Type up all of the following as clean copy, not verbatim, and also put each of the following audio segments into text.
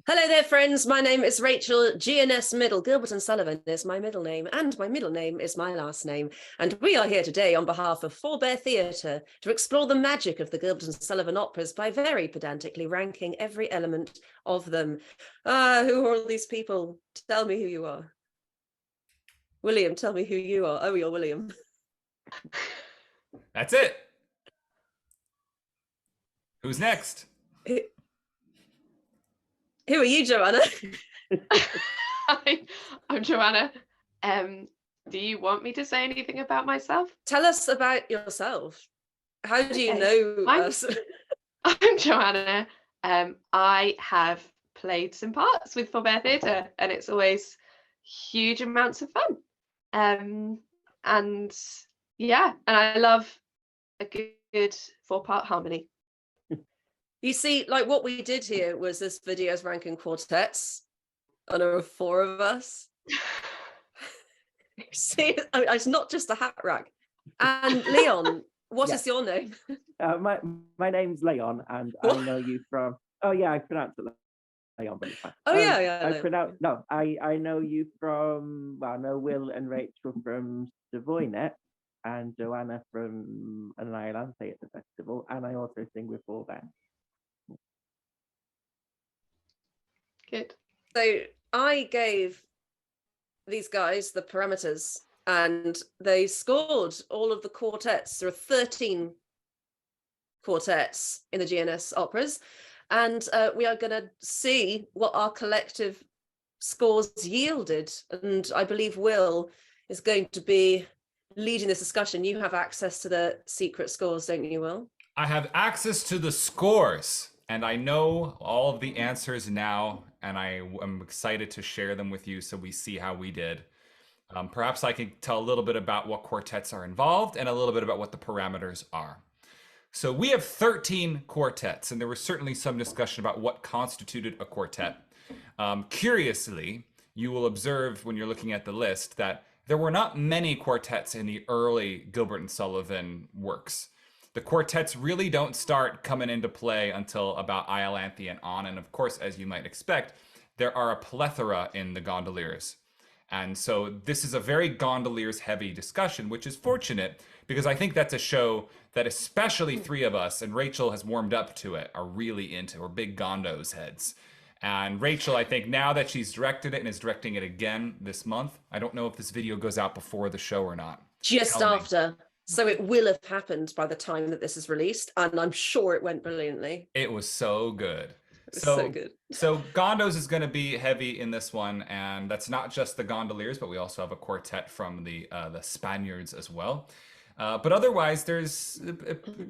Hello there, friends. My name is Rachel, GNS Middle. Gilbert and Sullivan is my middle name, and my middle name is my last name. And we are here today on behalf of Forbear Theatre to explore the magic of the Gilbert and Sullivan operas by very pedantically ranking every element of them. Who are all these people? Tell me who you are. William, tell me who you are. Oh, you're William. That's it. Who's next? Who are you, Joanna? Hi, I'm Joanna. Do you want me to say anything about myself? Tell us about yourself. How do you know us? I'm Joanna. I have played some parts with Forbear Theatre, and it's always huge amounts of fun. And yeah, and I love a good 4-part harmony. You see, like what we did here was this video's ranking quartets, and there were 4 of us. See, I mean, it's not just a hat rack. And Leon, what is your name? My name's Leon, and what? I know you from. Oh yeah, I pronounced it Leon, but it's fine. Oh yeah. I know you from. Well, I know Will and Rachel from Savoynet, and Joanna from an IOLANTHE at the festival, and I also sing with 4 bands. Good. So I gave these guys the parameters, and they scored all of the quartets. There are 13 quartets in the GNS operas, and we are going to see what our collective scores yielded. And I believe Will is going to be leading this discussion. You have access to the secret scores, don't you, Will? I have access to the scores, and I know all of the answers now, and I am excited to share them with you so we see how we did. Perhaps I can tell a little bit about what quartets are involved and a little bit about what the parameters are. So we have 13 quartets, and there was certainly some discussion about what constituted a quartet. Curiously, you will observe when you're looking at the list that there were not many quartets in the early Gilbert and Sullivan works. The quartets really don't start coming into play until about IOLANTHE and on. And of course, as you might expect, there are a plethora in the Gondoliers. And so this is a very Gondoliers heavy discussion, which is fortunate because I think that's a show that especially 3 of us, and Rachel has warmed up to it, are really into. We're big Gondos heads. And Rachel, I think now that she's directed it and is directing it again this month, I don't know if this video goes out before the show or not. Just after. So it will have happened by the time that this is released, and I'm sure it went brilliantly. It was so good. It was so good. So Gondos is going to be heavy in this one, and that's not just the Gondoliers, but we also have a quartet from the Spaniards as well. But otherwise, there's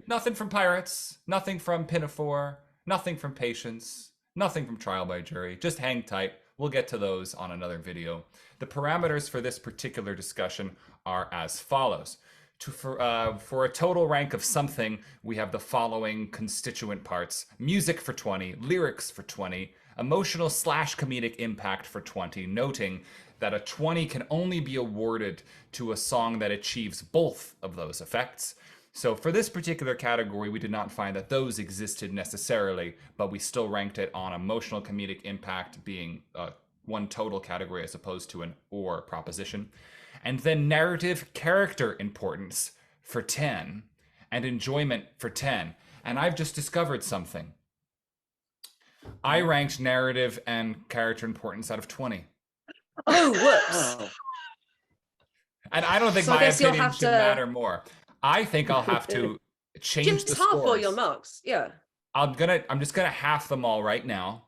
nothing from Pirates, nothing from Pinafore, nothing from Patience, nothing from Trial by Jury. Just hang tight. We'll get to those on another video. The parameters for this particular discussion are as follows. For a total rank of something, we have the following constituent parts: music for 20, lyrics for 20, emotional / comedic impact for 20, noting that a 20 can only be awarded to a song that achieves both of those effects. So for this particular category, we did not find that those existed necessarily, but we still ranked it on emotional comedic impact being one total category as opposed to an or proposition. And then narrative character importance for 10 and enjoyment for 10. And I've just discovered something. I ranked narrative and character importance out of 20. Oh, whoops. And I don't think my opinion should matter more. I think I'll have to change the scores. Just half all your marks, yeah. I'm just gonna half them all right now.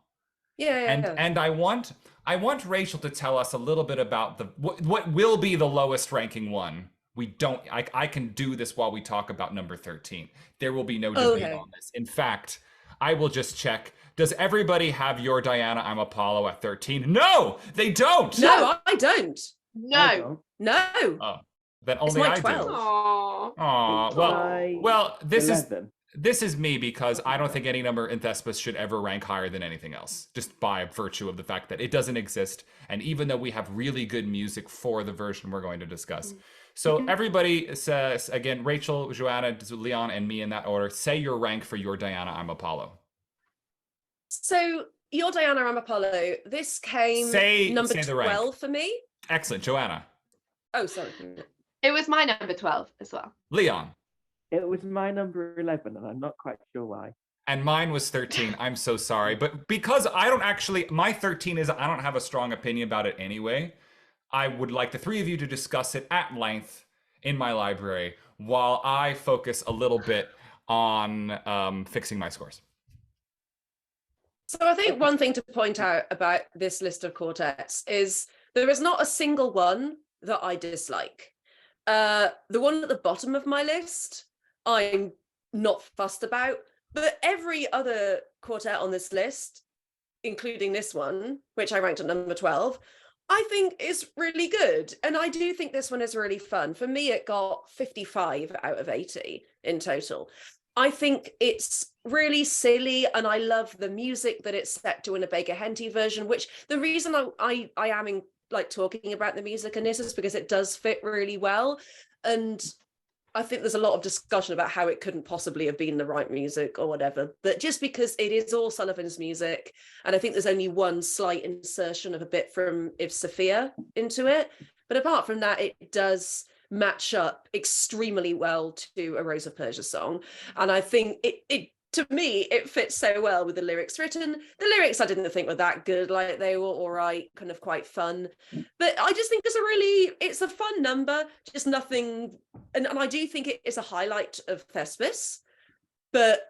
Yeah. And I want Rachel to tell us a little bit about what will be the lowest ranking one. I can do this while we talk about number 13. There will be no debate on this. In fact, I will just check. Does everybody have Your Diana, I'm Apollo at 13? No, they don't. No, I don't. No. No. Oh, then only it's my I 12. do. Aww. Well, this 11. This is me because I don't think any number in THESPIS should ever rank higher than anything else, just by virtue of the fact that it doesn't exist. And even though we have really good music for the version we're going to discuss. So everybody says, again, Rachel, Joanna, Leon, and me in that order, say your rank for Your Diana, I'm Apollo. So You're Diana, I'm Apollo. This came number say the rank. 12 for me. Excellent. Joanna. Oh, sorry. It was my number 12 as well. Leon. It was my number 11, and I'm not quite sure why. And mine was 13. I'm so sorry. But because I don't actually, my 13 is, I don't have a strong opinion about it anyway. I would like the three of you to discuss it at length in my library while I focus a little bit on fixing my scores. So I think one thing to point out about this list of quartets is there is not a single one that I dislike. The one at the bottom of my list, I'm not fussed about, but every other quartet on this list, including this one, which I ranked at number 12, I think is really good. And I do think this one is really fun. For me, it got 55 out of 80 in total. I think it's really silly, and I love the music that it's set to in a Baker Henty version, which the reason I am in, like, talking about the music in this is because it does fit really well. And I think there's a lot of discussion about how it couldn't possibly have been the right music or whatever, but just because it is all Sullivan's music, and I think there's only one slight insertion of a bit from If Sophia into it, but apart from that, it does match up extremely well to a Rose of Persia song. And I think it to me, it fits so well with the lyrics written. The lyrics I didn't think were that good, like they were all right, kind of quite fun. But I just think it's a fun number, just nothing, and I do think it is a highlight of Thespis, but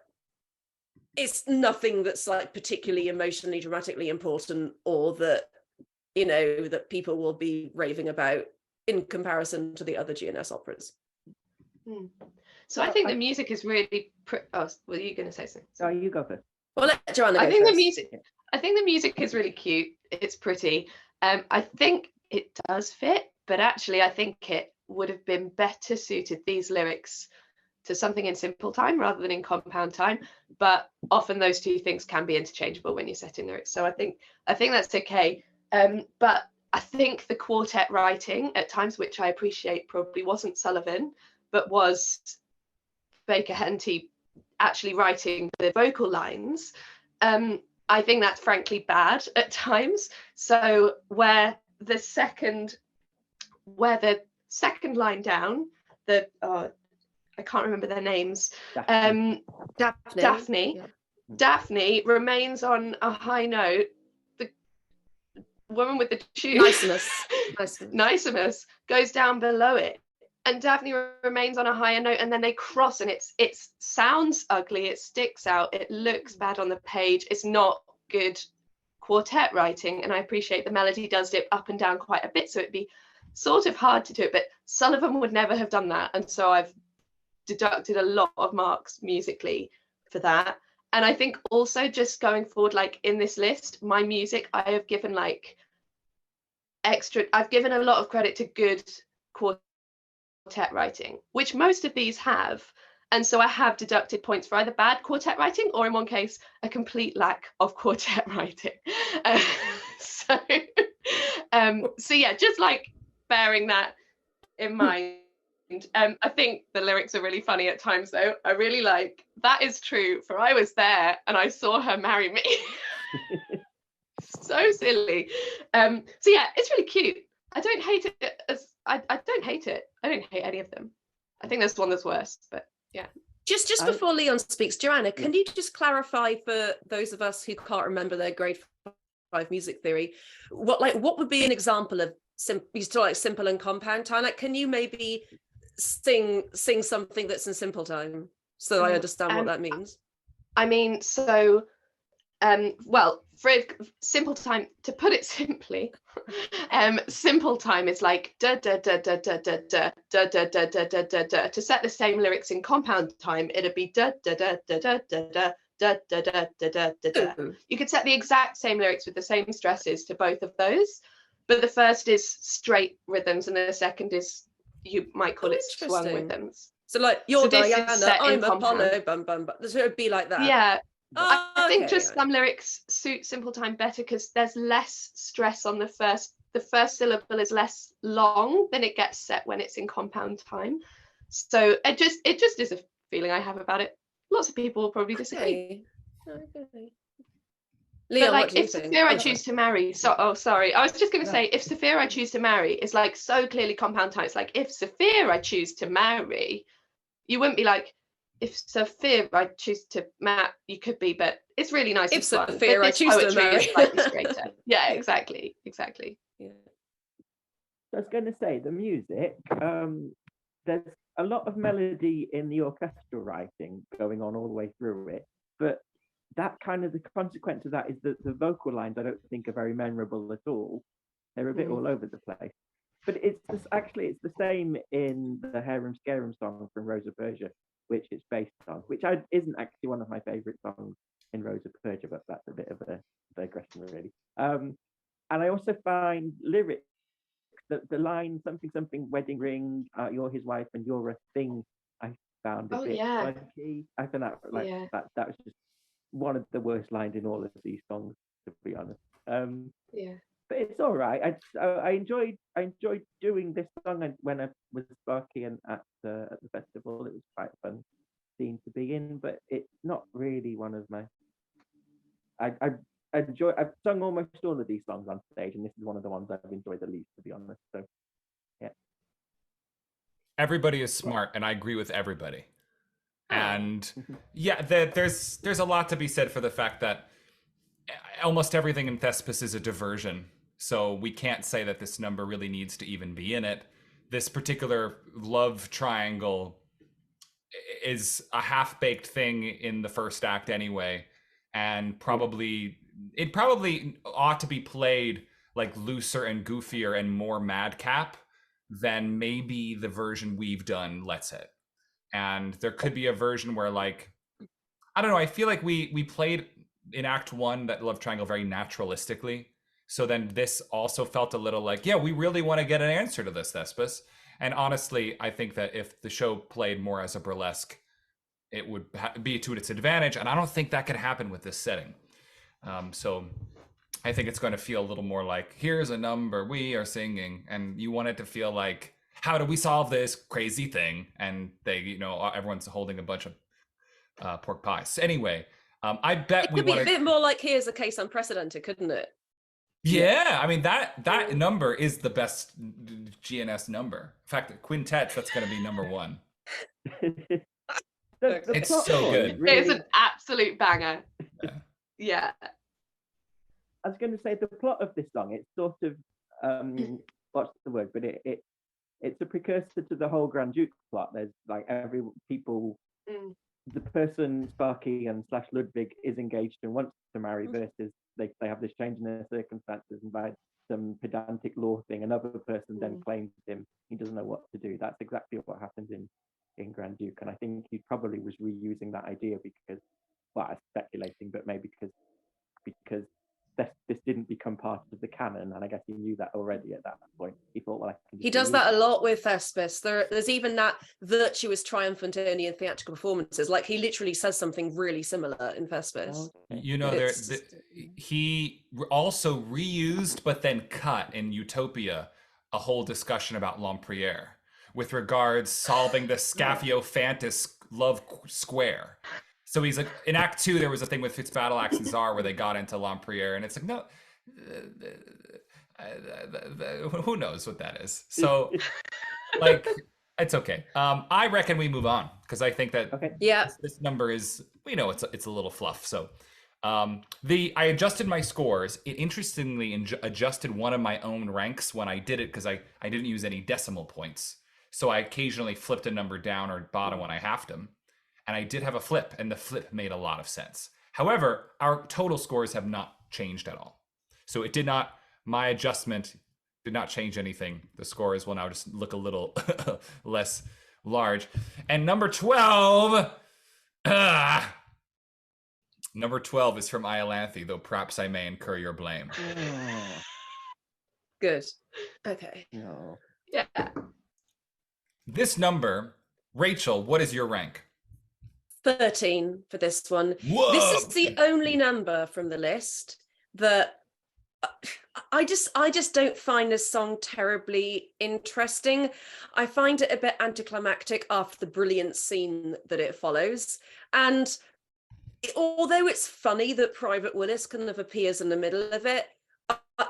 it's nothing that's like particularly emotionally, dramatically important, or that, you know, that people will be raving about in comparison to the other GNS operas. So I think the music is really. Oh, were you going to say something? Oh, you go first. Well, let Joanna go I think first. I think the music is really cute. It's pretty. I think it does fit, but actually, I think it would have been better suited, these lyrics, to something in simple time rather than in compound time. But often those two things can be interchangeable when you're setting lyrics. So I think that's okay. But I think the quartet writing at times, which I appreciate, probably wasn't Sullivan, but was Baker Henty actually writing the vocal lines. I think that's frankly bad at times. So where the second line down, I can't remember their names. Daphne. Daphne. Yeah. Daphne remains on a high note. The woman with the shoes, Nicemus, goes down below it, and Daphne remains on a higher note, and then they cross, and it sounds ugly, it sticks out, it looks bad on the page. It's not good quartet writing, and I appreciate the melody does dip up and down quite a bit, so it'd be sort of hard to do it, but Sullivan would never have done that, and so I've deducted a lot of marks musically for that. And I think also just going forward, like in this list, my music, I have given like I've given a lot of credit to good quartet writing, which most of these have. And so I have deducted points for either bad quartet writing, or in one case, a complete lack of quartet writing. So yeah, just like bearing that in mind. I think the lyrics are really funny at times, though. I really like, that is true, for I was there and I saw her marry me. So silly. So yeah, it's really cute. I don't hate it. I don't hate it. I don't hate any of them. I think there's one that's worse, but yeah. Just before Leon speaks, Joanna, can you just clarify for those of us who can't remember their grade 5 music theory, what would be an example of simple and compound time? Like, can you maybe sing something that's in simple time so that I understand what that means? I mean, so well, for simple time, to put it simply, simple time is like da da da da da da da da da da da da da da. To set the same lyrics in compound time, it'd be da da da da da da da da da da da da da da. You could set the exact same lyrics with the same stresses to both of those, but the first is straight rhythms and the second is, you might call it swung rhythms. So like, you're Diana, I'm Apollo, bum bum bum. So it would be like that. Yeah. Oh, I think just some lyrics suit simple time better because there's less stress on the first syllable is less long than it gets set when it's in compound time. So it just is a feeling I have about it. Lots of people will probably disagree. Okay. Leon, like what do you if think? Sophia I Choose to Marry, sorry, I was just going to say, if Sophia I Choose to Marry is like so clearly compound time, it's like, if Sophia I choose to marry, you wouldn't be like, if Sophia I choose to marry, you could be, but it's really nice. If Sophia I choose to marry, slightly straighter. Yeah, exactly. Yeah. I was going to say the music. There's a lot of melody in the orchestral writing going on all the way through it, but that kind of the consequence of that is that the vocal lines I don't think are very memorable at all. They're a bit all over the place. But it's it's the same in the Harum Scarum song from Rosa Persia, which it's based on, which isn't actually one of my favorite songs in Rosa Persia, but that's a bit of a digression, really. And I also find lyrics, the line something wedding ring, you're his wife and you're a thing, I found a bit funky. I found that that was just one of the worst lines in all of these songs, to be honest. But it's all right. I enjoyed doing this song, and when I was Sparky and at the festival, it was quite a fun scene to be in. But it's not really one of my. I've sung almost all of these songs on stage, and this is one of the ones I've enjoyed the least, to be honest. So, yeah. Everybody is smart, and I agree with everybody. And yeah, there's a lot to be said for the fact that almost everything in Thespis is a diversion. So we can't say that this number really needs to even be in it. This particular love triangle is a half-baked thing in the first act anyway, and it probably ought to be played like looser and goofier and more madcap than maybe the version we've done lets it. And there could be a version where, like, I don't know, I feel like we played in Act 1 that love triangle very naturalistically. So then this also felt a little like, yeah, we really want to get an answer to this, Thespis. And honestly, I think that if the show played more as a burlesque, it would be to its advantage. And I don't think that could happen with this setting. So I think it's going to feel a little more like, here's a number we are singing. And you want it to feel like, how do we solve this crazy thing? And they, everyone's holding a bunch of pork pies. Anyway, I bet it could be a bit more like, here's a case unprecedented, couldn't it? Yeah, I mean that number is the best GNS number. In fact, the quintets, that's going to be number 1. It's so good. Really... It's an absolute banger. Yeah. I was going to say the plot of this song. It's sort of what's the word? But it's a precursor to the whole Grand Duke plot. There's like the person Sparky and / Ludwig is engaged and wants to marry versus they have this change in their circumstances, and by some pedantic law thing, another person then claims him. He doesn't know what to do. That's exactly what happens in Grand Duke, and I think he probably was reusing that idea because, well, I'm speculating, but maybe because this didn't become part of the canon, and I guess he knew that already at that point. He thought, well, he does that a lot with Thespis. There's even that virtuous triumphant only in theatrical performances. Like, he literally says something really similar in Thespis. He also reused but then cut in Utopia a whole discussion about Lempriere with regards solving the Scaphio-Fantis love square. So he's like, in Act 2, there was a thing with Fitzbattleaxe and Czar where they got into Lempriere, and it's like, no, who knows what that is? So, like, it's okay. I reckon we move on, because I think that this number is, it's a little fluff. So I adjusted my scores. It interestingly adjusted one of my own ranks when I did it, because I didn't use any decimal points. So I occasionally flipped a number down or bottom when I halved them. And I did have a flip, and the flip made a lot of sense. However, our total scores have not changed at all. So my adjustment did not change anything. The scores will now just look a little less large. And number 12, number 12 is from IOLANTHE, Tho Praps I may incur your blame. Good. Okay. No. Yeah. This number, Rachel, what is your rank? 13 for this one. Whoa! This is the only number from the list that I just don't find this song terribly interesting. I find it a bit anticlimactic after the brilliant scene that it follows. And although it's funny that Private Willis kind of appears in the middle of it,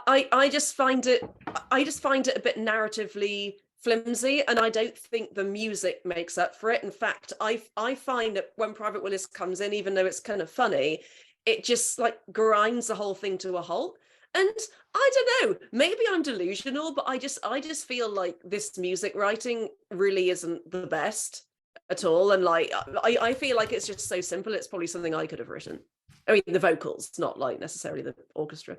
I just find it a bit narratively flimsy, and I don't think the music makes up for it. In fact, I find that when Private Willis comes in, even though it's kind of funny, it just like grinds the whole thing to a halt. And I don't know, maybe I'm delusional, but I just feel like this music writing really isn't the best at all. And like I feel like it's just so simple. It's probably something I could have written. I mean, the vocals, not like necessarily the orchestra,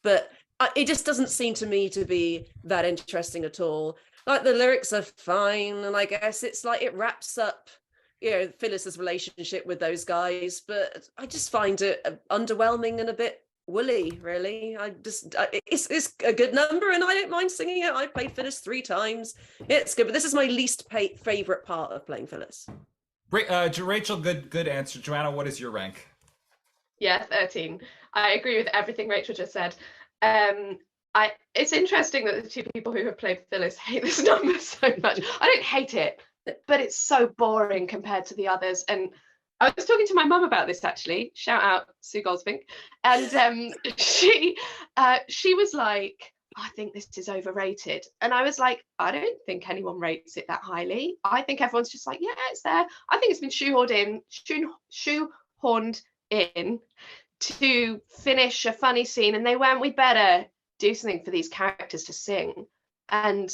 but it just doesn't seem to me to be that interesting at all. Like the lyrics are fine, and I guess it's like it wraps up, you know, Phyllis's relationship with those guys, but I just find it underwhelming and a bit woolly, really. It's a good number, and I don't mind singing it. I played Phyllis 3 times. It's good, but this is my least favorite part of playing Phyllis. Rachel, good answer. Joanna, what is your rank? Yeah, 13. I agree with everything Rachel just said. It's interesting that the two people who have played Phyllis hate this number so much. I don't hate it, but it's so boring compared to the others. And I was talking to my mum about this, actually. Shout out Sue Goldsfink. And she was like, I think this is overrated. And I was like, I don't think anyone rates it that highly. I think everyone's just like, yeah, it's there. I think it's been shoehorned in to finish a funny scene, and they went, we better do something for these characters to sing. And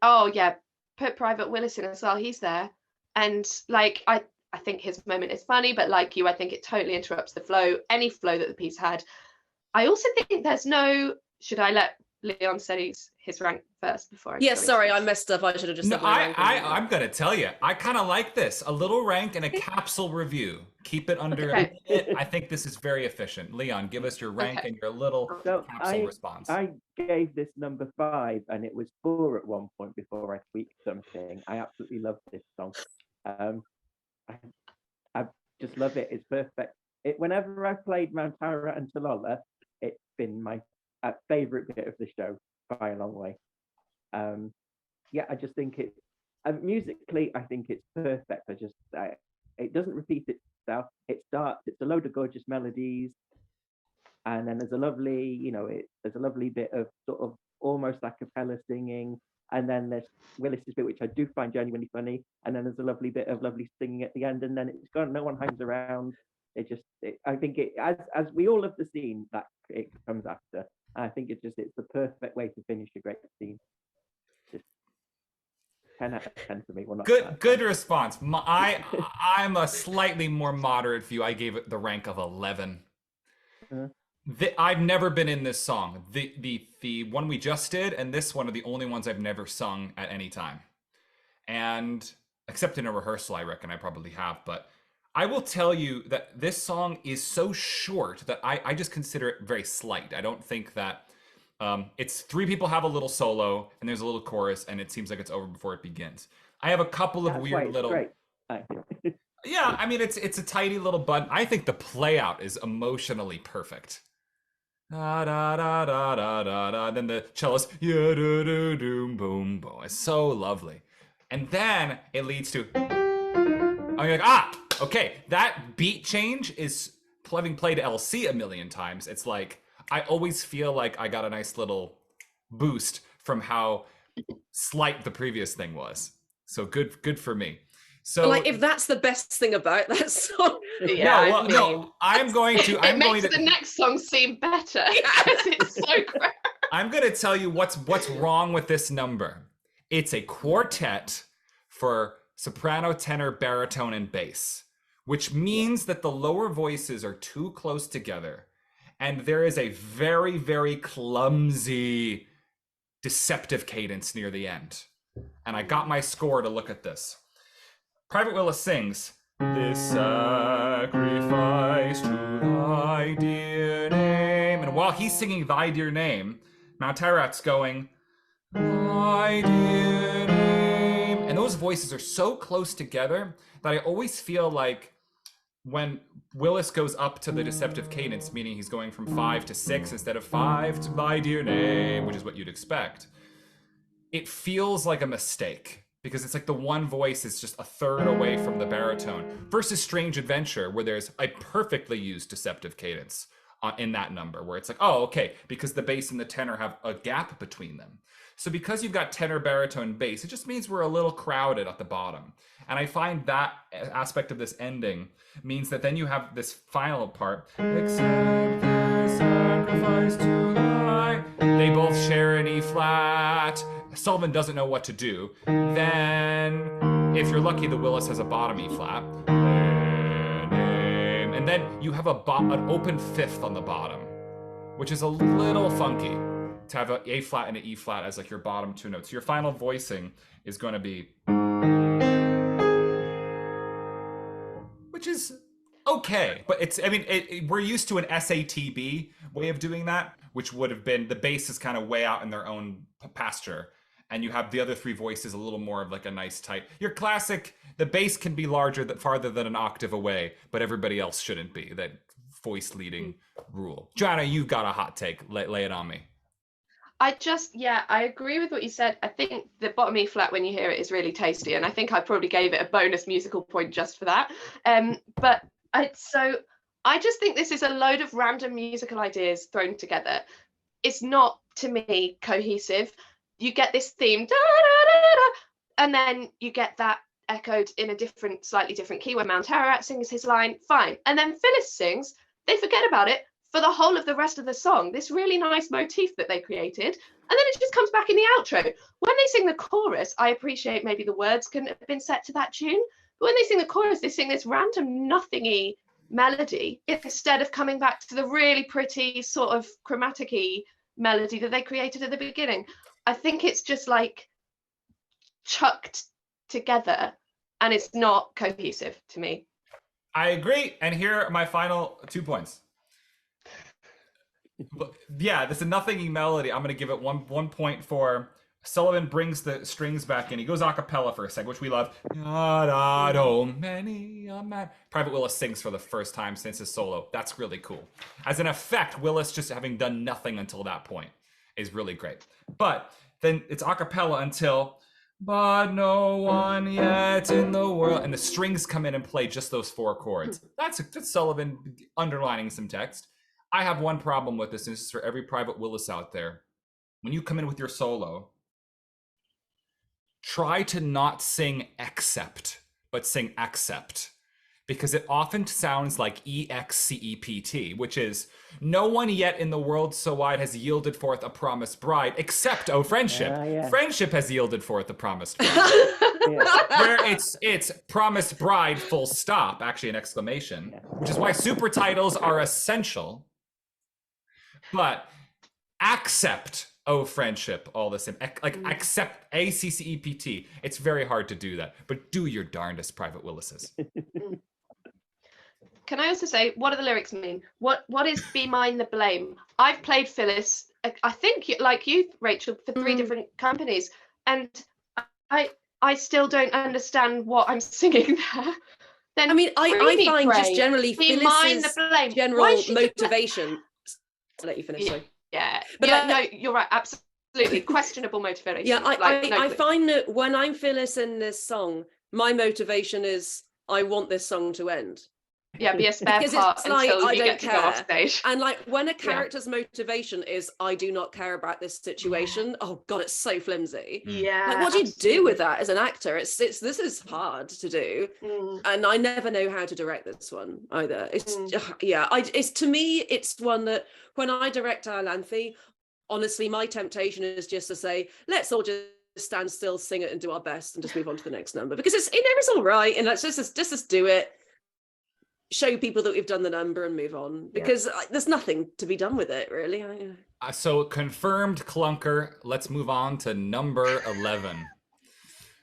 oh yeah, put Private Willis in as well. He's there, and like I think his moment is funny, but like you, I think it totally interrupts the flow, any flow that the piece had. I also think there's no, should I let Leon say his rank first before I Yeah, sorry, I messed up. I should have just said my rank. I'm gonna tell you, I kind of like this. A little rank and a capsule review. Keep it under a minute. I think this is very efficient. Leon, give us your rank and your little capsule response. I gave this number 5, and it was 4 at one point before I tweaked something. I absolutely love this song. I just love it. It's perfect. Whenever I've played Mount Tara and Tallulah, it's been my favorite bit of the show by a long way. Yeah, I just think it musically, I think it's perfect. It doesn't repeat itself. It starts, it's a load of gorgeous melodies, and then there's a lovely, there's a lovely bit of sort of almost a cappella singing, and then there's Willis's bit, which I do find genuinely funny, and then there's a lovely bit of lovely singing at the end, and then it's gone. No one hangs around. I think as we all have the scene that it comes after. I think it's the perfect way to finish a great scene. Just 10 out of 10 for me. Well, not good response. I'm a slightly more moderate view. I gave it the rank of 11. I've never been in this song. The one we just did and this one are the only ones I've never sung at any time. And except in a rehearsal, I reckon I probably have, but I will tell you that this song is so short that I just consider it very slight. I don't think that it's 3 people have a little solo and there's a little chorus and it seems like it's over before it begins. I have a couple of weird little... Great. Yeah, I mean, it's a tidy little button. I think the play out is emotionally perfect. Da, da, da, da, da, da, da. Then the cellist, yeah, do, do, do, boom, boom. It's so lovely. And then it leads to... I'm like, okay, that beat change is, having played LC a million times, it's like, I always feel like I got a nice little boost from how slight the previous thing was. So good for me. So like, if that's the best thing about that song, I'm going to makes the next song seem better because it's so great. I'm going to tell you what's wrong with this number. It's a quartet for soprano, tenor, baritone, and bass, which means that the lower voices are too close together. And there is a very, very clumsy, deceptive cadence near the end. And I got my score to look at this. Private Willis sings, "This sacrifice to thy dear name." And while he's singing thy dear name, Mount Tara's going, thy dear name. And those voices are so close together that I always feel like when Willis goes up to the deceptive cadence, meaning he's going from 5 to 6 instead of 5 to thy dear name, which is what you'd expect, it feels like a mistake. because it's like the one voice is just a third away from the baritone, versus Strange Adventure, where there's a perfectly used deceptive cadence in that number, where it's like, oh, okay, because the bass and the tenor have a gap between them. So because you've got tenor, baritone, bass, it just means we're a little crowded at the bottom. And I find that aspect of this ending means that then you have this final part. Accept the sacrifice to lie. They both share an E flat. Sullivan doesn't know what to do. Then, if you're lucky, the Willis has a bottom E flat. And then you have an open fifth on the bottom, which is a little funky to have an A flat and an E flat as like your bottom two notes. Your final voicing is going to be, which is okay, but it's, I mean, we're used to an SATB way of doing that, which would have been the bass is kind of way out in their own pasture, and you have the other three voices a little more of like a nice tight. Your classic, the bass can be larger, farther than an octave away, but everybody else shouldn't be. That voice leading rule. Joanna, you've got a hot take. Lay it on me. I agree with what you said. I think the bottom E flat when you hear it is really tasty, and I think I probably gave it a bonus musical point just for that. But I just think this is a load of random musical ideas thrown together. It's not, to me, cohesive. You get this theme, da, da, da, da, and then you get that echoed in a slightly different key when Mount Ararat sings his line, fine. And then Phyllis sings, they forget about it for the whole of the rest of the song, this really nice motif that they created, and then it just comes back in the outro. When they sing the chorus, I appreciate maybe the words couldn't have been set to that tune, but when they sing the chorus, they sing this random nothingy melody instead of coming back to the really pretty sort of chromatic-y melody that they created at the beginning. I think it's just like chucked together and it's not cohesive to me. I agree, and here are my final 2 points. Yeah, this is a nothingy melody. I'm gonna give it one point for Sullivan brings the strings back in. He goes a cappella for a second, which we love. Many a man. Private Willis sings for the first time since his solo. That's really cool. As an effect, Willis just having done nothing until that point is really great. But then it's a cappella until, but no one yet in the world. And the strings come in and play just those 4 chords. That's Sullivan underlining some text. I have one problem with this, and this is for every Private Willis out there. When you come in with your solo, try to not sing except, but sing accept, because it often sounds like EXCEPT, which is, no one yet in the world so wide has yielded forth a promised bride, except, oh, friendship. Yeah. Friendship has yielded forth a promised bride. Where it's promised bride, full stop, actually an exclamation, which is why super titles are essential. But accept, oh, friendship, all the same. Like accept, ACCEPT. It's very hard to do that, but do your darndest, Private Willises. Can I also say, what do the lyrics mean? What is be mine the blame? I've played Phyllis, I think like you, Rachel, for 3 different companies, and I still don't understand what I'm singing there. Then I mean, I find pray, just generally Phyllis's general motivation. To let you finish, sorry. Yeah, but yeah, no, you're right, absolutely questionable motivation. Yeah, I find that when I'm Phyllis in this song, my motivation is I want this song to end. Yeah, be a spare part until you get to go off stage. And like when a character's motivation is I do not care about this situation, oh god, it's so flimsy. Yeah, like what do you do with that as an actor? It's this is hard to do, and I never know how to direct this one either. It's it's to me it's one that when I direct IOLANTHE, honestly, my temptation is just to say let's all just stand still, sing it, and do our best, and just move on to the next number, because it's it's all right, and let's just do it. Show people that we've done the number and move on, because there's nothing to be done with it, really. So confirmed clunker. Let's move on to number 11.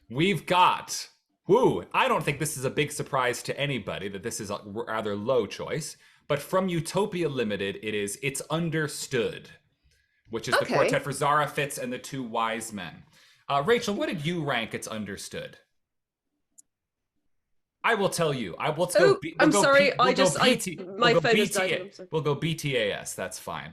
We've got, I don't think this is a big surprise to anybody that this is a rather low choice, but from Utopia Limited, It's Understood, which is the quartet for Zara Fitz and the 2 Wise Men. Rachel, what did you rank It's Understood? I will tell you. I'm sorry. My phone is dying. We'll go BTAS. That's fine.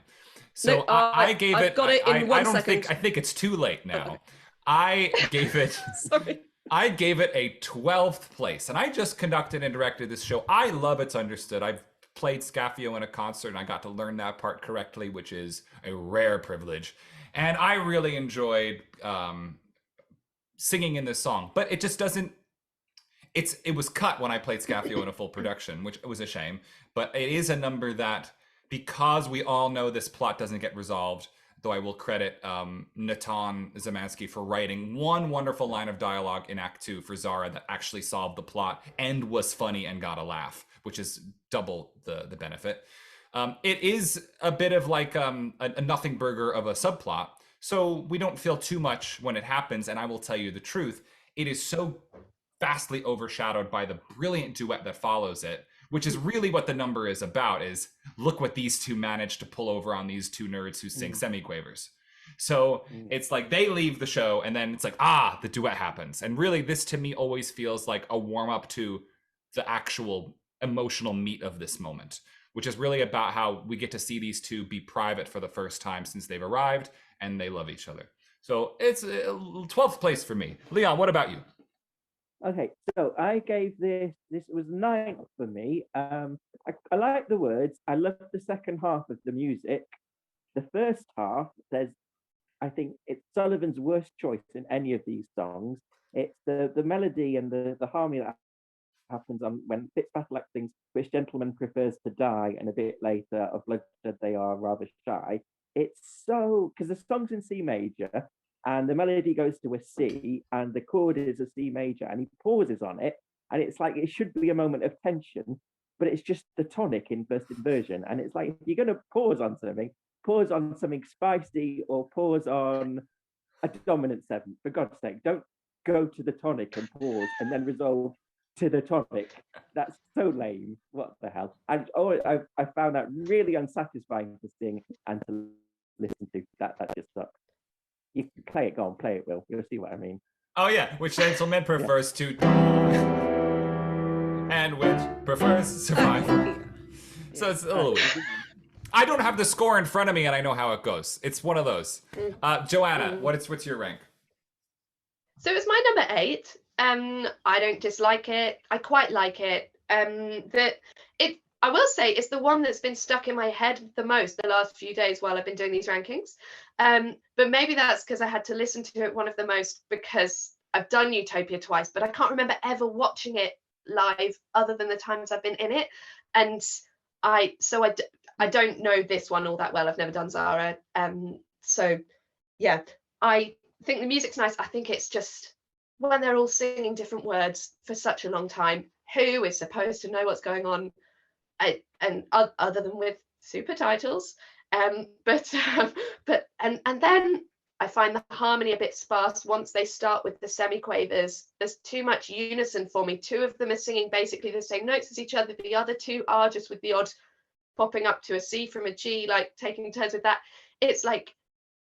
So I gave it. Got it in 1 second. I think it's too late now. I gave it. Sorry. I gave it a 12th place, and I just conducted and directed this show. I love It's Understood. I've played Scaffio in a concert, and I got to learn that part correctly, which is a rare privilege. And I really enjoyed singing in this song, but it just doesn't. It was cut when I played Scaffio in a full production, which was a shame. But it is a number that, because we all know this plot doesn't get resolved, though I will credit Natan Zemansky for writing one wonderful line of dialogue in Act 2 for Zara that actually solved the plot and was funny and got a laugh, which is double the benefit. It is a bit of like a nothing burger of a subplot, so we don't feel too much when it happens. And I will tell you the truth, it is so vastly overshadowed by the brilliant duet that follows it, which is really what the number is about, is look what these two managed to pull over on these two nerds who sing semiquavers. So it's like they leave the show and then it's like, the duet happens. And really this to me always feels like a warm up to the actual emotional meat of this moment, which is really about how we get to see these two be private for the first time since they've arrived and they love each other. So it's 12th place for me. Leon, what about you? Okay, so I gave this was 9th for me. I like the words. I love the second half of the music. The first half, I think it's Sullivan's worst choice in any of these songs. It's the melody and the harmony that happens on when Fitzpatrick sings "Which gentleman prefers to die," and a bit later of "Bloodshed they are rather shy." It's so, because the song's in C major, and the melody goes to a C, and the chord is a C major, and he pauses on it, and it's like it should be a moment of tension, but it's just the tonic in first inversion, and it's like, if you're going to pause on something spicy, or pause on a dominant seventh. For God's sake, don't go to the tonic and pause, and then resolve to the tonic. That's so lame. What the hell? I found that really unsatisfying to sing and to listen to. That just sucks. You can play it, go on, play it, Will. You'll see what I mean. Oh yeah, which gentleman prefers to and which prefers survival. So it's a little weird. I don't have the score in front of me and I know how it goes. It's one of those. Joanna, what's your rank? So it's my number 8. I don't dislike it. I quite like it. I will say it's the one that's been stuck in my head the most the last few days while I've been doing these rankings. But maybe that's because I had to listen to it one of the most, because I've done Utopia twice, but I can't remember ever watching it live other than the times I've been in it. And I don't know this one all that well. I've never done Zara. So yeah, I think the music's nice. I think it's just when they're all singing different words for such a long time, who is supposed to know what's going on? And other than with super titles, but then I find the harmony a bit sparse once they start with the semiquavers. There's too much unison for me. 2 of them are singing basically the same notes as each other. The other 2 are just with the odd popping up to a C from a G, like taking turns with that. It's like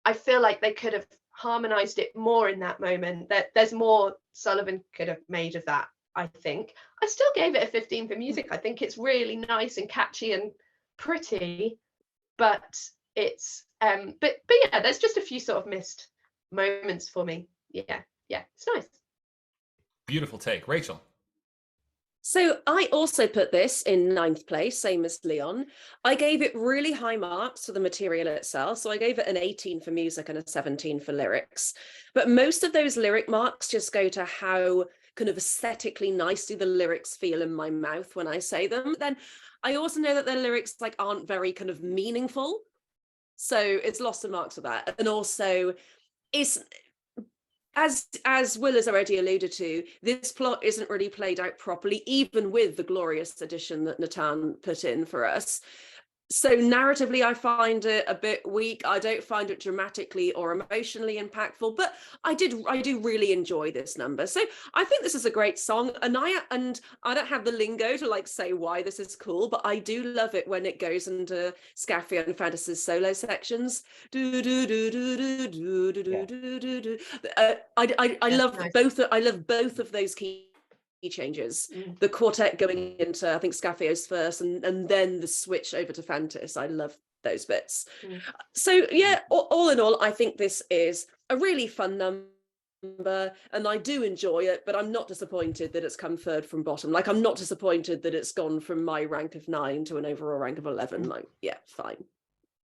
I feel like they could have harmonized it more in that moment. That there's more Sullivan could have made of that. I think I still gave it a 15 for music. I think it's really nice and catchy and pretty, but it's but yeah, there's just a few sort of missed moments for me. Yeah, it's nice. Beautiful take. Rachel. So I also put this in 9th place, same as Leon. I gave it really high marks for the material itself. So I gave it an 18 for music and a 17 for lyrics. But most of those lyric marks just go to how kind of aesthetically nicely the lyrics feel in my mouth when I say them. Then I also know that their lyrics aren't very kind of meaningful. So it's lost some marks for that. And also it's, as Will has already alluded to, this plot isn't really played out properly, even with the glorious addition that Natan put in for us. So narratively, I find it a bit weak. I don't find it dramatically or emotionally impactful, but I do really enjoy this number. So I think this is a great song. And I don't have the lingo to say why this is cool, but I do love it when it goes into Scaffio and Fantas's solo sections. I love both. I love both of those key changes. The quartet going into, I think, Scaffio's first, and then the switch over to Fantas. I love those bits. So yeah, all in all, I think this is a really fun number. number and I do enjoy it, but I'm not disappointed that it's come third from bottom. Like, I'm not disappointed that it's gone from my rank of 9 to an overall rank of 11. Like, yeah, fine.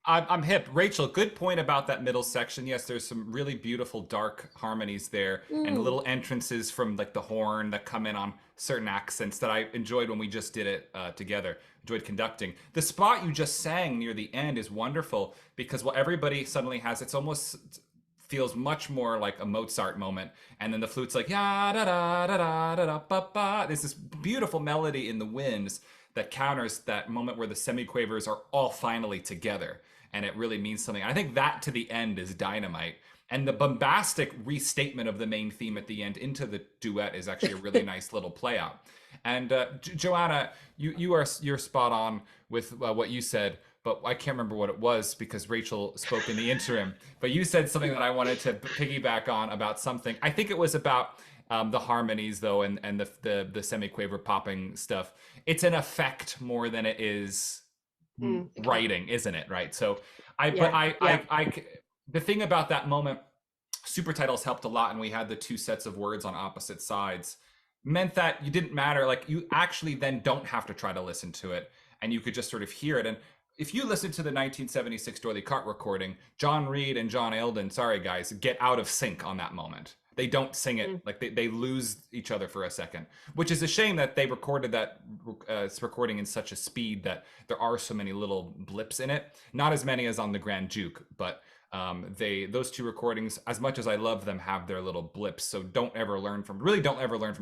I'm hip. Rachel, good point about that middle section. Yes, there's some really beautiful dark harmonies there and little entrances from like the horn that come in on certain accents that I enjoyed when we just did it together. Enjoyed conducting. The spot you just sang near the end is wonderful because while everybody suddenly has, it's almost feels much more like a Mozart moment. And then the flute's like, ya da da da da da da ba ba. There's this beautiful melody in the winds that counters that moment where the semiquavers are all finally together. And it really means something. I think that to the end is dynamite. And the bombastic restatement of the main theme at the end into the duet is actually a really nice little play out. And Joanna, you're spot on with what you said, but I can't remember what it was because Rachel spoke in the interim. But you said something that I wanted to piggyback on about something. I think it was about the harmonies though, and the semiquaver popping stuff. It's an effect more than it is writing, isn't it? Right. So the thing about that moment, super titles helped a lot, and we had the two sets of words on opposite sides, meant that you didn't matter. Like, you actually then don't have to try to listen to it, and you could just sort of hear it. And if you listen to the 1976 D'Oyly Carte recording, John Reed and John Eldon, sorry guys, get out of sync on that moment. They don't sing it, like they lose each other for a second, which is a shame that they recorded that recording in such a speed that there are so many little blips in it. Not as many as on the Grand Duke, but those two recordings, as much as I love them, have their little blips. So don't ever learn from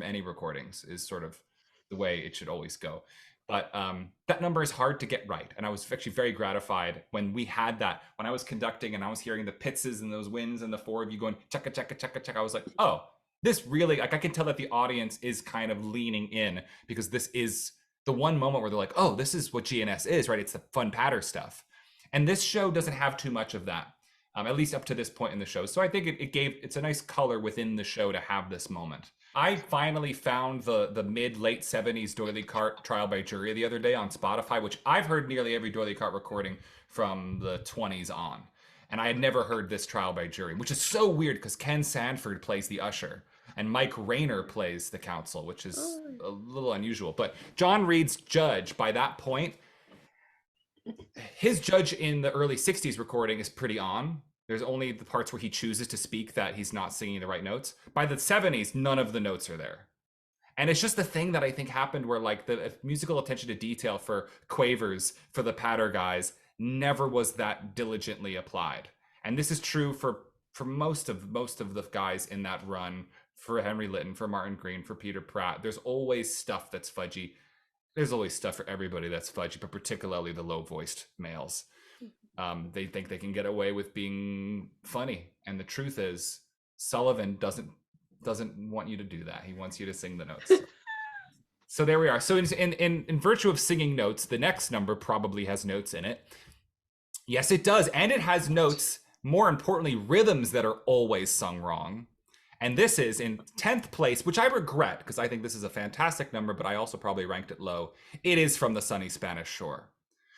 any recordings is sort of the way it should always go. But that number is hard to get right. And I was actually very gratified when we had that, when I was conducting and I was hearing the pitses and those winds and the four of you going checka, checka, checka, checka. I was like, oh, this really, like, I can tell that the audience is kind of leaning in because this is the one moment where they're like, oh, this is what GNS is, right? It's the fun patter stuff. And this show doesn't have too much of that, at least up to this point in the show. So I think it's a nice color within the show to have this moment. I finally found the mid-late 70s D'Oyly Carte Trial by Jury the other day on Spotify, which I've heard nearly every D'Oyly Carte recording from the 20s on. And I had never heard this Trial by Jury, which is so weird because Ken Sanford plays the usher and Mike Rayner plays the counsel, which is a little unusual. But John Reed's judge, by that point, his judge in the early 60s recording is pretty on. There's only the parts where he chooses to speak that he's not singing the right notes. By the 70s, none of the notes are there. And it's just the thing that I think happened where, like, the musical attention to detail for quavers, for the patter guys, never was that diligently applied. And this is true for most of the guys in that run, for Henry Lytton, for Martin Green, for Peter Pratt. There's always stuff that's fudgy. There's always stuff for everybody that's fudgy, but particularly the low-voiced males. They think they can get away with being funny, and the truth is Sullivan doesn't want you to do that. He wants you to sing the notes. So there we are. So in virtue of singing notes, the next number probably has notes in it. Yes, it does, and it has notes, more importantly, rhythms that are always sung wrong. And this is in 10th place, which I regret because I think this is a fantastic number, but I also probably ranked it low. It is From the Sunny Spanish Shore,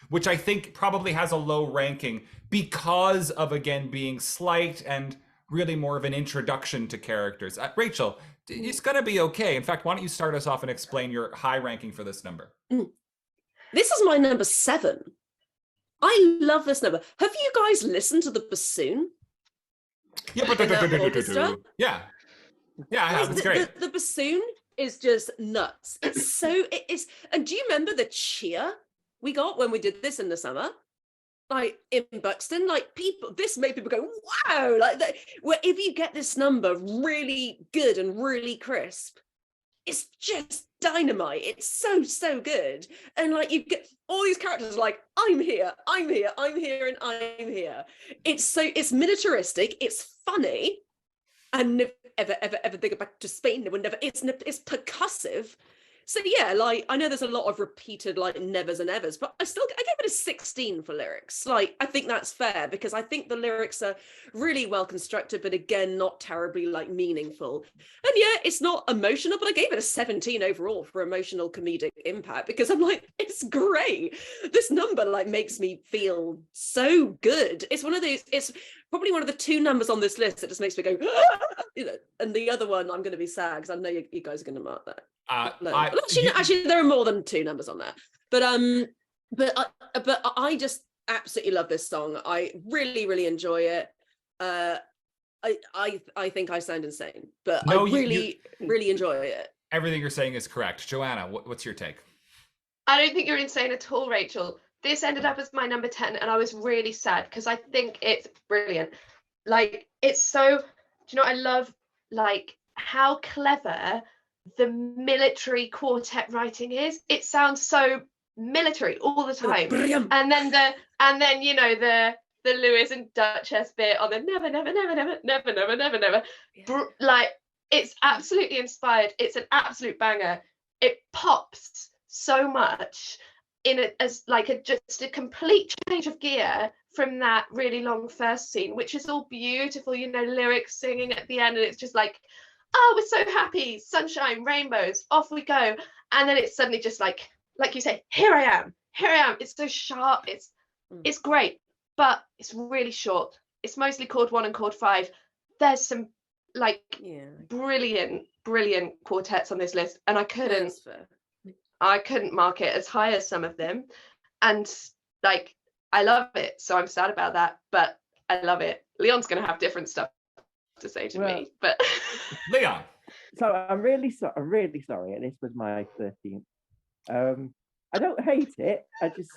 which I think probably has a low ranking because of, again, being slight and really more of an introduction to characters. Rachel, it's going to be okay. In fact, why don't you start us off and explain your high ranking for this number? This is my number 7. I love this number. Have you guys listened to the bassoon? Yeah, I have. It's great. The bassoon is just nuts. It is. And do you remember the cheer we got when we did this in the summer, like in Buxton? Like, this made people go, wow, like that. Where if you get this number really good and really crisp, it's just dynamite. It's so good. And like, you get all these characters like, I'm here, and I'm here. It's militaristic, it's funny, and ever they go back to Spain, they would never, it's percussive. So yeah, like, I know there's a lot of repeated like nevers and evers, but I gave it a 16 for lyrics. Like, I think that's fair because I think the lyrics are really well constructed, but again, not terribly like meaningful. And yeah, it's not emotional, but I gave it a 17 overall for emotional comedic impact because I'm like, it's great. This number like makes me feel so good. It's one of those, it's probably one of the 2 numbers on this list that just makes me go, you know, and the other one I'm going to be sad because I know you guys are going to mark that. Actually, there are more than 2 numbers on that. But I just absolutely love this song. I really, really enjoy it. I think I sound insane, but no, I really enjoy it. Everything you're saying is correct. Joanna, what's your take? I don't think you're insane at all, Rachel. This ended up as my number 10, and I was really sad because I think it's brilliant. Like, it's so, do you know what I love? Like, how clever the military quartet writing is. It sounds so military all the time. And then you know, the Lewis and Duchess bit on the never, never, never, never, never, never, never, never. Like, it's absolutely inspired. It's an absolute banger. It pops so much as just a complete change of gear from that really long first scene, which is all beautiful, you know, lyrics singing at the end, and it's just like, oh, we're so happy, sunshine, rainbows, off we go. And then it's suddenly just like you say, here I am. It's so sharp. It's great, but it's really short. It's mostly chord 1 and chord 5. There's some brilliant quartets on this list, and I couldn't mark it as high as some of them. And like, I love it, so I'm sad about that, but I love it. Leon's gonna have different stuff to say to me, but Leon. So I'm really sorry, and this was my 13th. I don't hate it. I just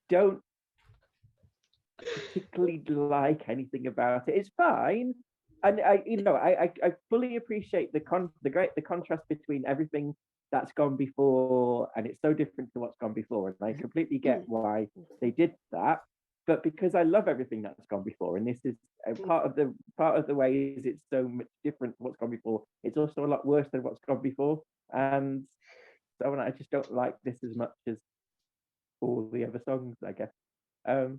don't particularly like anything about it. It's fine, and I fully appreciate the contrast between everything that's gone before, and it's so different to what's gone before, and I completely get why they did that. But because I love everything that's gone before, and this is part of the ways it's so much different from what's gone before, it's also a lot worse than what's gone before, and so I just don't like this as much as all the other songs, I guess. But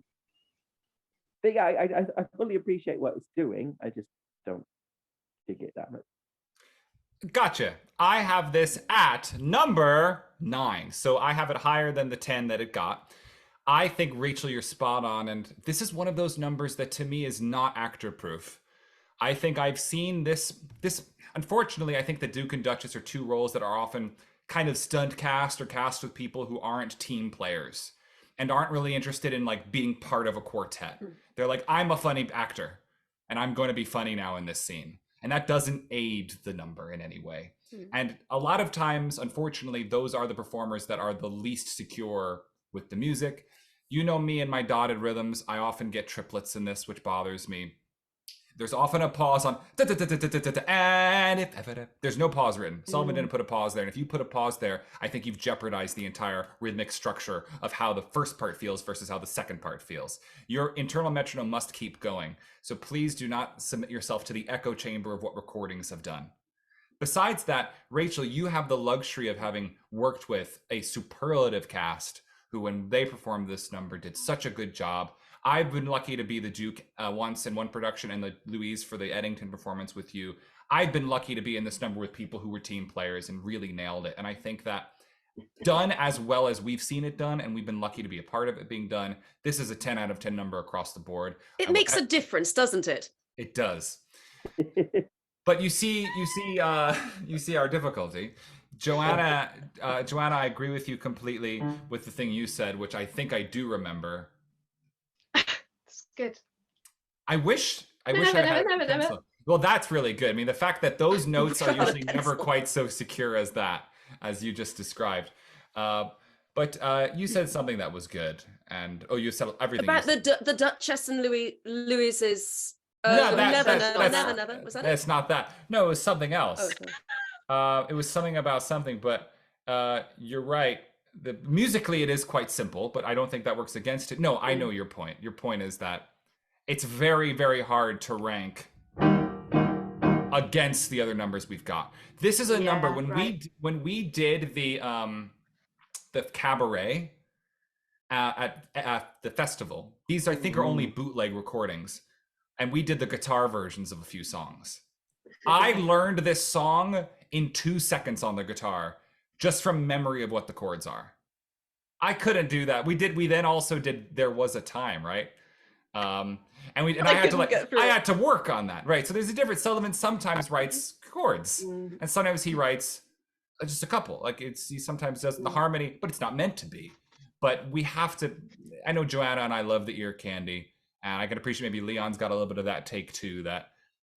yeah, I fully appreciate what it's doing. I just don't dig it that much. Gotcha. I have this at number 9, so I have it higher than the 10 that it got. I think, Rachel, you're spot on, and this is one of those numbers that to me is not actor proof. I think I've seen this unfortunately, I think the Duke and Duchess are 2 roles that are often kind of stunt cast or cast with people who aren't team players and aren't really interested in like being part of a quartet. They're like, I'm a funny actor and I'm going to be funny now in this scene. And that doesn't aid the number in any way. And a lot of times, unfortunately, those are the performers that are the least secure with the music. You know me and my dotted rhythms. I often get triplets in this, which bothers me. There's often a pause on and if there's no pause written. Sullivan didn't put a pause there. And if you put a pause there, I think you've jeopardized the entire rhythmic structure of how the first part feels versus how the second part feels. Your internal metronome must keep going. So please do not submit yourself to the echo chamber of what recordings have done. Besides that, Rachel, you have the luxury of having worked with a superlative cast who, when they performed this number, did such a good job. I've been lucky to be the Duke once in one production and the Louise for the Eddington performance with you. I've been lucky to be in this number with people who were team players and really nailed it. And I think that done as well as we've seen it done, and we've been lucky to be a part of it being done, this is a 10 out of 10 number across the board. It makes a difference, doesn't it? It does. But you see our difficulty. Joanna, I agree with you completely with the thing you said, which I think I do remember. It's good. I wish I had never. Well, that's really good. I mean, the fact that those notes are usually never quite so secure as that, as you just described. But you said something that was good, and you said everything about the Duchess and Louise's. Never. Was that That's not that. No, it was something else. Oh, okay. It was something about something, but you're right. Musically, it is quite simple, but I don't think that works against it. No, I know your point. Your point is that it's very, very hard to rank against the other numbers we've got. This is a number when we did the cabaret at the festival. These I think are only bootleg recordings. And we did the guitar versions of a few songs. I learned this song in 2 seconds on the guitar, just from memory of what the chords are. I couldn't do that. We then also did There Was a Time, right? And I had to I had to work on that, right? So there's a difference. Sullivan sometimes writes chords, and sometimes he writes just a couple. Like he sometimes does the harmony, but it's not meant to be. But we have to. I know Joanna and I love the ear candy, and I can appreciate maybe Leon's got a little bit of that take too. That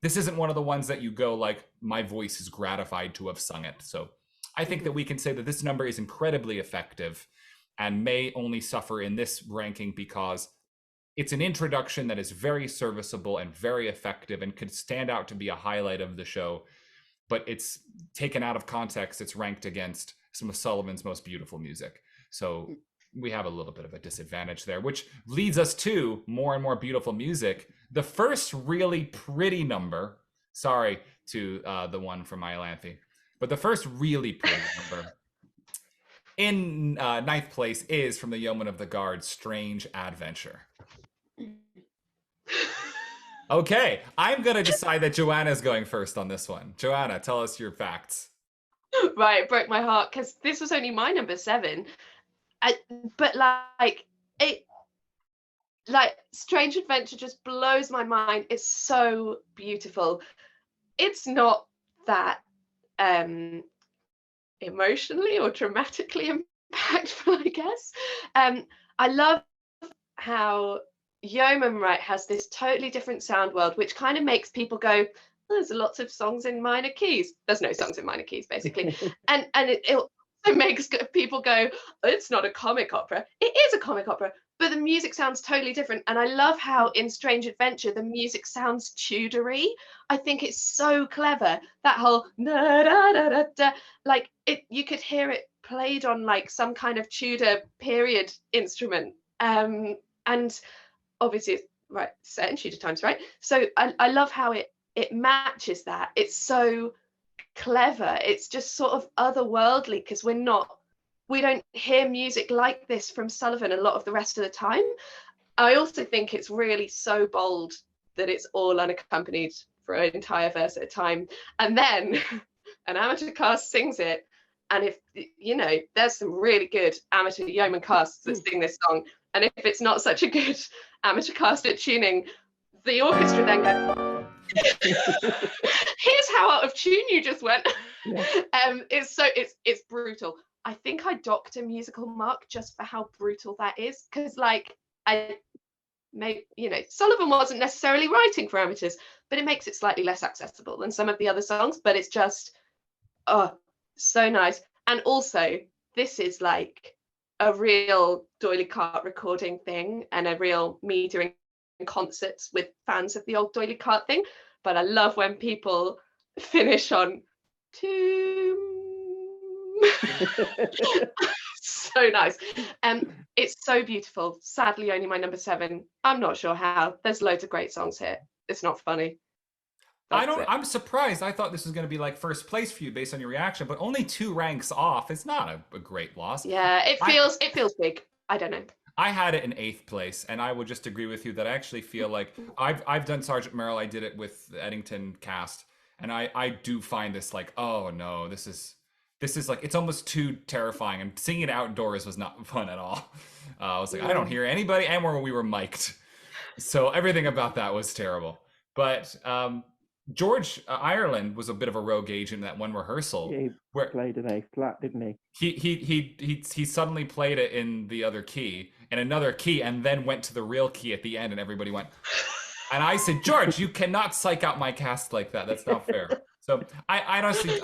this isn't one of the ones that you go like, my voice is gratified to have sung it. So I think that we can say that this number is incredibly effective, and may only suffer in this ranking because it's an introduction that is very serviceable and very effective and could stand out to be a highlight of the show, but it's taken out of context. It's ranked against some of Sullivan's most beautiful music. So we have a little bit of a disadvantage there, which leads us to more and more beautiful music. The first really pretty number, sorry to the one from IOLANTHE, but the first really pretty number in ninth place is from the Yeomen of the Guard, Strange Adventure. Okay, I'm gonna decide that Joanna's going first on this one. Joanna, tell us your facts. Right, it broke my heart because this was only my number 7. But Strange Adventure just blows my mind. It's so beautiful. It's not that emotionally or dramatically impactful, I guess. I love how Yeomen, right, has this totally different sound world, which kind of makes people go, there's lots of songs in minor keys. There's no songs in minor keys, basically. and it also makes people go, it's not a comic opera. It is a comic opera, but the music sounds totally different. And I love how in Strange Adventure, the music sounds Tudory. I think it's so clever. That whole da, da, da, da, da, like you could hear it played on like some kind of Tudor period instrument. And obviously it's right set in Tudor times, right? So I love how it matches that. It's so clever. It's just sort of otherworldly because we don't hear music like this from Sullivan a lot of the rest of the time. I also think it's really so bold that it's all unaccompanied for an entire verse at a time, and then an amateur cast sings it. And if there's some really good amateur yeoman casts that sing this song, and if it's not such a good amateur cast at tuning, the orchestra then go, here's how out of tune you just went. Yeah. It's brutal. I think I docked a musical mark just for how brutal that is, because Sullivan wasn't necessarily writing for amateurs, but it makes it slightly less accessible than some of the other songs. But it's just so nice. And also, this is like a real doily cart recording thing, and a real me doing concerts with fans of the old doily cart thing. But I love when people finish on tomb. So nice. It's so beautiful. Sadly, only my number 7. I'm not sure how. There's loads of great songs here. It's not funny. I'm surprised. I thought this was going to be like first place for you based on your reaction, but only 2 ranks off. It's not a great loss. Yeah, it feels big. I don't know. I had it in 8th place, and I would just agree with you that I actually feel like I've done Sergeant Merrill. I did it with the Eddington cast, and I do find this like, oh no, this is like, it's almost too terrifying, and singing it outdoors was not fun at all. I was like, I don't hear anybody, and we were mic'd, so everything about that was terrible. But George Ireland was a bit of a rogue agent in that one rehearsal. Yeah, he played an A flat, didn't he? He suddenly played it in the other key, in another key, and then went to the real key at the end, and everybody went. And I said, George, you cannot psych out my cast like that. That's not fair. So I honestly,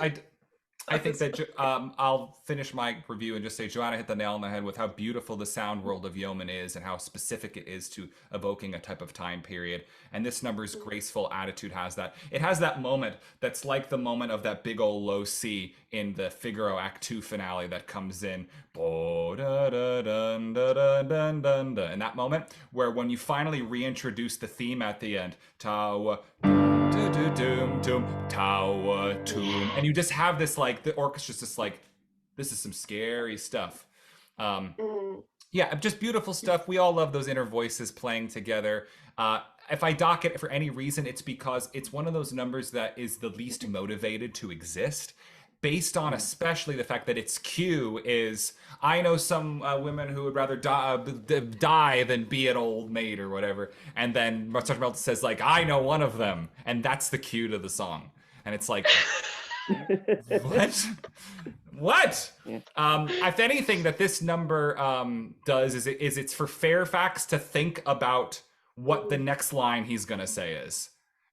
I think that I'll finish my review and just say Joanna hit the nail on the head with how beautiful the sound world of Yeomen is and how specific it is to evoking a type of time period. And this number's graceful attitude has that. It has that moment that's like the moment of that big old low C in the Figaro Act 2 finale that comes in. And that moment where when you finally reintroduce the theme at the end, Tawa, Tawa, Toom, and you just have this like, the orchestra's just like, this is some scary stuff. Yeah, just beautiful stuff. We all love those inner voices playing together. If I dock it for any reason, it's because it's one of those numbers that is the least motivated to exist. based on especially the fact that its cue is, I know some women who would rather die than be an old maid or whatever. And then Sergeant Melton says, like, I know one of them. And that's the cue to the song. And it's like, what? What? Yeah. If anything that this number does is it's for Fairfax to think about what the next line he's going to say is,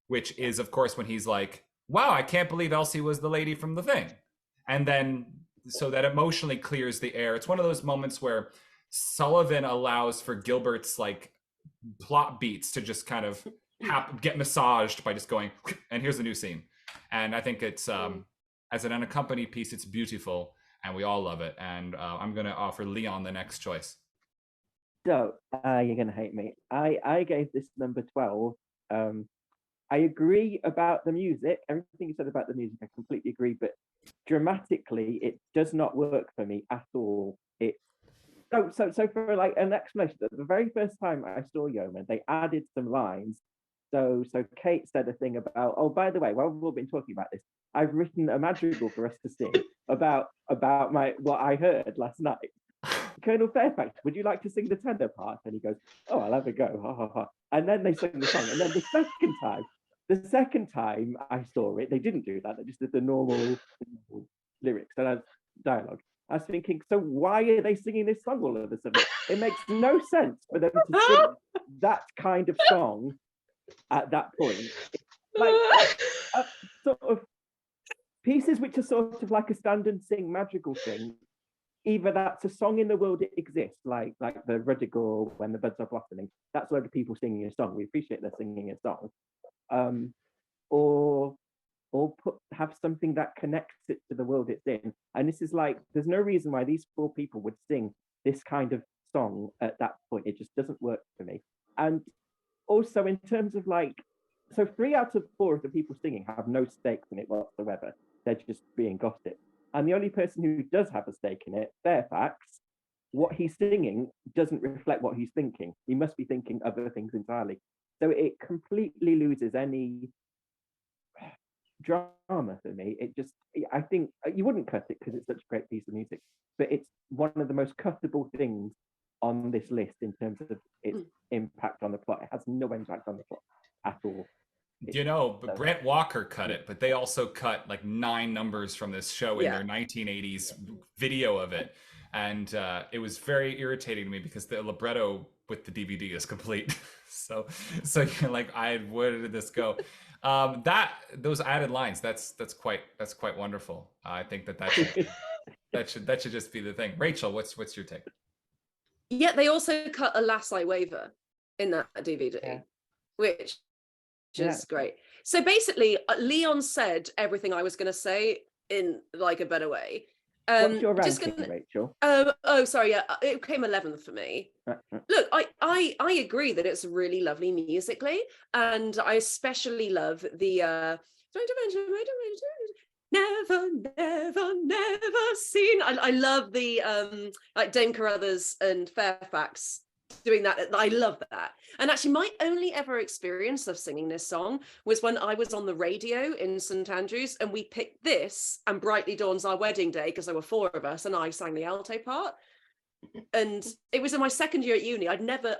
which is, of course, when he's like, wow, I can't believe Elsie was the lady from the thing. And then, so that emotionally clears the air. It's one of those moments where Sullivan allows for Gilbert's like plot beats to just kind of get massaged by just going, and here's a new scene. And I think it's, as an unaccompanied piece, it's beautiful and we all love it. And I'm going to offer Leon the next choice. So, you're going to hate me. I gave this number 12. I agree about the music. Everything you said about the music, I completely agree. But dramatically, it does not work for me at all. So for like an explanation, the very first time I saw Yeomen, they added some lines. So Kate said a thing about, oh, by the way, while we've all been talking about this, I've written a madrigal for us to sing about what I heard last night. Colonel Fairfax, would you like to sing the tenor part? And he goes, oh, I'll have a go. Ha, ha, ha. And then they sang the song. And then the second time I saw it, they didn't do that. They just did the normal lyrics and dialogue. I was thinking, so why are they singing this song all of a sudden? It makes no sense for them to sing that kind of song at that point. Like sort of pieces which are sort of like a stand and sing madrigal thing. Either that's a song in the world it exists, like the Ruddigore When the Buds Are Blossoming. That's a load of people singing a song. We appreciate they're singing a song. Or have something that connects it to the world it's in. And this is like, there's no reason why these four people would sing this kind of song at that point. It just doesn't work for me. And also in terms of like, so 3 out of 4 of the people singing have no stakes in it whatsoever. They're just being gossip. And the only person who does have a stake in it, Fairfax, what he's singing doesn't reflect what he's thinking. He must be thinking other things entirely. So it completely loses any drama for me. It just, I think you wouldn't cut it because it's such a great piece of music, but it's one of the most cuttable things on this list in terms of its impact on the plot. It has no impact on the plot at all. You know, but Brett Walker cut it, but they also cut like 9 numbers from this show in their 1980s video of it. And it was very irritating to me because the libretto with the DVD is complete. so you're like, where did this go? Those added lines, that's quite wonderful. I think that should just be the thing. Rachel, what's your take? Yeah, they also cut Alas I Waver in that DVD, which is great. So basically, Leon said everything I was going to say in like a better way. What's your ranking, Rachel? Sorry, it came 11th for me. Look, I agree that it's really lovely musically, and I especially love the never seen. I love the like Dame Carruthers and Fairfax doing that. I love that. And actually my only ever experience of singing this song was when I was on the radio in St Andrews, and we picked this and Brightly Dawns Our Wedding Day because there were 4 of us and I sang the alto part. And it was in my second year at uni. I'd never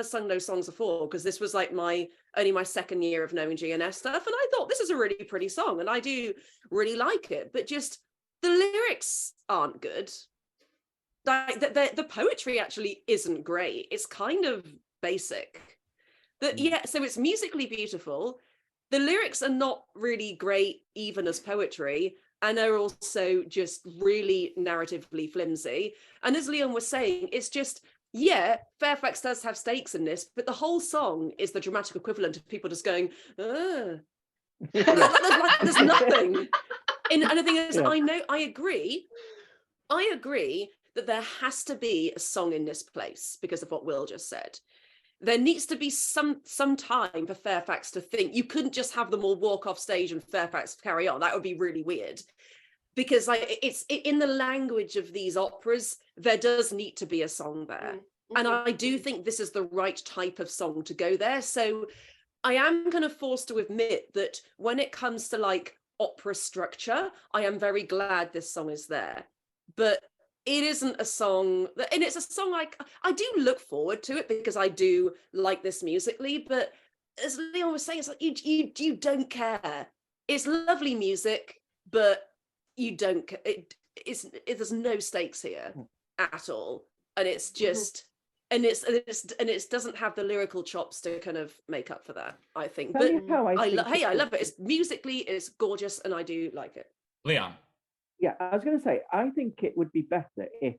sung those songs before because this was like only my second year of knowing GNS stuff, and I thought this is a really pretty song and I do really like it, but just the lyrics aren't good. Like the poetry actually isn't great. It's kind of basic. So it's musically beautiful. The lyrics are not really great even as poetry, and they're also just really narratively flimsy. And as Leon was saying, it's just, Fairfax does have stakes in this, but the whole song is the dramatic equivalent of people just going, there's nothing. And the thing is, I agree that there has to be a song in this place because of what Will just said. There needs to be some time for Fairfax to think. You couldn't just have them all walk off stage and Fairfax carry on. That would be really weird. Because like it's in the language of these operas, there does need to be a song there. And I do think this is the right type of song to go there. So I am kind of forced to admit that when it comes to like opera structure, I am very glad this song is there. But it isn't a song that, and it's a song like I do look forward to it because I do like this musically, but as Leon was saying, it's like you don't care. It's lovely music, but you don't there's no stakes here at all, and it's just and it doesn't have the lyrical chops to kind of make up for that, I think. But I love it. It's musically, it's gorgeous, and I do like it. Leon. Yeah, I was going to say, I think it would be better if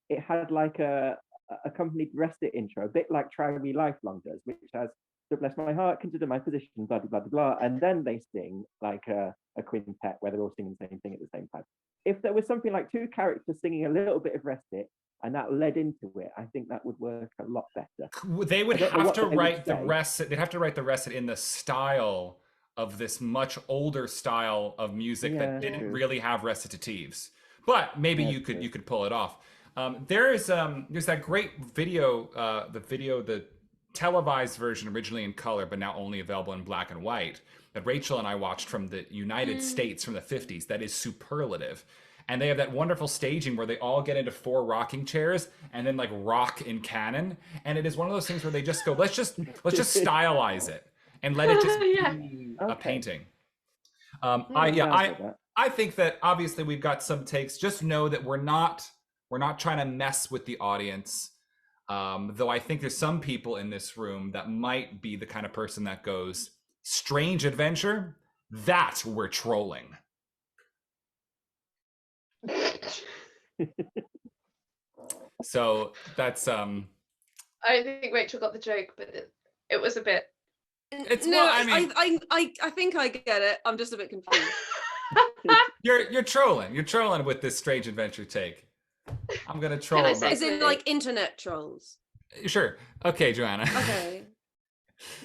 it had like a accompanied rest it intro, a bit like Try Me Lifelong does, which has "So bless my heart, consider my position, blah blah blah blah," and then they sing like a quintet where they're all singing the same thing at the same time. If there was something like two characters singing a little bit of rest it, and that led into it, I think that would work a lot better. They would have to write the rest. They'd have to write the rest in the style of this much older style of music that didn't really have recitatives. But maybe you could pull it off. There's that great video, the televised version originally in color, but now only available in black and white, that Rachel and I watched from the United States from the 50s. That is superlative. And they have that wonderful staging where they all get into 4 rocking chairs and then like rock in canon. And it is one of those things where they just go, let's just stylize it and let it just be a painting. I think that obviously we've got some takes. Just know that we're not trying to mess with the audience. Though I think there's some people in this room that might be the kind of person that goes, strange adventure, that we're trolling. So that's I think Rachel got the joke, but it was a bit. It's no, I think I get it. I'm just a bit confused. You're trolling. You're trolling with this strange adventure take. I'm gonna troll. Is it like internet trolls? Sure. Okay, Joanna. Okay.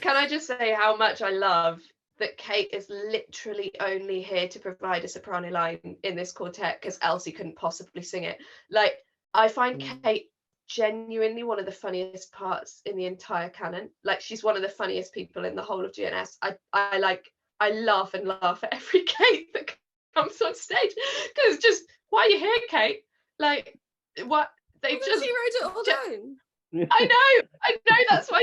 Can I just say how much I love that Kate is literally only here to provide a soprano line in this quartet because Elsie couldn't possibly sing it. Like, I find Kate genuinely one of the funniest parts in the entire canon. Like, she's one of the funniest people in the whole of GNS. I laugh and laugh at every Kate that comes on stage because it's just, why are you here, Kate? Like, what they just she wrote it all down. I know that's why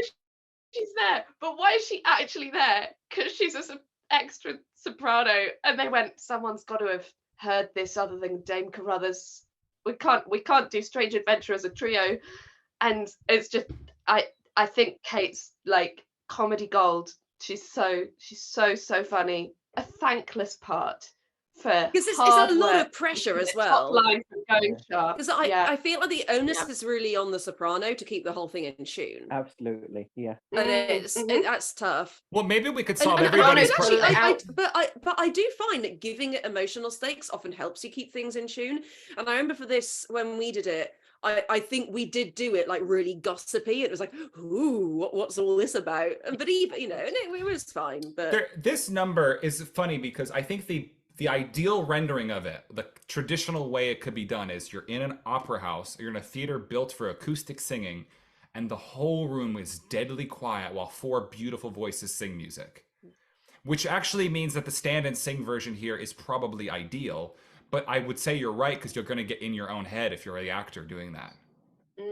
she's there, but why is she actually there? Because she's an extra soprano, and they went, someone's got to have heard this other than Dame Carruthers. We can't do Strange Adventure as a trio. And it's just, I think Kate's like comedy gold. She's so funny. A thankless part for because it's a lot of pressure as well. Because I feel like the onus is really on the soprano to keep the whole thing in tune. Absolutely, yeah. And that's tough. Well, maybe we could solve everybody's problem. But I do find that giving it emotional stakes often helps you keep things in tune. And I remember for this, when we did it, I think we did do it like really gossipy. It was like, ooh, what's all this about? But even, and it was fine. But this number is funny because I think the ideal rendering of it, the traditional way it could be done, is you're in an opera house, you're in a theater built for acoustic singing, and the whole room is deadly quiet while 4 beautiful voices sing music. Which actually means that the stand and sing version here is probably ideal, but I would say you're right because you're going to get in your own head if you're the actor doing that.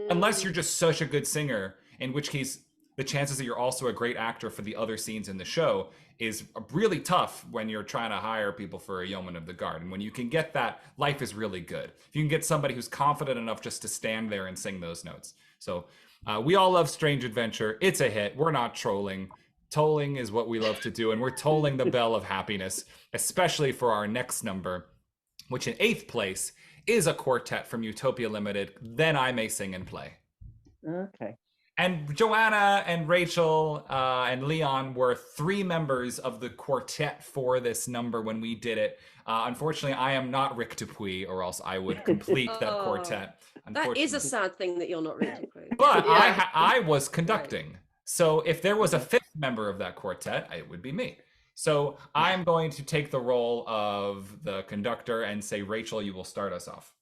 Unless you're just such a good singer, in which case the chances that you're also a great actor for the other scenes in the show is really tough when you're trying to hire people for a Yeoman of the Guard. And when you can get that, life is really good. If you can get somebody who's confident enough just to stand there and sing those notes. So we all love Strange Adventure. It's a hit. We're not trolling. Tolling is what we love to do. And we're tolling the bell of happiness, especially for our next number, which in 8th place is a quartet from Utopia Limited, Then I May Sing and Play. Okay. And Joanna and Rachel and Leon were 3 members of the quartet for this number when we did it. Unfortunately, I am not Rick Dupuis, or else I would complete that quartet. That is a sad thing that you're not Rick Dupuis. But I was conducting. Right. So if there was a 5th member of that quartet, it would be me. So I'm going to take the role of the conductor and say, Rachel, you will start us off.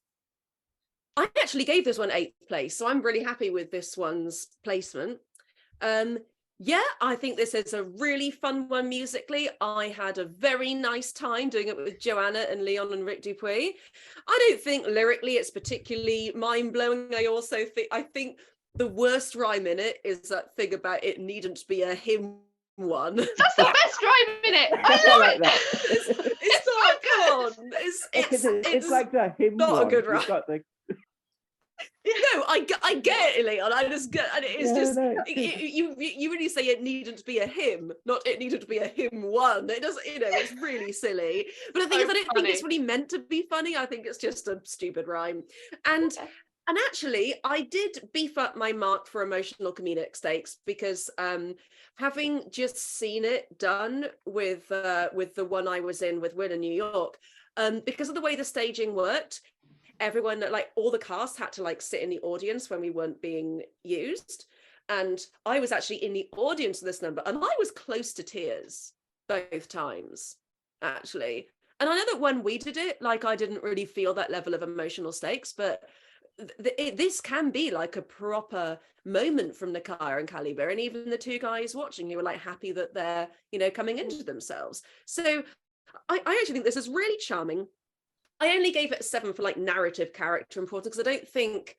I actually gave this one 8th place, so I'm really happy with this one's placement. Yeah, I think this is a really fun one musically. I had a very nice time doing it with Joanna and Leon and Rick Dupuis. I don't think lyrically it's particularly mind-blowing. I think the worst rhyme in it is that thing about it needn't be a hymn one. That's the best rhyme in it. I love like it. that. It's not, come on. It's like the hymn not one. a good You've rhyme. got the No, I get it, Leon. I just get, and it's Yeah, just no. you really say it needn't be a hymn, not it needed to be a hymn one. It doesn't, it's really silly. But the thing is, I don't think it's really meant to be funny. I think it's just a stupid rhyme. And actually, I did beef up my mark for emotional comedic stakes because having just seen it done with the one I was in with Will in New York, because of the way the staging worked, everyone, like all the cast, had to like sit in the audience when we weren't being used, and I was actually in the audience of this number, and I was close to tears both times actually. And I know that when we did it, like, I didn't really feel that level of emotional stakes, but this can be like a proper moment from Nakaya and Caliber, and even the two guys watching who were like happy that they're coming into themselves. So I actually think this is really charming. I only gave it a 7 for like narrative character importance, because I don't think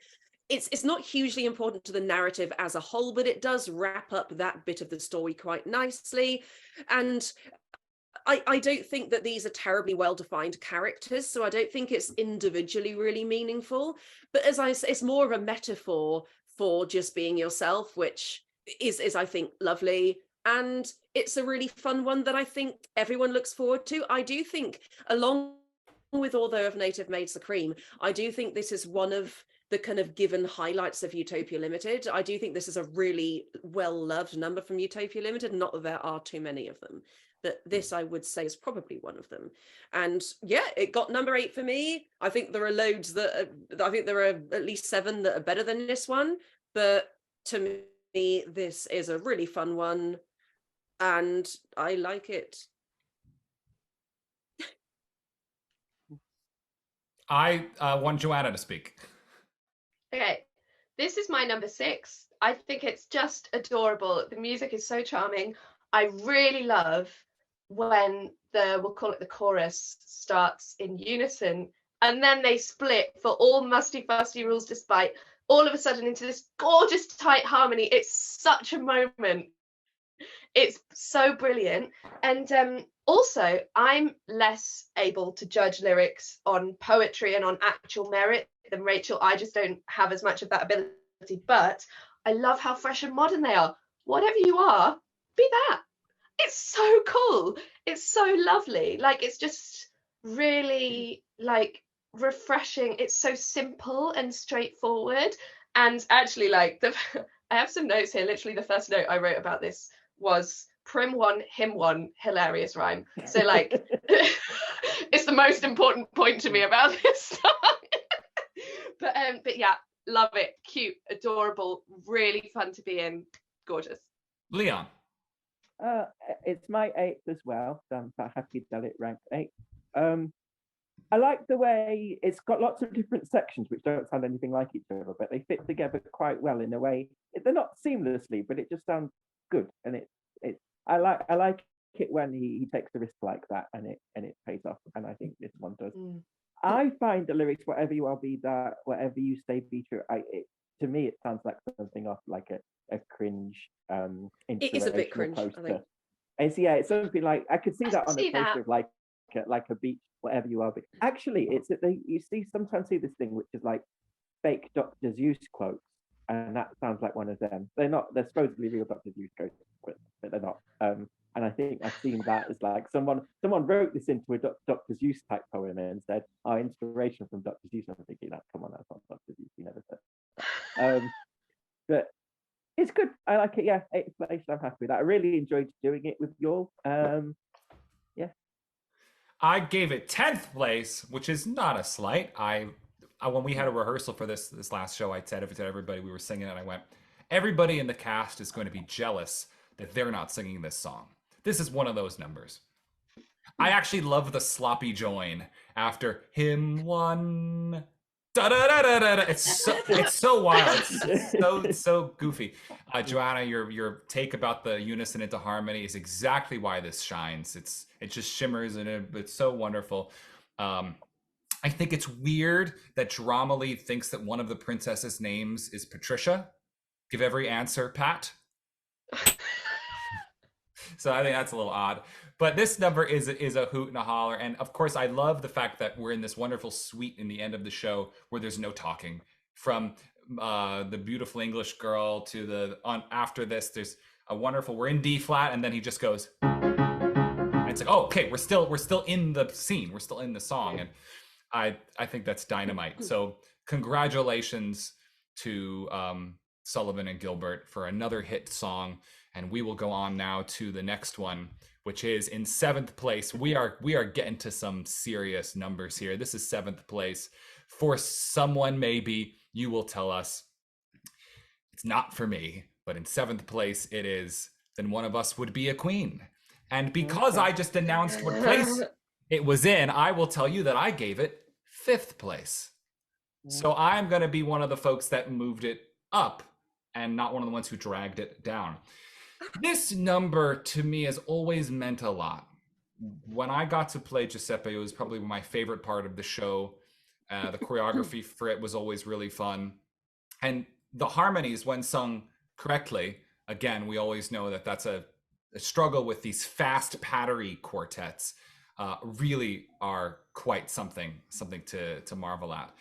it's not hugely important to the narrative as a whole, but it does wrap up that bit of the story quite nicely. And I don't think that these are terribly well-defined characters, so I don't think it's individually really meaningful. But as I say, it's more of a metaphor for just being yourself, which is I think lovely. And it's a really fun one that I think everyone looks forward to. I do think, along with Although of Native Maids the Cream, I do think this is one of the kind of given highlights of Utopia Limited. I do think this is a really well-loved number from Utopia Limited, not that there are too many of them, but this I would say is probably one of them. And yeah, it got number 8 for me. I think there are loads I think there are at least 7 that are better than this one, but to me this is a really fun one and I like it. I want Joanna to speak. Okay, this is my number 6. I think it's just adorable. The music is so charming. I really love when we'll call it the chorus, starts in unison and then they split for all musty fusty rules despite, all of a sudden into this gorgeous tight harmony. It's such a moment. It's so brilliant. And also, I'm less able to judge lyrics on poetry and on actual merit than Rachel. I just don't have as much of that ability, but I love how fresh and modern they are. Whatever you are, be that. It's so cool. It's so lovely. Like, it's just really like refreshing. It's so simple and straightforward. And actually, like, I have some notes here. Literally, the first note I wrote about this was Prim 1, Hymn 1, hilarious rhyme. So like, it's the most important point to me about this song. But yeah, love it. Cute, adorable, really fun to be in. Gorgeous. Leon. It's my 8th as well, so I'm happy that it ranked 8. I like the way it's got lots of different sections which don't sound anything like each other, but they fit together quite well in a way. They're not seamlessly, but it just sounds good. And I like it when he takes a risk like that and it pays off. And I think this one does. I find the lyrics, whatever you are, be that, whatever you say, be true. To me, it sounds like something off like a cringe. It is a bit cringe, poster. I think. It's something like, I could see that on a poster that. of like a beach, whatever you are. But actually, you sometimes see this thing which is like fake Dr. Seuss quotes, and that sounds like one of them. They're supposedly real Dr. Seuss quotes, but they're not. And I think I've seen that as like someone wrote this into a Dr. Seuss type poem and said, "Our inspiration from Dr. Seuss." I'm thinking, that, come on, that's not Dr. Seuss. He never said that. But it's good. I like it. Yeah, 8th place. I'm happy with that. I really enjoyed doing it with you all. Yeah. I gave it 10th place, which is not a slight. I when we had a rehearsal for this last show, I said to everybody, we were singing it, and I went, everybody in the cast is going to be jealous that they're not singing this song. This is one of those numbers. I actually love the sloppy join after hymn 1, Da, da, da, da, da, da. It's so wild. It's so goofy. Joanna, your take about the unison into harmony is exactly why this shines. It just shimmers and it's so wonderful. I think it's weird that Dramali thinks that one of the princesses' names is Patricia. Give every answer, Pat. So I think that's a little odd. But this number is a hoot and a holler. And of course, I love the fact that we're in this wonderful suite in the end of the show where there's no talking. From the beautiful English girl to after this, there's a wonderful, we're in D flat, and then he just goes. And it's like, oh, okay, we're still in the scene. We're still in the song. And I think that's dynamite. So congratulations to Sullivan and Gilbert for another hit song. And we will go on now to the next one, which is in 7th place. We are getting to some serious numbers here. This is 7th place. For someone, maybe you will tell us it's not for me, but in 7th place it is. Then one of us would be a queen. And because I just announced what place it was in, I will tell you that I gave it 5th place. So I'm going to be one of the folks that moved it up and not one of the ones who dragged it down. This number to me has always meant a lot. When I got to play Giuseppe, it was probably my favorite part of the show. The choreography for it was always really fun. And the harmonies, when sung correctly, again, we always know that that's a struggle with these fast pattery quartets, really are quite something to marvel at.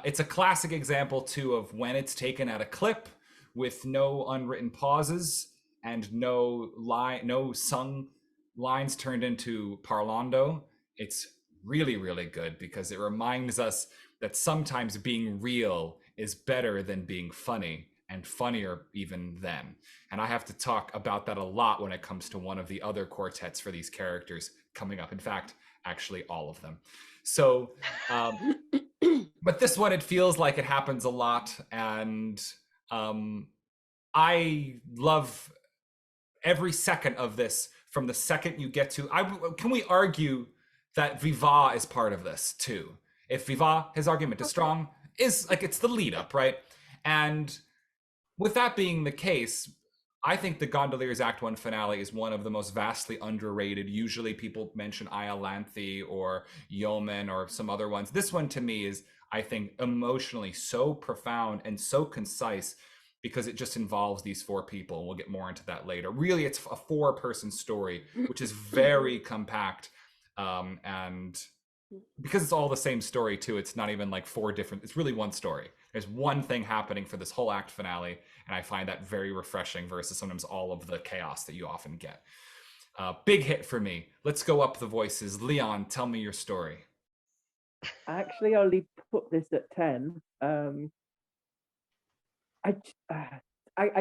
It's a classic example, too, of when it's taken at a clip with no unwritten pauses and no sung lines turned into parlando. It's really, really good because it reminds us that sometimes being real is better than being funny, and funnier even then. And I have to talk about that a lot when it comes to one of the other quartets for these characters coming up. In fact, actually all of them. So, but this one, it feels like it happens a lot. And I love every second of this. From the second you get to, can we argue that Viva is part of this too? If Viva, his argument is strong, is like, it's the lead up, right? And with that being the case, I think the Gondoliers Act 1 finale is one of the most vastly underrated. Usually people mention IOLANTHE or YEOMEN or some other ones. This one to me is, I think, emotionally so profound and so concise because it just involves these 4 people. We'll get more into that later. Really, it's a 4-person story, which is very compact. And because it's all the same story too, it's not even like 4 different, it's really one story. There's one thing happening for this whole act finale, and I find that very refreshing versus sometimes all of the chaos that you often get. Big hit for me. Let's go up the voices. Leon, tell me your story. I actually only put this at 10. I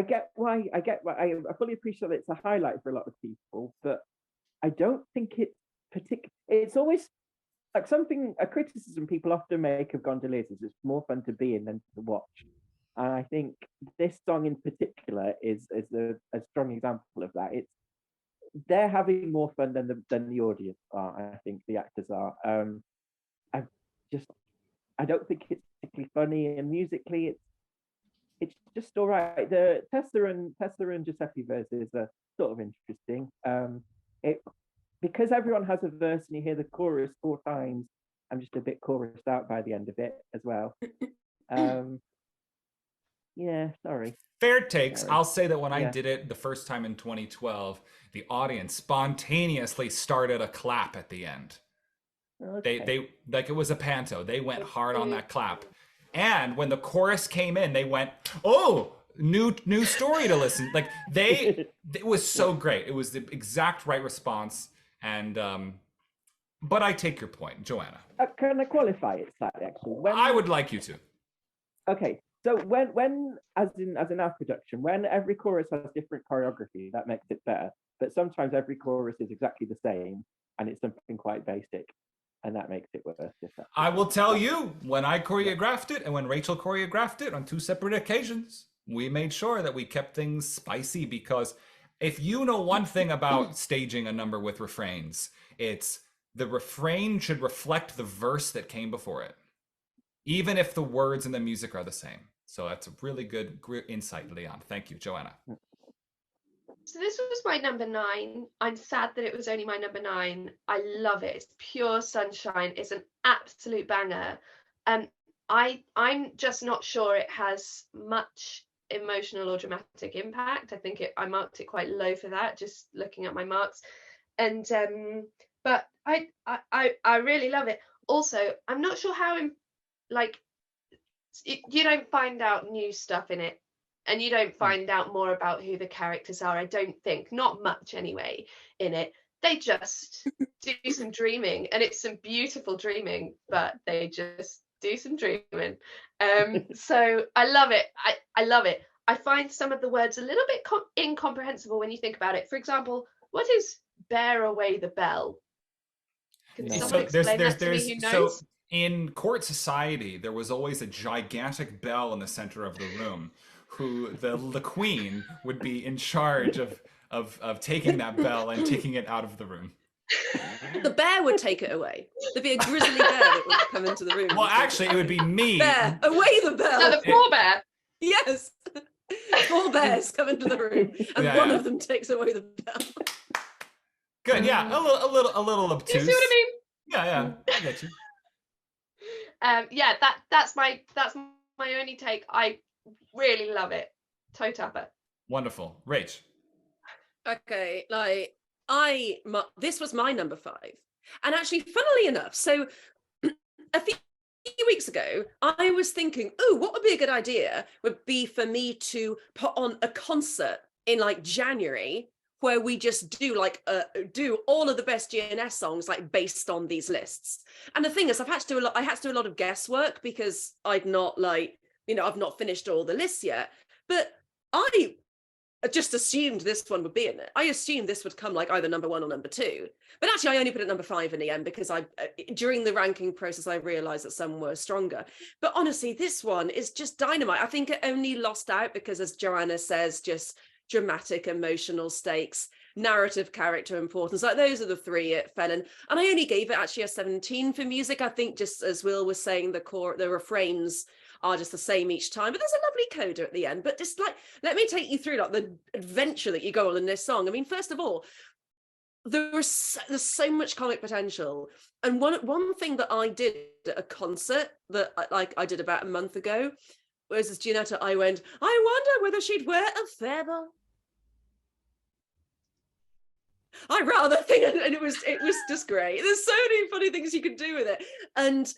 get why. I fully appreciate that it's a highlight for a lot of people, but I don't think it's particular. It's always like a criticism people often make of Gondoliers is it's more fun to be in than to watch. And I think this song in particular is a strong example of that. They're having more fun than the audience are. I think the actors are. I don't think it's particularly funny, and musically it's just all right. The Tessa and Giuseppe verses are sort of interesting. Because everyone has a verse and you hear the chorus 4 times, I'm just a bit chorused out by the end of it as well. Yeah, sorry. Fair takes. Sorry. I'll say that when I did it the first time in 2012, the audience spontaneously started a clap at the end. Okay. They like, it was a panto. They went hard on that clap. And when the chorus came in, they went, oh, new story to listen. Like it was so great. It was the exact right response. And but I take your point, Joanna. Can I qualify it slightly? Actually, I would like you to. Okay, so when as in our production, when every chorus has different choreography, that makes it better. But sometimes every chorus is exactly the same, and it's something quite basic, and that makes it worse. I will tell you, when I choreographed it and when Rachel choreographed it on 2 separate occasions, we made sure that we kept things spicy, because if you know one thing about staging a number with refrains, it's the refrain should reflect the verse that came before it. even if the words and the music are the same. So that's a really good insight, Leon. Thank you, Joanna. So this was my number 9. I'm sad that it was only my number 9. I love it. It's pure sunshine. It's an absolute banger. I'm just not sure it has much emotional or dramatic impact. I think I marked it quite low for that, just looking at my marks. And but I really love it. Also, I'm not sure how you don't find out new stuff in it, and you don't find out more about who the characters are. I don't think, not much anyway, in it. They just do some dreaming, and it's some beautiful dreaming, but they just do some dreaming. So I love it. I love it. I find some of the words a little bit incomprehensible when you think about it. For example, what is "bear away the bell"? Can someone explain that to me who knows? So in court society, there was always a gigantic bell in the center of the room, who the queen would be in charge of taking that bell and taking it out of the room. The bear would take it away. There'd be a grizzly bear that would come into the room. Well, actually, it would be me. Bear, away the bell. No, the poor bear. Yes. 4 bears come into the room, and one of them takes away the bell. Good, yeah, a little obtuse. You see what I mean? Yeah, I get you. Yeah, that's my only take. I really love it. Toe tapper. Wonderful, Rach. Okay, this was my number 5, and actually, funnily enough, so a few weeks ago, I was thinking, oh, what would be a good idea would be for me to put on a concert in like January, where we just do do all of the best GNS songs like based on these lists. And the thing is, I had to do a lot of guesswork because I've not finished all the lists yet. But I just assumed this one would be in it. I assumed this would come like either number 1 or number 2. But actually, I only put it number 5 in the end because during the ranking process, I realized that some were stronger. But honestly, this one is just dynamite. I think it only lost out because, as Joanna says, just dramatic emotional stakes, narrative character importance, like those are the 3 it fell in. And I only gave it actually a 17 for music. I think, just as Will was saying, the refrains are just the same each time, but there's a lovely coda at the end. But just let me take you through like the adventure that you go on in this song. I mean, first of all, there's so much comic potential, and one thing that I did at a concert that I did about a month ago was, as Gianetta, I went, I wonder whether she'd wear a feather. I rather think, and it was just great. There's so many funny things you can do with it, and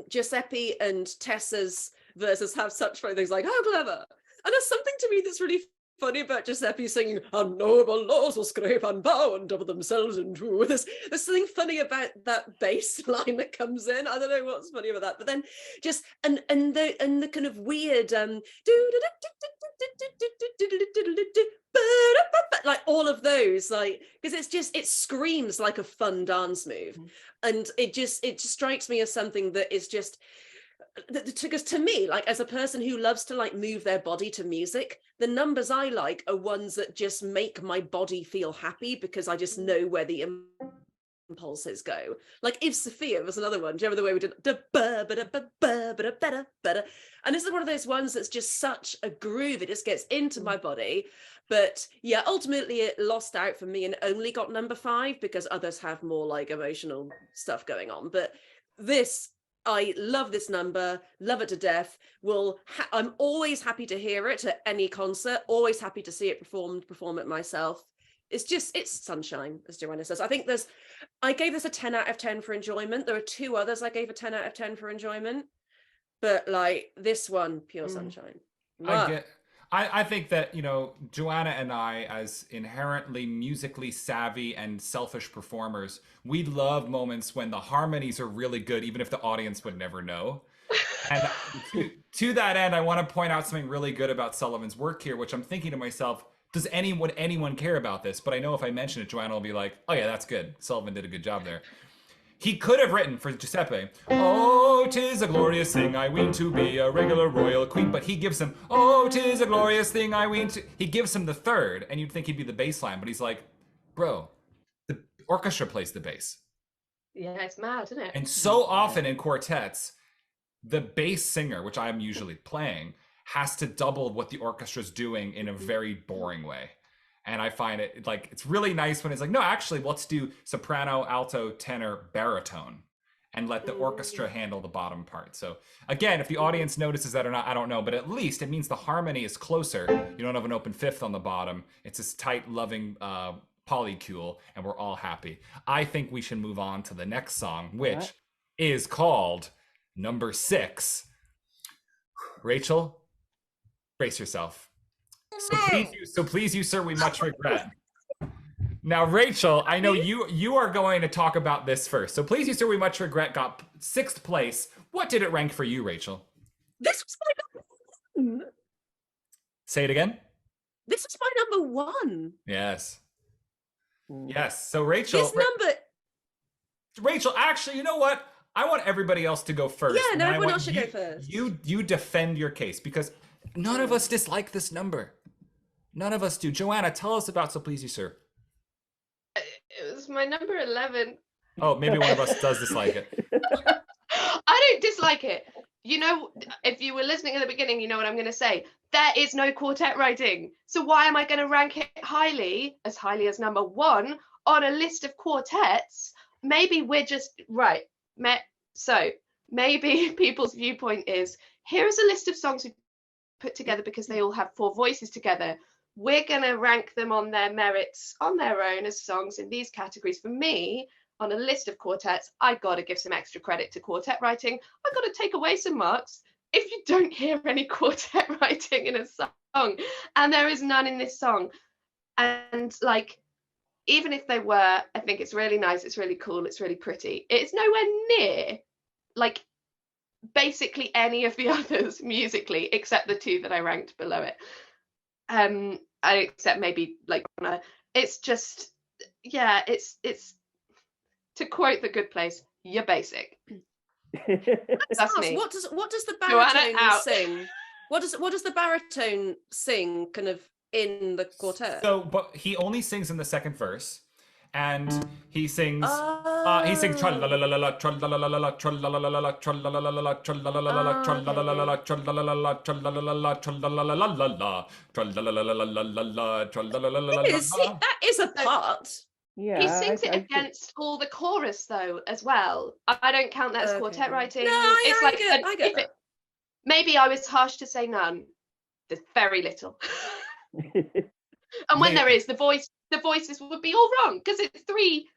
Giuseppe and Tessa's verses have such funny things like how clever, and there's something to me that's really funny about Giuseppe singing "and noble laws will scrape and bow and double themselves into." There's something funny about that bass line that comes in. I don't know what's funny about that, but then just and the kind of weird like all of those, like, because it screams like a fun dance move, and it just strikes me as something that is just, because to me, like, as a person who loves to like move their body to music, the numbers I like are ones that just make my body feel happy because I just know where the impulses go. Like If Sophia was another one. Do you remember the way we did better? And this is one of those ones that's just such a groove. It just gets into my body. But yeah, ultimately it lost out for me and only got number 5 because others have more like emotional stuff going on. But this, I love this number, love it to death. I'm always happy to hear it at any concert, always happy to see it perform it myself. It's sunshine, as Joanna says. I gave this a 10 out of 10 for enjoyment. There are 2 others I gave a 10 out of 10 for enjoyment, but like this one, pure sunshine. I think that, Joanna and I, as inherently musically savvy and selfish performers, we love moments when the harmonies are really good, even if the audience would never know. And to that end, I want to point out something really good about Sullivan's work here, which I'm thinking to myself, would anyone care about this? But I know if I mention it, Joanna will be like, oh yeah, that's good. Sullivan did a good job there. He could have written for Giuseppe, "Oh, 'tis a glorious thing, I ween to be a regular royal queen," but he gives him, "Oh, 'tis a glorious thing, I ween to..." He gives him the third, and you'd think he'd be the bass line, but he's like, bro, the orchestra plays the bass. Yeah, it's mad, isn't it? And so often in quartets, the bass singer, which I'm usually playing, has to double what the orchestra's doing in a very boring way. And I find it like, it's really nice when it's like, no, actually, let's do soprano, alto, tenor, baritone, and let the orchestra handle the bottom part. So again, if the audience notices that or not, I don't know, but at least it means the harmony is closer. You don't have an open fifth on the bottom. It's this tight, loving polycule, and we're all happy. I think we should move on to the next song, which is called number 6. Rachel, brace yourself. So please you, sir, we much regret. Now, Rachel, I know you are going to talk about this first. So please you, sir, we much regret got 6th place. What did it rank for you, Rachel? This was my number 1. Say it again. This was my number 1. Yes. Yes. So Rachel. This number. Rachel, actually, you know what? I want everybody else to go first. Yeah, no, everyone else should go first. You defend your case, because none of us dislike this number. None of us do. Joanna, tell us about So Please You, Sir. It was my number 11. Oh, maybe one of us does dislike it. I don't dislike it. You know, if you were listening at the beginning, you know what I'm going to say. There is no quartet writing. So why am I going to rank it highly as number 1 on a list of quartets? Maybe we're just, right. So maybe people's viewpoint is, here is a list of songs we put together because they all have 4 voices together. We're going to rank them on their merits on their own as songs in these categories. For me, on a list of quartets, I got to give some extra credit to quartet writing. I got to take away some marks if you don't hear any quartet writing in a song. And there is none in this song. And like, even if they were, I think it's really nice, it's really cool, it's really pretty. It's nowhere near like basically any of the others musically, except the 2 that I ranked below it. Except maybe like it's just, yeah, it's to quote The Good Place, you're basic. That's me. What does the baritone sing? What does the baritone sing kind of in the quartet? So, but he only sings in the 2nd verse, and he sings tra-la-la-la-la, tra-la-la-la-la, tra-la-la-la-la, tra-la-la-la-la, tra-la-la-la-la, tra-la-la-la-la, tra-la-la-la-la, tra-la-la-la-la, tra-la-la-la-la, tra-la-la-la-la-la, tra-la-la-la-la. That is a part. Yeah, he sings it against all the chorus though as well. I don't count that as quartet writing. No, I get that. Maybe I was harsh to say none. There's very little. And when there is, the voices would be all wrong because it's 3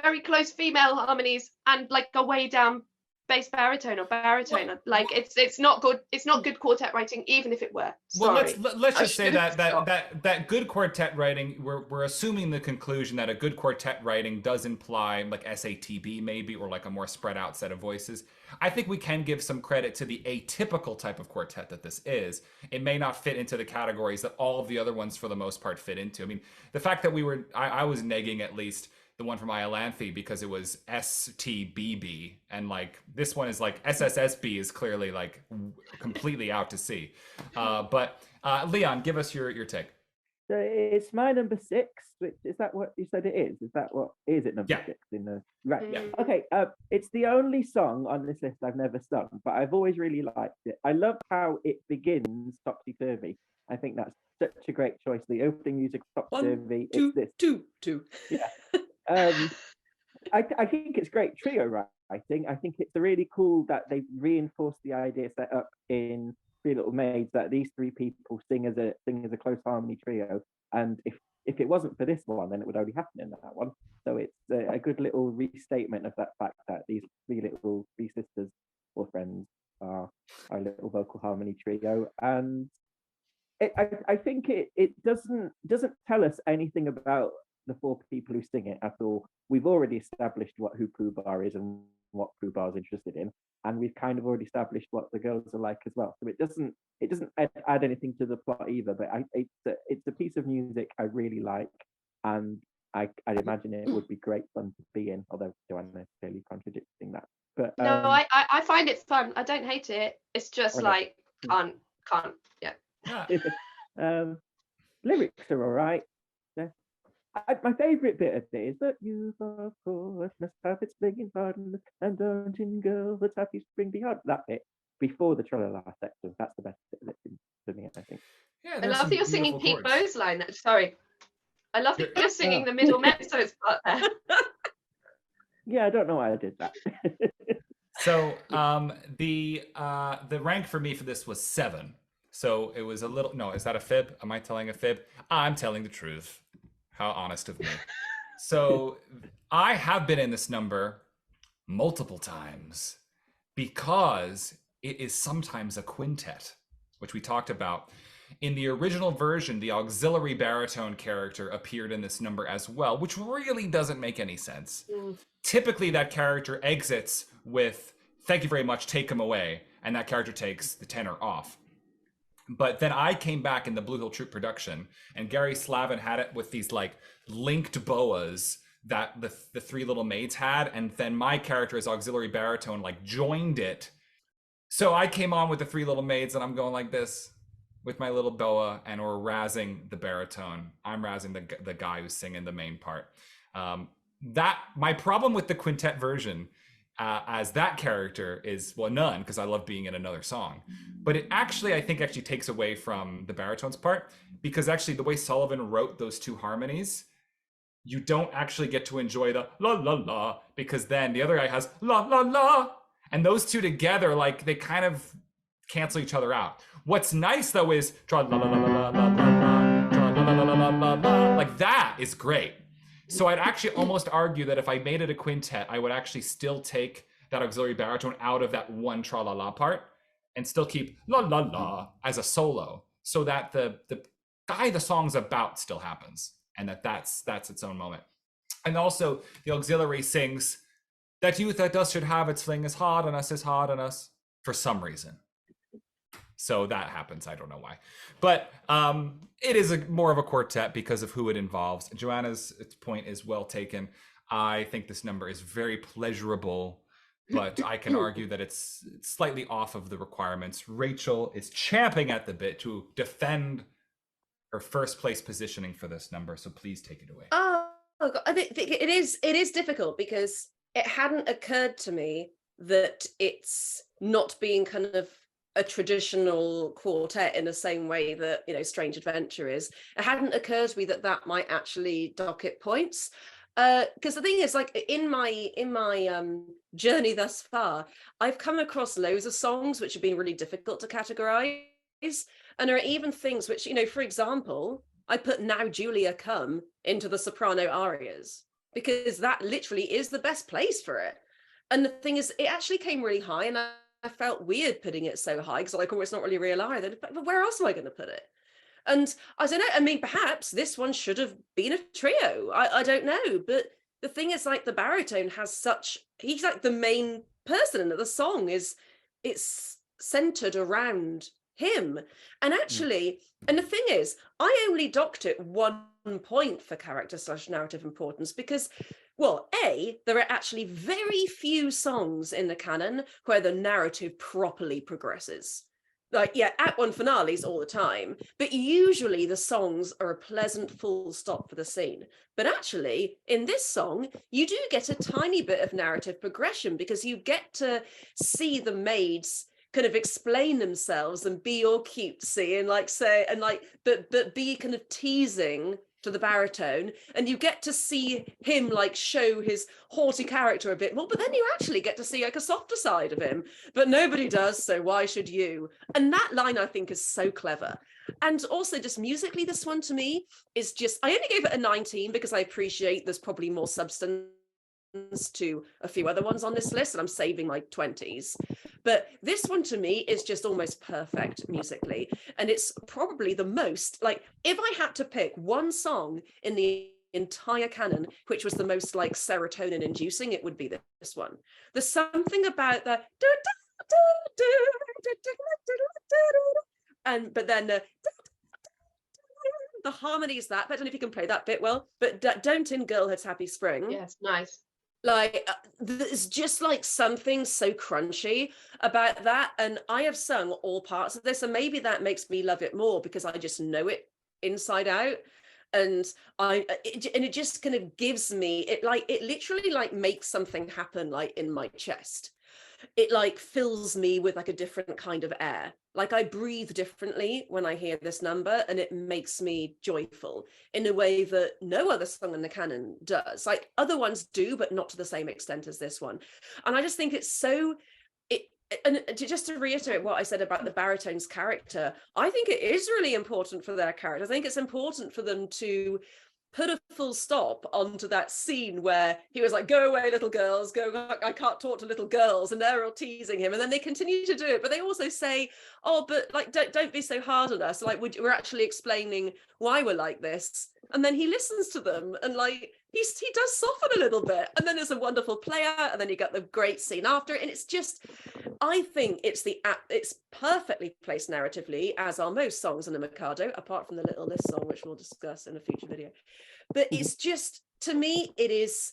very close female harmonies and like a way down bass baritone or baritone. Like it's not good. It's not good quartet writing, even if it were. Sorry. Well, let's just say that good quartet writing. We're assuming the conclusion that a good quartet writing does imply like SATB maybe, or like a more spread out set of voices. I think we can give some credit to the atypical type of quartet that this is. It may not fit into the categories that all of the other ones for the most part fit into. I mean, the fact that I was negging at least the one from IOLANTHE because it was STBB, and like this one is like SSSB is clearly like completely out to sea. But Leon, give us your take. So it's my number 6, which is that what you said it is? Is that what is it number 6 in the right? Yeah. Okay. It's the only song on this list I've never sung, but I've always really liked it. I love how it begins topsy-turvy. I think that's such a great choice. The opening music topsy-turvy. 1, 2, 2. Yeah. I think it's great trio writing. I think it's really cool that they reinforced the idea set up in 3 Little Maids that these 3 people sing as a close harmony trio, and if it wasn't for this one, then it would only happen in that one. So it's a good little restatement of that fact that these 3 sisters or friends are a little vocal harmony trio, and I think it doesn't tell us anything about the 4 people who sing it at all. We've already established who Pooh Bar is and what Pooh Bar's interested in, and we've kind of already established what the girls are like as well. So it doesn't add anything to the plot either. But it's a piece of music I really like, and I'd imagine it would be great fun to be in. Although Joanna clearly contradicting that. But no, I find it fun. I don't hate it. It's just like can't. Yeah. Lyrics are all right. My favourite bit of it is that you've of course must have its splinging pardon and don't in girl that's happy spring behind. That bit before the tra-la-la section, that's the best bit of it for me, I think. Yeah, I love that you're singing Pete Bowe's line. Sorry. I love that you're singing the middle mezzo's part there. Yeah, I don't know why I did that. So the rank for me for this was 7. So it was a little, no, is that a fib? Am I telling a fib? I'm telling the truth. How honest of me. So I have been in this number multiple times because it is sometimes a quintet, which we talked about. In the original version, the auxiliary baritone character appeared in this number as well, which really doesn't make any sense. Typically, that character exits with, "Thank you very much, take him away," and that character takes the tenor off. But then I came back in the Blue Hill Troupe production, and Gary Slavin had it with these like linked boas that the three little maids had, and then my character as auxiliary baritone like joined it. So I came on with the three little maids, and I'm going like this with my little boa, and we're razzing the baritone. I'm razzing the guy who's singing the main part. That my problem with the quintet version as that character is, well, none, because I love being in another song. But it actually, I think, actually takes away from the baritone's part, because actually the way Sullivan wrote those two harmonies, you don't actually get to enjoy the la la la, because then the other guy has la la la, and those two together, like, they kind of cancel each other out. What's nice though is tra la la la la la la la, tra la la la la la la, like that is great. So I'd actually almost argue that if I made it a quintet, I would actually still take that auxiliary baritone out of that one tra-la-la part and still keep la-la-la as a solo, so that the guy the song's about still happens, and that's its own moment. And also the auxiliary sings, "That youth that does should have its fling is hard on us, for some reason." So that happens. I don't know why. But it is more of a quartet because of who it involves. Joanna's point is well taken. I think this number is very pleasurable, but I can argue that it's slightly off of the requirements. Rachel is champing at the bit to defend her first place positioning for this number. So please take it away. Oh God. I think it is difficult because it hadn't occurred to me that it's not being kind of a traditional quartet in the same way that, you know, Strange Adventure is. It hadn't occurred to me that that might actually docket points, because the thing is, like, in my journey thus far, I've come across loads of songs which have been really difficult to categorize, and there are even things which, you know, for example, I put Now Julia Come into the soprano arias because that literally is the best place for it. And the thing is, it actually came really high, and I felt weird putting it so high because like, oh, it's not really real either. But where else am I going to put it? And I don't know. I mean, perhaps this one should have been a trio. I don't know. But the thing is, like, the baritone has he's like the main person in it. The song it's centered around him. And actually, and the thing is, I only docked it 1 point for character/narrative importance because, well, there are actually very few songs in the canon where the narrative properly progresses. Like, yeah, Act 1 finales all the time, but usually the songs are a pleasant full stop for the scene. But actually, in this song, you do get a tiny bit of narrative progression because you get to see the maids kind of explain themselves and be all cutesy and like say, and like, but be kind of teasing to the baritone, and you get to see him like show his haughty character a bit more, but then you actually get to see like a softer side of him, but nobody does, so why should you? And that line I think is so clever. And also just musically, this one to me is just, I only gave it a 19 because I appreciate there's probably more substance to a few other ones on this list, and I'm saving like 20s. But this one to me is just almost perfect musically. And it's probably the most, like, if I had to pick one song in the entire canon which was the most like serotonin inducing, it would be this one. There's something about the but then the harmonies that, I don't know if you can play that bit well, but Don't in Girlhood's Happy Spring. Yes, nice. Like, there's just like something so crunchy about that, and I have sung all parts of this, and maybe that makes me love it more because I just know it inside out. and it just kind of gives me it literally like makes something happen like in my chest. It like fills me with like a different kind of air. Like I breathe differently when I hear this number, and it makes me joyful in a way that no other song in the canon does. Like other ones do, but not to the same extent as this one. And I just think it's so and just to reiterate what I said about the baritone's character, I think it is really important for their character. I think it's important for them to put a full stop onto that scene where he was like, go away, little girls, go, I can't talk to little girls, and they're all teasing him, and then they continue to do it, but they also say, oh, but like don't be so hard on us, like we're actually explaining why we're like this. And then he listens to them, and like he does soften a little bit, and then there's a wonderful play out, and then you got the great scene after, and it's just, I think it's perfectly placed narratively, as are most songs in the Mikado, apart from the Little List song, which we'll discuss in a future video. But it's just, to me, it is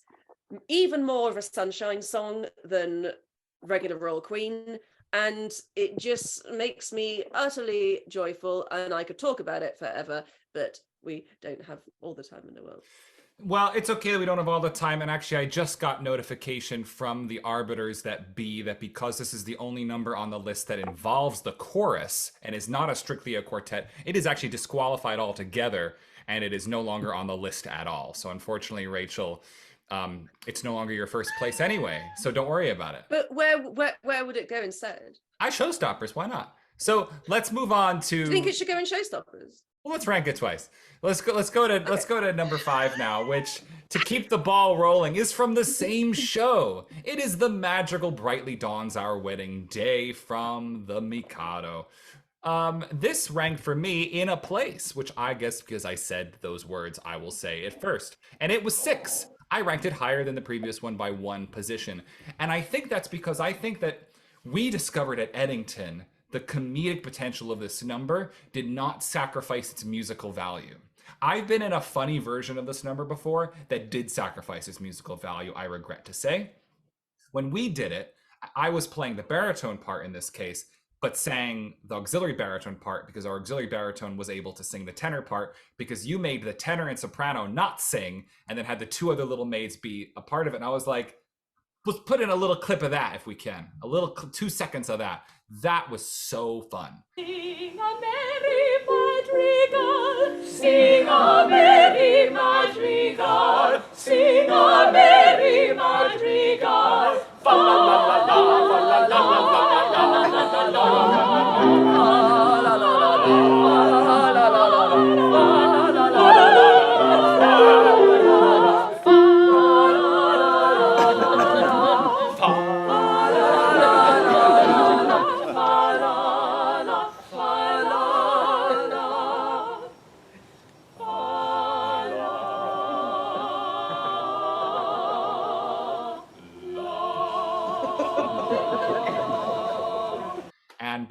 even more of a sunshine song than regular Royal Queen, and it just makes me utterly joyful, and I could talk about it forever, but we don't have all the time in the world. Well, it's okay that we don't have all the time, and actually I just got notification from the arbiters that because this is the only number on the list that involves the chorus and is not strictly a quartet, it is actually disqualified altogether, and it is no longer on the list at all. So unfortunately, Rachel, it's no longer your first place anyway, so don't worry about it. But where would it go instead? Showstoppers, why not? So let's move on to... Do you think it should go in Showstoppers? Well, let's rank it twice. Let's go to number 5 now, which, to keep the ball rolling, is from the same show. It is The Magical Brightly Dawns Our Wedding Day from the Mikado. This ranked for me in a place, which I guess because I said those words, I will say it first. And it was 6. I ranked it higher than the previous one by 1 position. And I think that's because I think that we discovered at Eddington the comedic potential of this number did not sacrifice its musical value. I've been in a funny version of this number before that did sacrifice its musical value, I regret to say. When we did it, I was playing the baritone part in this case, but sang the auxiliary baritone part because our auxiliary baritone was able to sing the tenor part, because you made the tenor and soprano not sing and then had the 2 other little maids be a part of it. And I was like, let's put in a little clip of that if we can. A little 2 seconds of that. That was so fun. Sing a merry madrigal, sing a merry madrigal, sing a merry madrigal. Fa la la la la la la la la la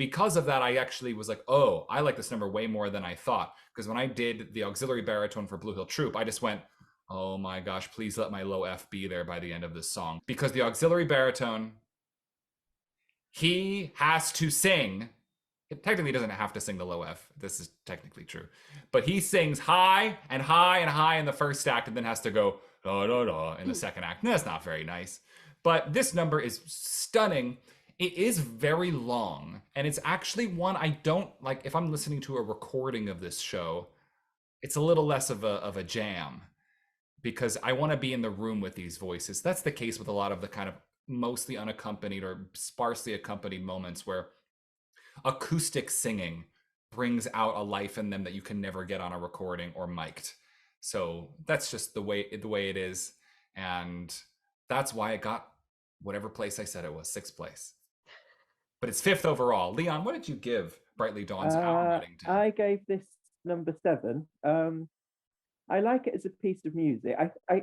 Because of that, I actually was like, oh, I like this number way more than I thought. Because when I did the auxiliary baritone for Blue Hill Troop, I just went, oh my gosh, please let my low F be there by the end of this song. Because the auxiliary baritone, he has to sing. It technically doesn't have to sing the low F. This is technically true. But he sings high and high and high in the first act and then has to go da da da in the second act. And that's not very nice. But this number is stunning. It is very long, and it's actually one I don't like. If I'm listening to a recording of this show, it's a little less of a jam because I want to be in the room with these voices. That's the case with a lot of the kind of mostly unaccompanied or sparsely accompanied moments where acoustic singing brings out a life in them that you can never get on a recording or mic'd. So that's just the way it is, and that's why it got whatever place I said it was, 6th place. But it's 5th overall. Leon, what did you give Brightly Dawn's Our Wedding Day? I gave this number 7. I like it as a piece of music.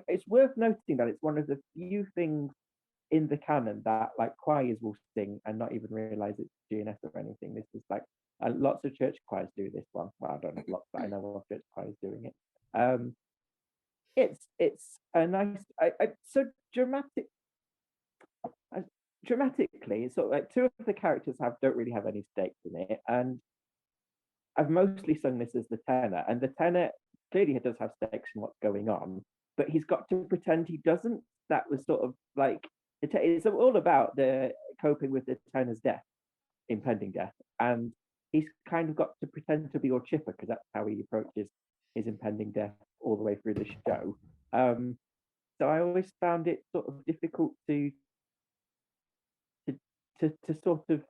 It's worth noting that it's one of the few things in the canon that like choirs will sing and not even realize it's GNS or anything. This is like lots of church choirs do this one. Well, I don't know lots, but I know of church choirs doing it. It's a nice, so dramatic. Dramatically, it's sort of like 2 of the characters don't really have any stakes in it, and I've mostly sung this as the tenor, and the tenor clearly he does have stakes in what's going on, but he's got to pretend he doesn't. That was sort of like, it's all about the coping with the tenor's death, impending death, and he's kind of got to pretend to be all chipper because that's how he approaches his impending death all the way through the show. So I always found it sort of difficult to sort of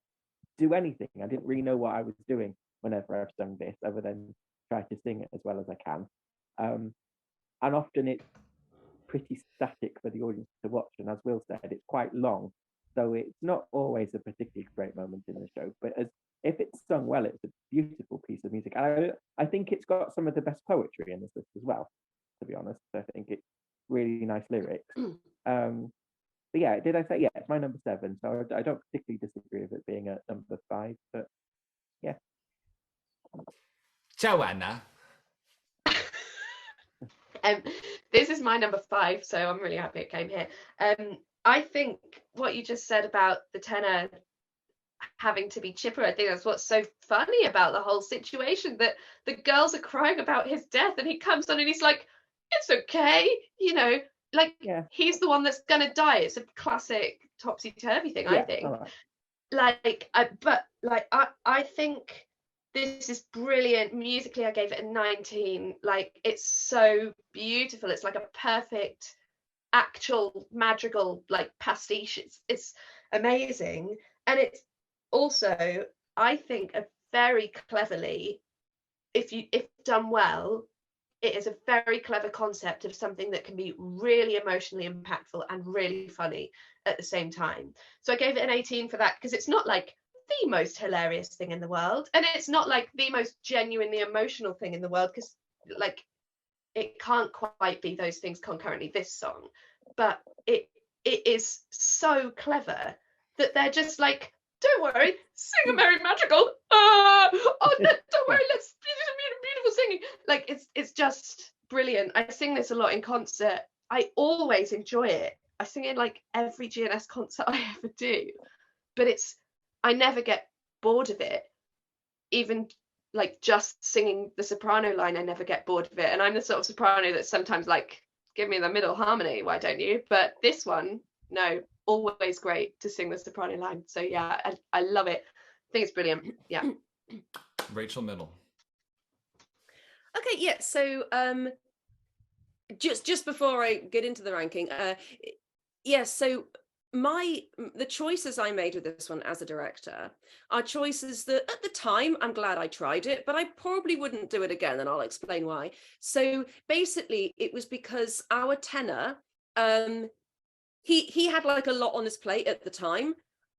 do anything. I didn't really know what I was doing whenever I've sung this, other than try to sing it as well as I can. And often it's pretty static for the audience to watch, and as Will said, it's quite long, so it's not always a particularly great moment in the show, but if it's sung well, it's a beautiful piece of music. I think it's got some of the best poetry in this list as well, to be honest. I think it's really nice lyrics. But yeah, did I say, yeah, it's my number 7, so I don't particularly disagree with it being at number 5, but yeah. Joanna. This is my number 5, so I'm really happy it came here. I think what you just said about the tenor having to be chipper, I think that's what's so funny about the whole situation, that the girls are crying about his death and he comes on and he's like, it's okay, you know, like, yeah, he's the one that's gonna die. It's a classic topsy-turvy thing, yeah, I think. Right. I think this is brilliant. Musically, I gave it a 19. Like, it's so beautiful. It's like a perfect actual madrigal, like, pastiche. It's amazing. And it's also, I think, a very cleverly, if done well, it is a very clever concept of something that can be really emotionally impactful and really funny at the same time. So I gave it an 18 for that, because it's not like the most hilarious thing in the world, and it's not like the most genuinely emotional thing in the world, because like it can't quite be those things concurrently, this song, but it is so clever that they're just like, don't worry, sing a merry madrigal. Oh no, don't worry, let's beautiful singing. Like, it's just brilliant. I sing this a lot in concert. I always enjoy it. I sing it in like every GNS concert I ever do, but I never get bored of it. Even like just singing the soprano line, I never get bored of it. And I'm the sort of soprano that's sometimes like, give me the middle harmony, why don't you? But this one, no, always great to sing the soprano line. So yeah, I love it. I think it's brilliant. Yeah. Rachel Middle. Okay, yeah. So just before I get into the ranking, yeah. So the choices I made with this one as a director are choices that at the time I'm glad I tried it, but I probably wouldn't do it again, and I'll explain why. So basically, it was because our tenor, he had like a lot on his plate at the time,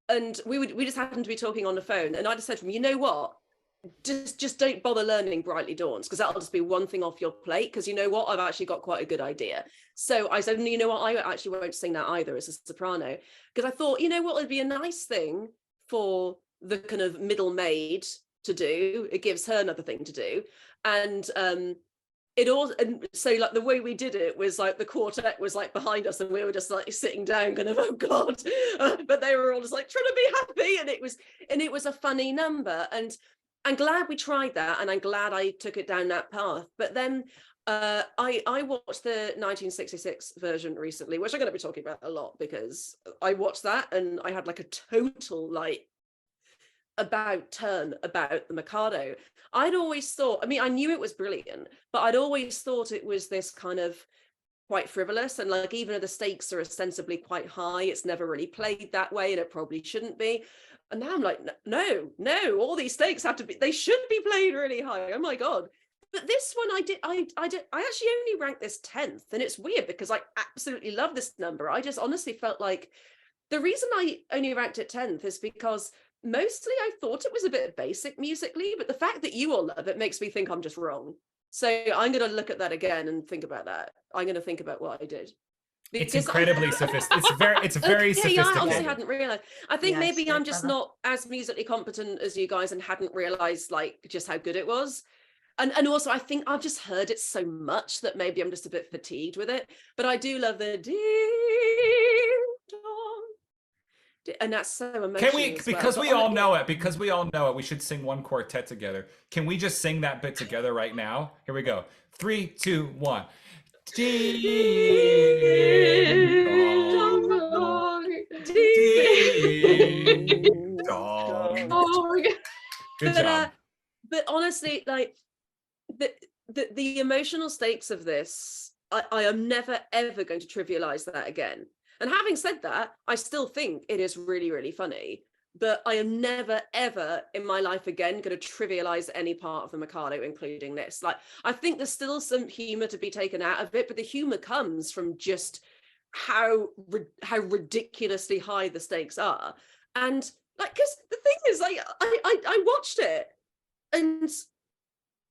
and we just happened to be talking on the phone, and I just said to him, you know what? Just don't bother learning Brightly Dawns, because that'll just be one thing off your plate, because you know what, I've actually got quite a good idea. So I said, you know what, I actually won't sing that either as a soprano, because I thought, you know what, it'd be a nice thing for the kind of middle maid to do. It gives her another thing to do. And it all, and so like the way we did it was like the quartet was like behind us, and we were just like sitting down kind of, oh god, but they were all just like trying to be happy, and it was a funny number. And I'm glad we tried that, and I'm glad I took it down that path. But then I watched the 1966 version recently, which I'm going to be talking about a lot, because I watched that and I had like a total like about turn about the Mikado. I'd always thought, I mean, I knew it was brilliant, but I'd always thought it was this kind of quite frivolous, and like even though the stakes are ostensibly quite high, it's never really played that way, and it probably shouldn't be. And now I'm like, no, all these stakes have to be, they should be played really high. Oh my God. But this one I actually only ranked this 10th, and it's weird because I absolutely love this number. I just honestly felt like the reason I only ranked it 10th is because mostly I thought it was a bit basic musically, but the fact that you all love it makes me think I'm just wrong. So I'm going to look at that again and think about that. I'm going to think about what I did. It's incredibly sophisticated. It's very sophisticated. Yeah, I honestly hadn't realized. I think maybe I'm just not as musically competent as you guys and hadn't realized like just how good it was. And also I think I've just heard it so much that maybe I'm just a bit fatigued with it. But I do love the ding dong, And that's so emotional. Can we, as because well. we all know it, because we all know it, we should sing one quartet together. Can we just sing that bit together right now? Here we go. 3, 2, 1. Ding dong. Ding dong. Good job. But honestly, like the emotional stakes of this, I am never ever going to trivialize that again. And having said that, I still think it is really, really funny. But I am never ever in my life again going to trivialize any part of the Mikado, including this. Like, I think there's still some humor to be taken out of it, but the humor comes from just how ridiculously high the stakes are. And like, because the thing is, like, I watched it, and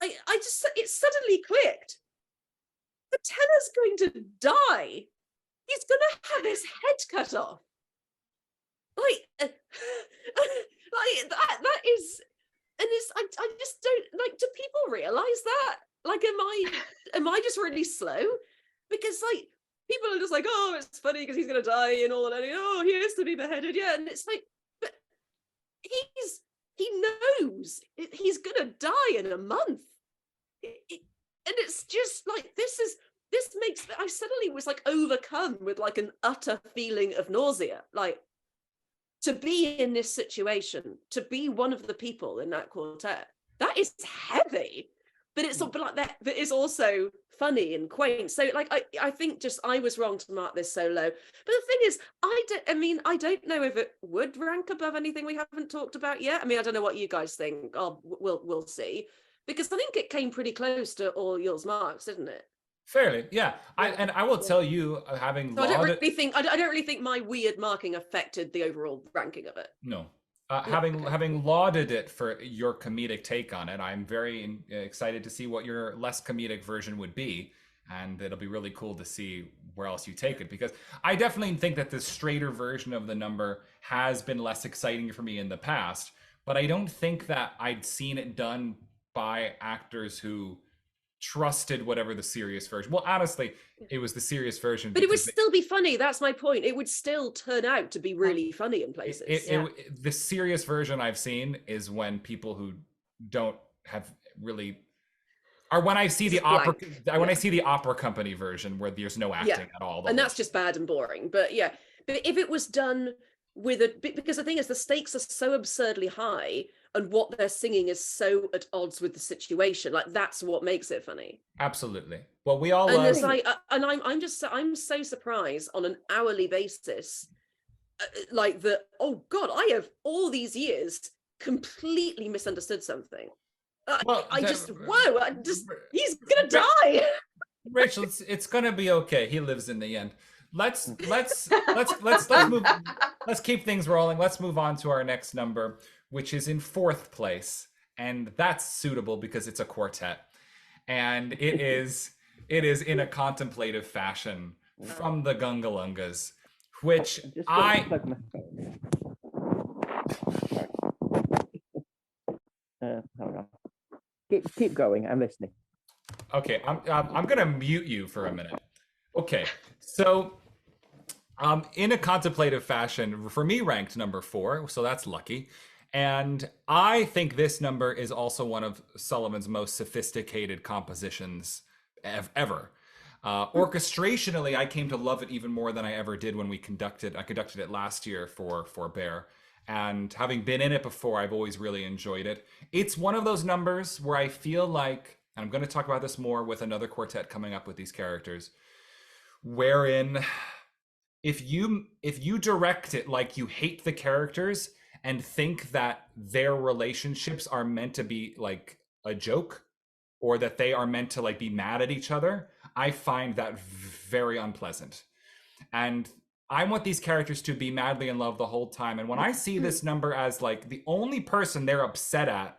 I just, it suddenly clicked. The tenor's going to die. He's going to have his head cut off. Like, like that is, and it's, I just don't, like, do people realize that? Like, am I just really slow? Because, like, people are just like, oh, it's funny because he's going to die and all that, and oh, he has to be beheaded, yeah, and it's like, but he knows he's going to die in a month. And it's just like, this makes, I suddenly was like overcome with like an utter feeling of nausea. Like, to be in this situation, to be one of the people in that quartet, that is heavy, but it's but like that is also funny and quaint. So like, I think just I was wrong to mark this so low. But the thing is, I don't know if it would rank above anything we haven't talked about yet. I mean, I don't know what you guys think. We'll see. Because I think it came pretty close to all yours marks, didn't it? Fairly, yeah. I will tell you, having so I don't really think my weird marking affected the overall ranking of it. No. Having lauded it for your comedic take on it, I'm very excited to see what your less comedic version would be, and it'll be really cool to see where else you take it, because I definitely think that the straighter version of the number has been less exciting for me in the past, but I don't think that I'd seen it done by actors who trusted whatever the serious version. Well, honestly, it was the serious version. But it would still be funny. That's my point. It would still turn out to be really funny in places. The serious version I've seen is when people who don't have really, or when I see the opera, when I see the opera company version where there's no acting at all. And that's just bad and boring. But yeah, but if it was done with because the thing is, the stakes are so absurdly high, and what they're singing is so at odds with the situation. Like, that's what makes it funny. Absolutely. Well, we all and it's like, and I'm so surprised on an hourly basis, like that. Oh God, I have all these years completely misunderstood something. He's gonna die. Rachel, it's gonna be okay. He lives in the end. Let's move. Let's keep things rolling. Let's move on to our next number, which is in 4th place, and that's suitable because it's a quartet, and it is in a contemplative fashion from the Gongolungas, which hold on. Keep going. I'm listening. Okay, I'm gonna mute you for a minute. Okay, so in a contemplative fashion, for me, ranked number 4, so that's lucky. And I think this number is also one of Sullivan's most sophisticated compositions ever. Orchestrationally, I came to love it even more than I ever did when I conducted it last year for Bear. And having been in it before, I've always really enjoyed it. It's one of those numbers where I feel like, and I'm going to talk about this more with another quartet coming up with these characters, wherein if you direct it like you hate the characters and think that their relationships are meant to be like a joke, or that they are meant to like be mad at each other, I find that very unpleasant. And I want these characters to be madly in love the whole time. And when I see this number as like the only person they're upset at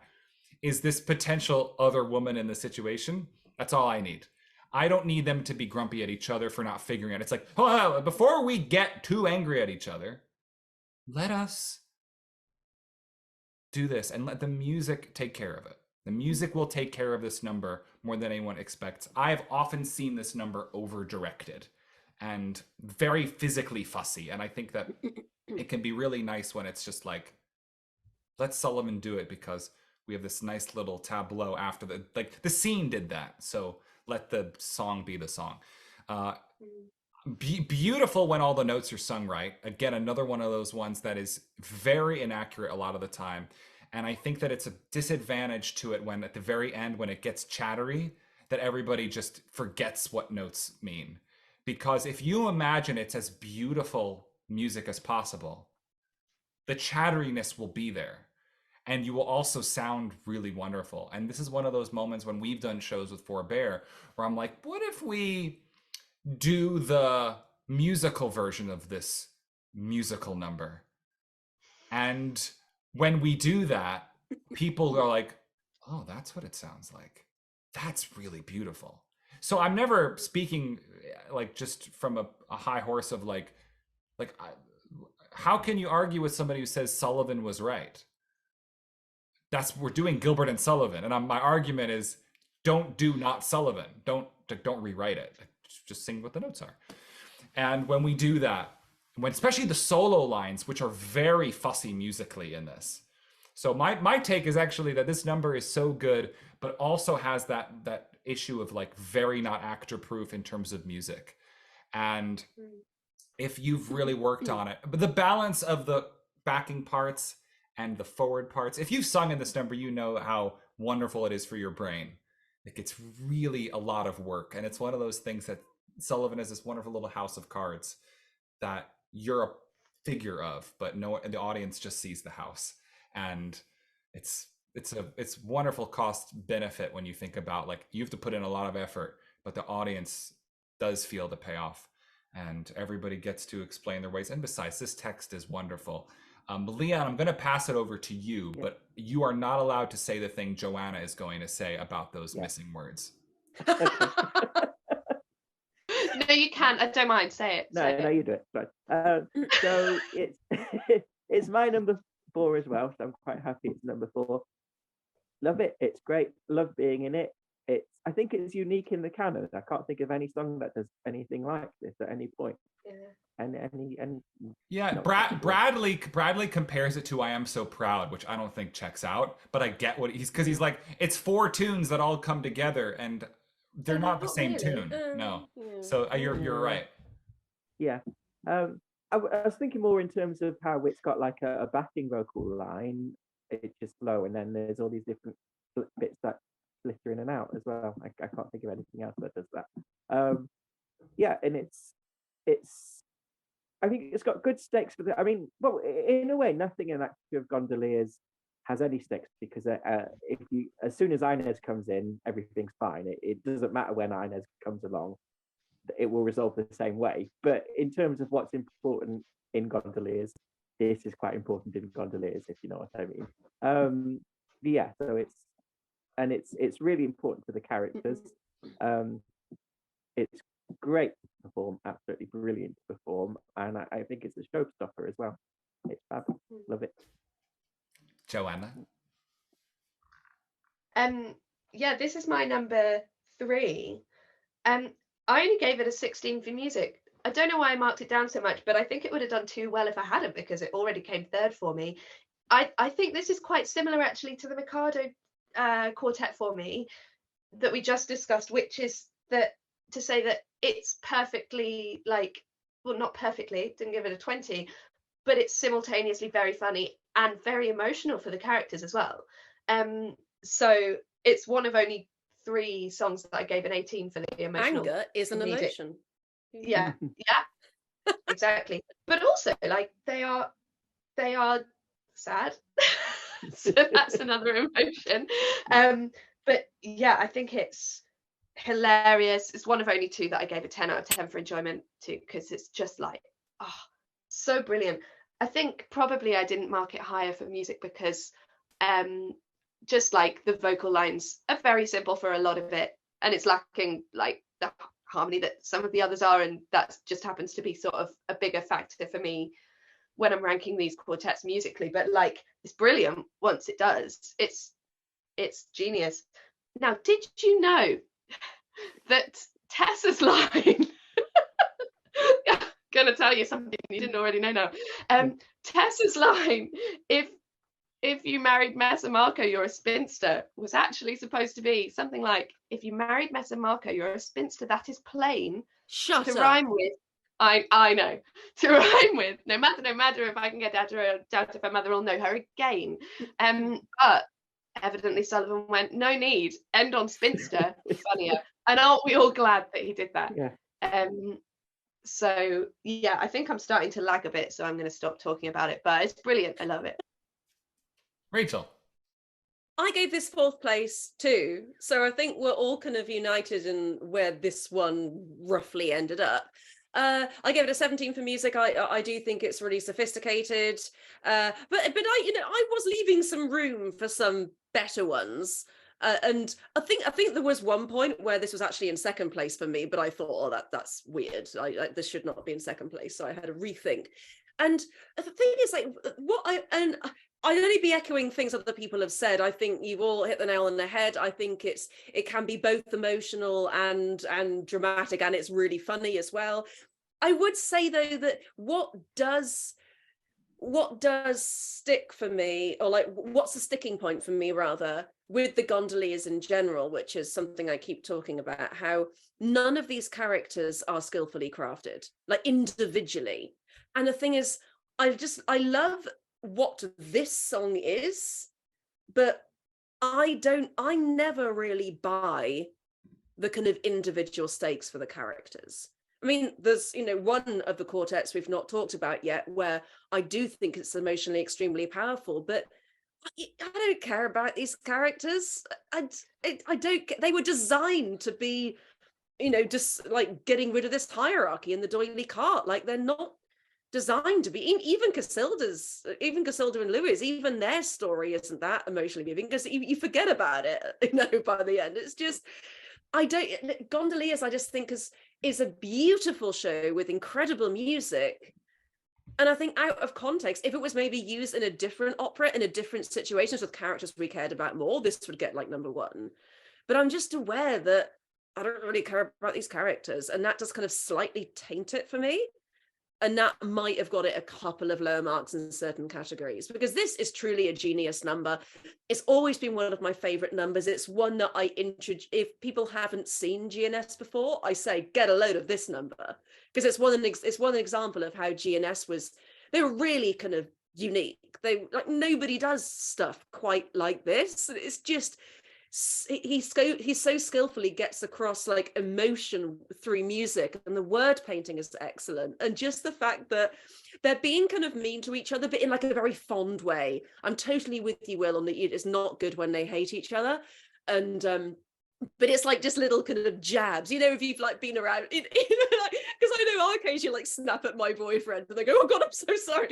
is this potential other woman in the situation, that's all I need. I don't need them to be grumpy at each other for not figuring it. It's like, oh, before we get too angry at each other, let us do this and let the music take care of it. The music will take care of this number more than anyone expects. I've often seen this number over-directed and very physically fussy. And I think that it can be really nice when it's just like, let Sullivan do it because we have this nice little tableau after the scene did that. So let the song be the song. Beautiful when all the notes are sung right. Again, another one of those ones that is very inaccurate a lot of the time. And I think that it's a disadvantage to it when at the very end, when it gets chattery, that everybody just forgets what notes mean. Because if you imagine it's as beautiful music as possible, the chatteriness will be there. And you will also sound really wonderful. And this is one of those moments when we've done shows with Forbear where I'm like, what if we do the musical version of this musical number? And when we do that, people are like, oh, that's what it sounds like. That's really beautiful. So I'm never speaking like just from a high horse of like how can you argue with somebody who says Sullivan was right? We're doing Gilbert and Sullivan, and my argument is don't do not Sullivan. Don't rewrite it. Just sing what the notes are. And when we do that, when especially the solo lines, which are very fussy musically in this. So my take is actually that this number is so good, but also has that issue of like very not actor proof in terms of music. And if you've really worked on it, but the balance of the backing parts and the forward parts, if you've sung in this number, you know how wonderful it is for your brain. Like it's really a lot of work. And it's one of those things that Sullivan is this wonderful little house of cards that you're a figure of, but the audience just sees the house. And it's wonderful cost benefit when you think about like you have to put in a lot of effort, but the audience does feel the payoff and everybody gets to explain their ways. And besides, this text is wonderful. Leon, I'm going to pass it over to you, but you are not allowed to say the thing Joanna is going to say about those missing words. No, you can. I don't mind. Say it. No, you do it. Right. So it's my number 4 as well. So I'm quite happy it's number 4. Love it. It's great. Love being in it. I think it's unique in the canon. I can't think of any song that does anything like this at any point. Yeah. Bradley compares it to "I Am So Proud," which I don't think checks out, but I get what he's like. It's 4 tunes that all come together, and they're not the same tune. No. So you're right. Yeah. I was thinking more in terms of how it's got like a backing vocal line. It's just low, and then there's all these different bits that flitter in and out as well. I can't think of anything else that does that. Yeah, and it's I think it's got good stakes for I mean, well, in a way, nothing in Act of Gondoliers has any stakes because as soon as Inez comes in, everything's fine. It doesn't matter when Inez comes along, it will resolve the same way. But in terms of what's important in Gondoliers, this is quite important in Gondoliers, if you know what I mean. Yeah, so it's really important to the characters. It's great to perform, absolutely brilliant to perform, and I think it's a showstopper as well. It's fab. Love it. Joanna? Yeah, this is my number 3. I only gave it a 16 for music. I don't know why I marked it down so much, but I think it would have done too well if I hadn't, because it already came 3rd for me. I think this is quite similar actually to the Mikado quartet for me that we just discussed, which is that to say that it's perfectly not perfectly, didn't give it a 20, but it's simultaneously very funny and very emotional for the characters as well. So it's one of only 3 songs that I gave an 18 for the emotional. Anger is an emotion. Yeah, exactly. But also they are sad. So that's another emotion. But yeah, I think it's hilarious. It's one of only 2 that I gave a 10 out of 10 for enjoyment to, because it's just so brilliant. I think probably I didn't mark it higher for music because just the vocal lines are very simple for a lot of it, and it's lacking the harmony that some of the others are, and that just happens to be sort of a bigger factor for me when I'm ranking these quartets musically. But it's brilliant once it does. It's genius. Now, did you know that Tessa's line gonna tell you something you didn't already know now. Tessa's line, if you married Messer Marco, you're a spinster, was actually supposed to be something like, if you married Messer Marco, you're a spinster that is plain Shut to up. rhyme with. I know, to rhyme with, no matter if I can get doubt if her mother will know her again. But evidently Sullivan went, no need, end on spinster, funnier. And aren't we all glad that he did that? Yeah. So yeah, I think I'm starting to lag a bit, so I'm going to stop talking about it, but it's brilliant. I love it. Rachel. I gave this 4th place too, so I think we're all kind of united in where this one roughly ended up. I gave it a 17 for music. I do think it's really sophisticated, but I was leaving some room for some better ones. And I think there was one point where this was actually in 2nd place for me, but I thought, oh, that's weird. This should not be in 2nd place, so I had a rethink. And the thing is, like, I'd only be echoing things other people have said. I think you've all hit the nail on the head. I think it can be both emotional and dramatic, and it's really funny as well. I would say though that what does stick for me, or like what's the sticking point for me rather, with the Gondoliers in general, which is something I keep talking about, how none of these characters are skillfully crafted, like individually. And the thing is, I love what this song is, but I never really buy the kind of individual stakes for the characters. I mean, there's, one of the quartets we've not talked about yet where I do think it's emotionally extremely powerful, but I don't care about these characters. I don't, they were designed to be, just like getting rid of this hierarchy in the doily cart. Like, they're not designed to be. Even Casilda and Louis, even their story isn't that emotionally moving, because you forget about it, by the end. It's just, Gondoliers, I just think is a beautiful show with incredible music. And I think out of context, if it was maybe used in a different opera, in a different situations with characters we cared about more, this would get like number 1. But I'm just aware that I don't really care about these characters, and that does kind of slightly taint it for me. And that might have got it a couple of lower marks in certain categories, because this is truly a genius number. It's always been one of my favorite numbers. It's one that I introduce. If people haven't seen GNS before, I say, get a load of this number, because it's one example of how GNS they were really kind of unique. Nobody does stuff quite like this. It's just, he so skillfully gets across like emotion through music, and the word painting is excellent, and just the fact that they're being kind of mean to each other, but in like a very fond way. I'm totally with you, Will, on that it is not good when they hate each other, and but it's like just little kind of jabs, if you've like been around, because I know I'll occasionally like snap at my boyfriend and they go, oh God, I'm so sorry,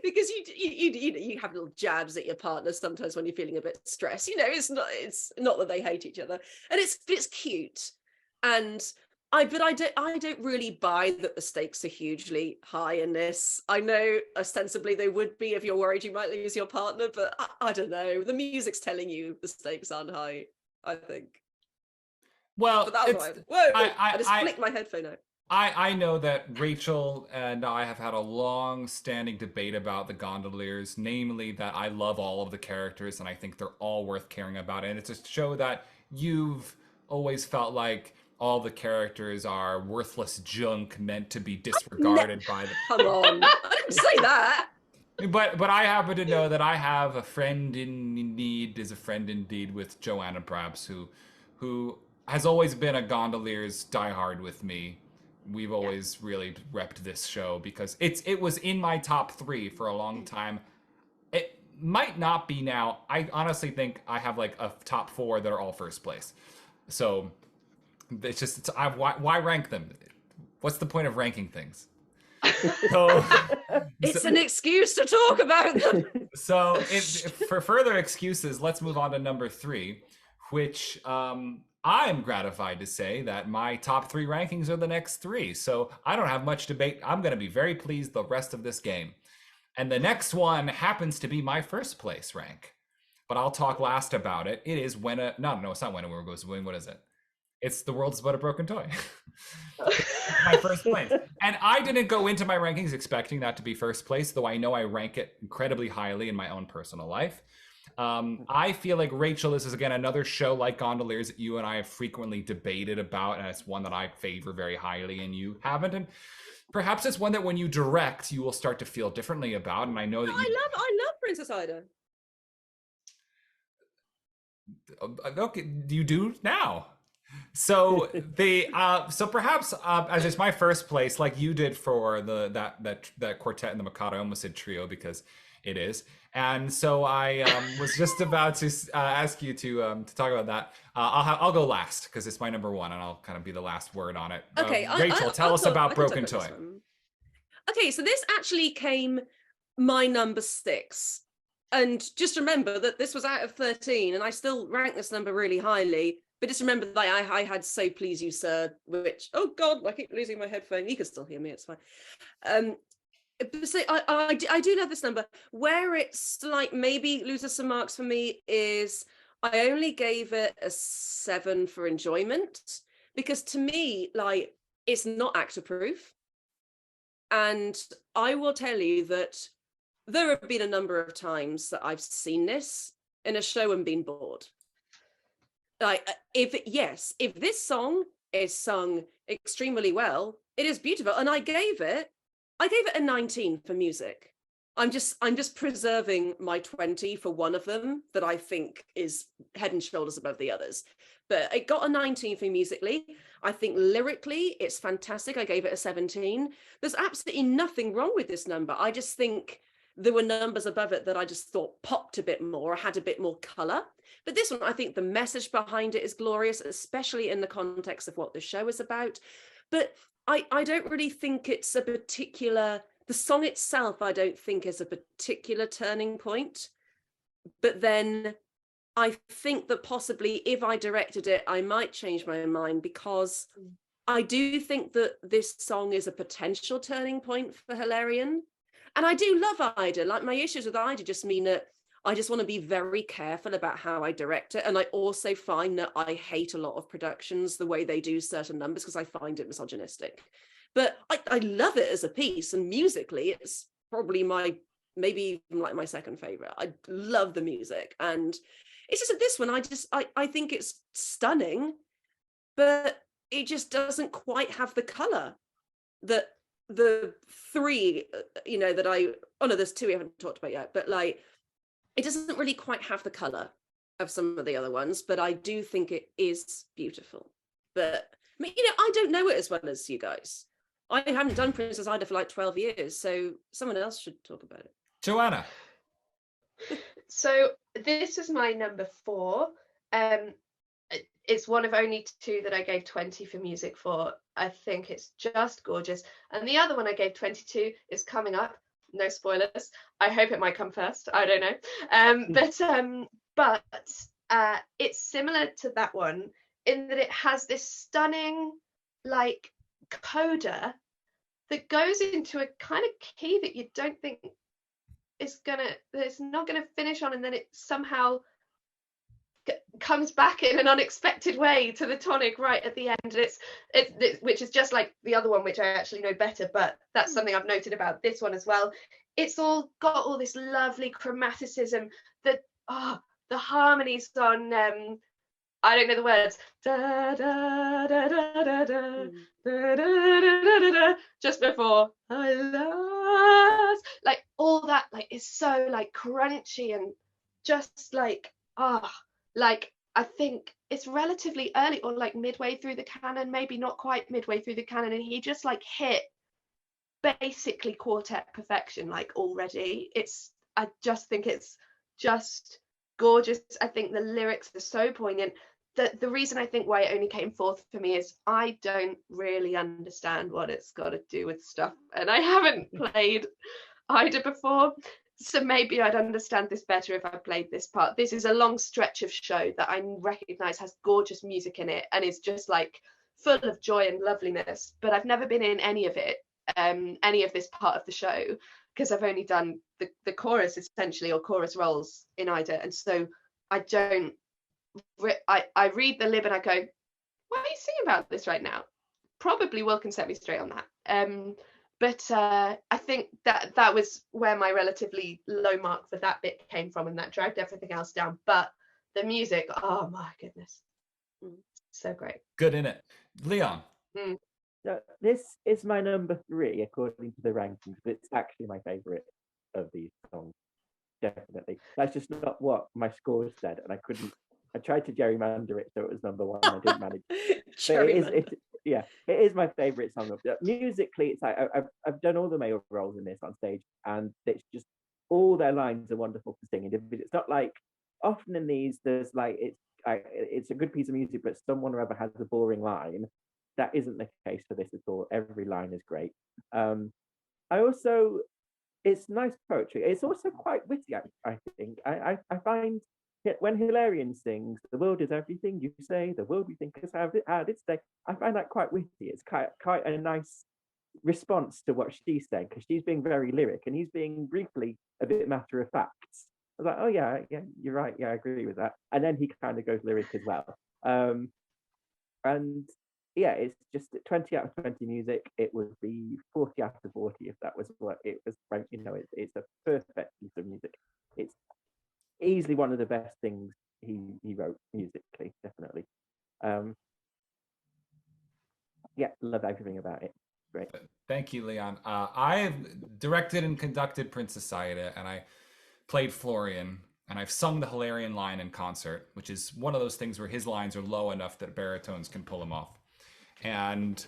because you have little jabs at your partner sometimes when you're feeling a bit stressed. It's not that they hate each other, and it's cute, and I don't really buy that the stakes are hugely high in this. I know ostensibly they would be if you're worried you might lose your partner, but I don't know. The music's telling you the stakes aren't high, I think. Well, but that was whoa! I just flicked my headphone out. I know that Rachel and I have had a long-standing debate about the Gondoliers, namely that I love all of the characters and I think they're all worth caring about. And it's a show that you've always felt like all the characters are worthless junk meant to be disregarded by the... Come on, I didn't say that. But I happen to know that I have a friend in need is a friend indeed with Tho Praps, who has always been a Gondoliers diehard with me. We've always really repped this show because it was in my top 3 for a long time. It might not be now. I honestly think I have like a top 4 that are all first place. So it's just why rank them? What's the point of ranking things? So it's an excuse to talk about them. So for further excuses, let's move on to number 3, which I'm gratified to say that my top 3 rankings are the next 3. So I don't have much debate. I'm going to be very pleased the rest of this game. And the next one happens to be my first place rank, but I'll talk last about it. It is no, it's not When a World Goes Wing. What is it? It's The World's But a Broken Toy. My first place. And I didn't go into my rankings expecting that to be first place, though I know I rank it incredibly highly in my own personal life. I feel like Rachel, this is again another show like Gondoliers that you and I have frequently debated about, and it's one that I favor very highly and you haven't. And perhaps it's one that when you direct, you will start to feel differently about. And I know that I love Princess Ida. Okay, you do now. So so perhaps as it's my first place, like you did for that quartet and the MIKADO, I almost said trio because it is. And so I was just about to ask you to talk about that. I'll go last because it's my number one, and I'll kind of be the last word on it. Okay, Rachel, tell us about Broken Toy. Okay, so this actually came my number 6. And just remember that this was out of 13, and I still rank this number really highly. But just remember that I had So Please You, Sir, which, oh God, I keep losing my headphone. You can still hear me, it's fine. So I do love this number. Where it's like maybe loses some marks for me is I only gave it a 7 for enjoyment, because to me, like, it's not actor proof. And I will tell you that there have been a number of times that I've seen this in a show and been bored. Like, if this song is sung extremely well, it is beautiful. And I gave it a 19 for music. I'm just preserving my 20 for one of them that I think is head and shoulders above the others. But it got a 19 for musically. I think lyrically, it's fantastic. I gave it a 17. There's absolutely nothing wrong with this number. I just think there were numbers above it that I just thought popped a bit more, had a bit more color. But this one, I think the message behind it is glorious, especially in the context of what the show is about. But I don't really think it's a particular, the song itself, I don't think is a particular turning point. But then I think that possibly if I directed it, I might change my mind, because I do think that this song is a potential turning point for Hilarion. And I do love Ida. Like, my issues with Ida just mean that I just want to be very careful about how I direct it. And I also find that I hate a lot of productions, the way they do certain numbers, because I find it misogynistic. But I love it as a piece, and musically, it's probably maybe even like my second favorite. I love the music. And it's just that this one, I think it's stunning, but it just doesn't quite have the color that the 3, there's 2 we haven't talked about yet, but like, it doesn't really quite have the color of some of the other ones, but I do think it is beautiful. But I don't know it as well as you guys. I haven't done Princess Ida for like 12 years, so someone else should talk about it. Joanna. So this is my number 4. It's one of only 2 that I gave 20 for music for. I think it's just gorgeous. And the other one I gave 22 is coming up. No spoilers. I hope it might come first. I don't know. But it's similar to that one in that it has this stunning, like, coda that goes into a kind of key that you don't think it's not gonna finish on, and then it somehow comes back in an unexpected way to the tonic right at the end. It's which is just like the other one, which I actually know better, but that's something I've noted about this one as well. It's all got all this lovely chromaticism, that the harmonies on I don't know the words, da, da, da, da, da, da, da, da, da, da, da, just before I lost, like all that, like, is so like crunchy and just like like, I think it's relatively early, or like midway through the canon, maybe not quite midway through the canon, and he just like hit basically quartet perfection, like, already. I just think it's just gorgeous. I think the lyrics are so poignant. The reason I think why it only came 4th for me is I don't really understand what it's got to do with stuff, and I haven't played Ida before. So maybe I'd understand this better if I played this part. This is a long stretch of show that I recognise has gorgeous music in it and is just like full of joy and loveliness. But I've never been in any of it, any of this part of the show, because I've only done the chorus essentially, or chorus roles in Ida. And so I don't, I read the lib and I go, why are you singing about this right now? Probably Will can set me straight on that. But I think that was where my relatively low mark for that bit came from, and that dragged everything else down. But the music, oh my goodness, so great. Good in it. Leon. So this is my number 3 according to the rankings, but it's actually my favorite of these songs. Definitely. That's just not what my scores said, and I tried to gerrymander it so it was number 1, and I didn't manage. It is my favorite song of musically. It's like I've done all the male roles in this on stage, and it's just all their lines are wonderful to sing. And it's not like often in these there's like it's a good piece of music, but someone or other has a boring line. That isn't the case for this at all. Every line is great. It's nice poetry. It's also quite witty, I think. I find when Hilarion sings, "The world is everything you say, the world we think has had its day," I find that quite witty. It's quite a nice response to what she's saying, because she's being very lyric and he's being briefly a bit matter of fact. I was like, oh yeah, you're right. Yeah, I agree with that. And then he kind of goes lyric as well. And yeah, it's just 20 out of 20 music. It would be 40 out of 40 if that was what it was. You know, it's a perfect piece of music. It's easily one of the best things he wrote musically, definitely. Yeah, love everything about it. Great. Thank you, Leon. I've directed and conducted Princess Aida, and I played Florian, and I've sung the Hilarion line in concert, which is one of those things where his lines are low enough that baritones can pull them off. And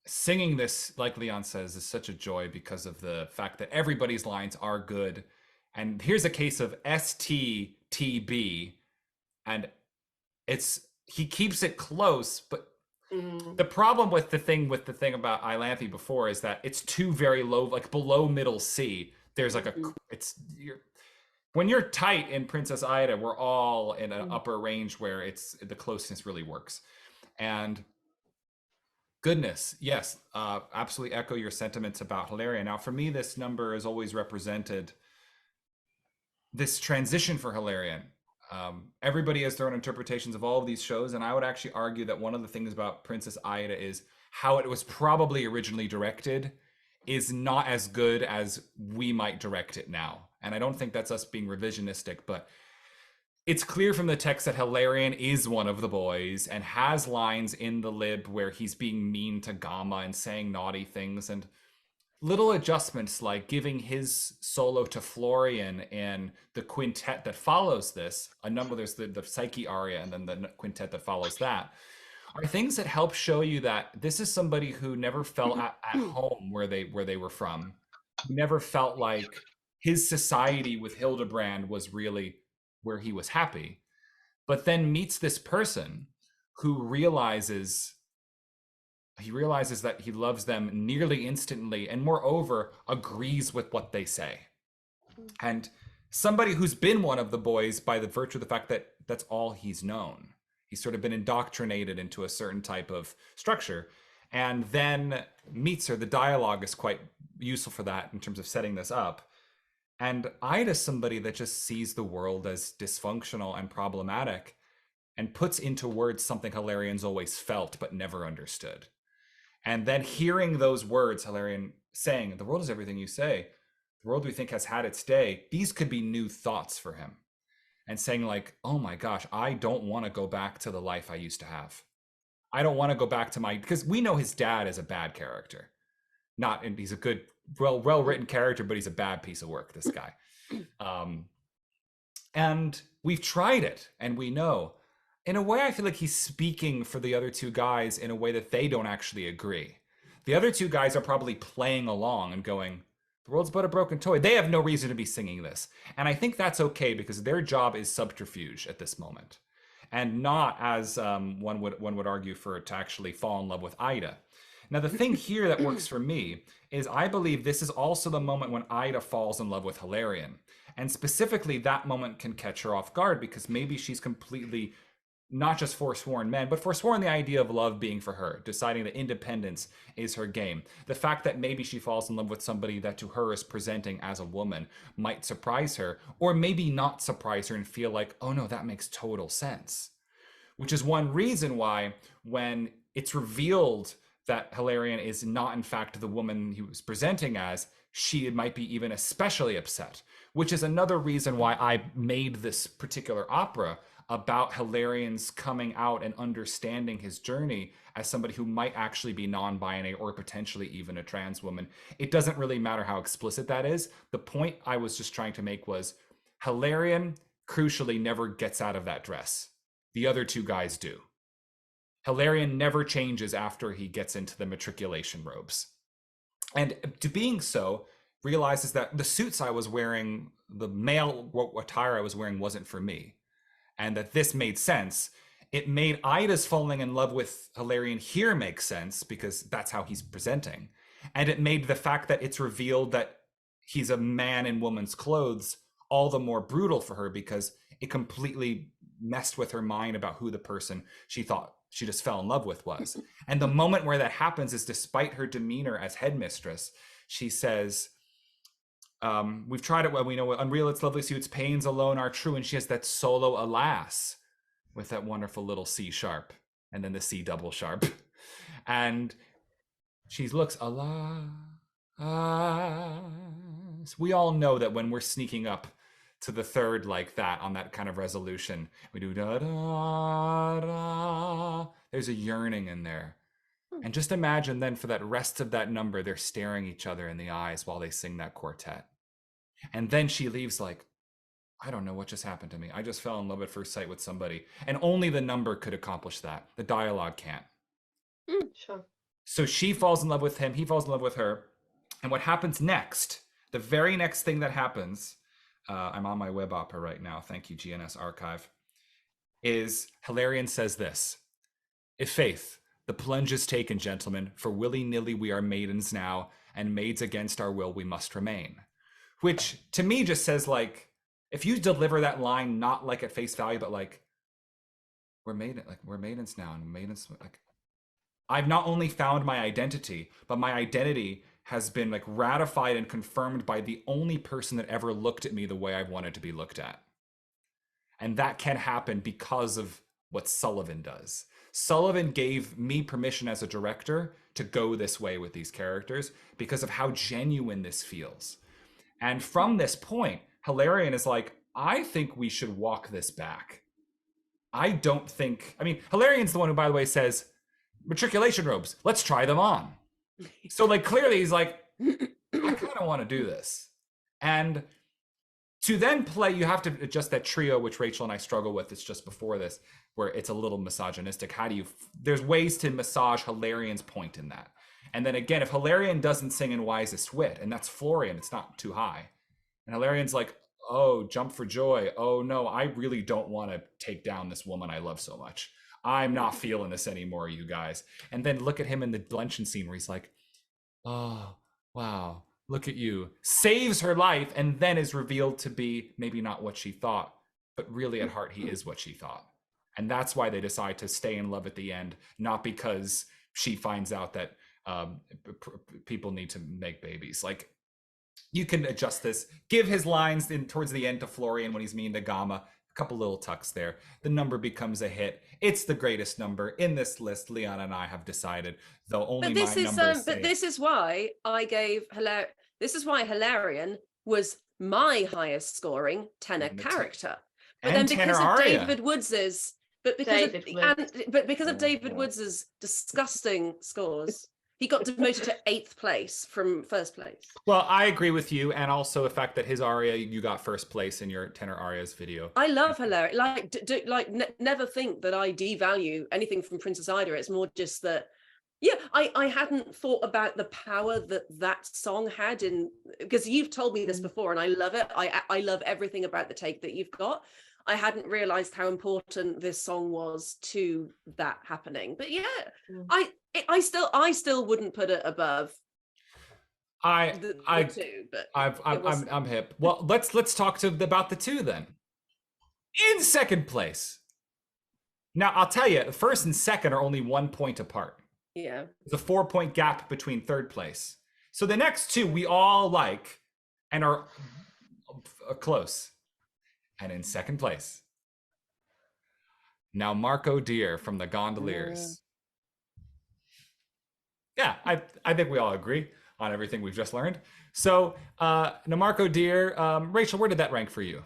singing this, like Leon says, is such a joy because of the fact that everybody's lines are good. And here's a case of STTB, and he keeps it close, but the problem with the thing about IOLANTHE before is that it's too very low, like below middle C. There's like when you're tight in Princess Aida, we're all in an upper range where the closeness really works. And goodness, yes, absolutely echo your sentiments about Hilarion. Now, for me, this number has always represented this transition for Hilarion. Everybody has their own interpretations of all of these shows, and I would actually argue that one of the things about Princess Aida is how it was probably originally directed is not as good as we might direct it now. And I don't think that's us being revisionistic, but it's clear from the text that Hilarion is one of the boys and has lines in the lib where he's being mean to Gamma and saying naughty things, and little adjustments like giving his solo to Florian in the quintet that follows this. There's the Psyche aria and then the quintet that follows that, are things that help show you that this is somebody who never felt at home where they were from, who never felt like his society with Hildebrand was really where he was happy, but then meets this person who realizes that he loves them nearly instantly, and moreover agrees with what they say. And somebody who's been one of the boys by the virtue of the fact that that's all he's known. He's sort of been indoctrinated into a certain type of structure, and then meets her. The dialogue is quite useful for that in terms of setting this up. And Ida's somebody that just sees the world as dysfunctional and problematic and puts into words something Hilarion's always felt but never understood. And then hearing those words, Hilarion saying, "The world is everything you say. The world we think has had its day." These could be new thoughts for him. And saying like, oh my gosh, I don't want to go back to the life I used to have. I don't want to go back to because we know his dad is a bad character. And he's a good, well-written character, but he's a bad piece of work, this guy. And we've tried it, and we know. In a way, I feel like he's speaking for the other two guys in a way that they don't actually agree. The other two guys are probably playing along and going, the world's but a broken toy. They have no reason to be singing this. And I think that's okay, because their job is subterfuge at this moment. And not, as one would argue, to actually fall in love with Ida. Now, the thing here that works for me is I believe this is also the moment when Ida falls in love with Hilarion. And specifically, that moment can catch her off guard, because maybe she's completely not just forsworn men, but forsworn the idea of love being for her, deciding that independence is her game. The fact that maybe she falls in love with somebody that to her is presenting as a woman might surprise her, or maybe not surprise her and feel like, oh no, that makes total sense. which is one reason why when it's revealed that Hilarion is not in fact the woman he was presenting as, she might be even especially upset, which is another reason why I made this particular opera about Hilarion's coming out and understanding his journey as somebody who might actually be non-binary or potentially even a trans woman. It doesn't really matter how explicit that is. The point I was just trying to make was Hilarion crucially never gets out of that dress. The other two guys do. Hilarion never changes after he gets into the matriculation robes. And to being so, realizes that the suits I was wearing, the male attire I was wearing wasn't for me. And that this made sense. It made Ida's falling in love with Hilarion here make sense because that's how he's presenting. And it made the fact that it's revealed that he's a man in woman's clothes all the more brutal for her because it completely messed with her mind about who the person she thought she just fell in love with was. And the moment where that happens is despite her demeanor as headmistress, she says, we've tried it well, we know unreal its lovely suits, pains alone are true, and she has that solo alas with that wonderful little C sharp and then the C double sharp. And she looks alas. We all know that when we're sneaking up to the third like that on that kind of resolution, we do da da da. There's a yearning in there. And just imagine then for that rest of that number, they're staring each other in the eyes while they sing that quartet. And then she leaves like, I don't know what just happened to me. I just fell in love at first sight with somebody. And only the number could accomplish that. The dialogue can't. Sure. So she falls in love with him. He falls in love with her. And what happens next, the very next thing that happens, I'm on my web opera right now. Thank you, GNS Archive, is Hilarion says this: "If faith, the plunge is taken, gentlemen, for willy-nilly we are maidens now, and maids against our will we must remain." Which to me just says like, if you deliver that line not like at face value, but like, we're maidens now, and maidens, like, I've not only found my identity, but my identity has been like ratified and confirmed by the only person that ever looked at me the way I wanted to be looked at. And that can happen because of what Sullivan does. Sullivan gave me permission as a director to go this way with these characters because of how genuine this feels. And from this point, Hilarion is like, I think we should walk this back. I don't think, I mean, Hilarion's the one who, by the way, says, matriculation robes, let's try them on. So like clearly he's like, I kind of want to do this. And to then play, you have to adjust that trio, which Rachel and I struggle with. It's just before this, where it's a little misogynistic. How do you, there's ways to massage Hilarion's point in that. And then again, if Hilarion doesn't sing in wisest wit, and that's Florian, it's not too high. And Hilarion's like, oh, jump for joy. Oh no, I really don't want to take down this woman I love so much. I'm not feeling this anymore, you guys. And then look at him in the luncheon scene where he's like, oh, wow, look at you. Saves her life and then is revealed to be maybe not what she thought, but really at heart, he is what she thought. And that's why they decide to stay in love at the end, not because she finds out that people need to make babies. Like, you can adjust this, give his lines in towards the end to Florian when he's mean to Gamma, a couple little tucks there. The number becomes a hit. It's the greatest number in this list. Leon and I have decided, though only but this my is numbers but this is why I gave this is why Hilarion was my highest scoring tenor character. But and then because of aria. David Woods's because of David Woods's disgusting scores, he got demoted to 8th place from 1st place. Well, I agree with you, and also the fact that his aria, you got 1st place in your tenor arias video. I love Hilarion. Never think that I devalue anything from Princess Ida. It's more just that, yeah, I hadn't thought about the power that song had in, because you've told me this before, and I love it. I love everything about the take that you've got. I hadn't realized how important this song was to that happening. But yeah, I still wouldn't put it above the two. But I'm hip. Well, let's talk about the two then. In 2nd place. Now I'll tell you, the 1st and 2nd are only 1 point apart. Yeah, there's a 4-point gap between 3rd place. So the next two we all like and are close. And in 2nd place, Now Marco Deer from the Gondoliers. Yeah, I think we all agree on everything we've just learned. So, now Marco Deer, Rachel, where did that rank for you?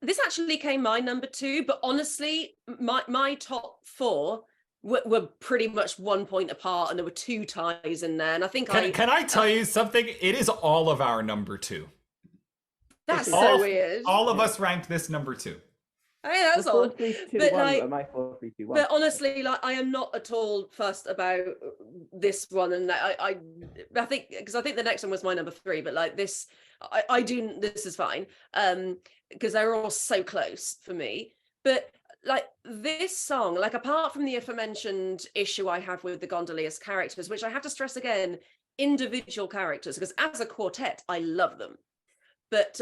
This actually came my number 2, but honestly, my top 4 were pretty much 1 point apart, and there were 2 ties in there. And I think can I tell you something? It is all of our number 2. That's so weird. All of us ranked this number 2. Hey, that's odd. 4, 3, 2, But 1, like, my 4, 3, 2, 1. But honestly, like, I am not at all fussed about this one, and I think, because I think the next one was my number 3, but like this, this is fine, because they're all so close for me. But like this song, like apart from the aforementioned issue I have with the Gondoliers characters, which I have to stress again, individual characters, because as a quartet, I love them. But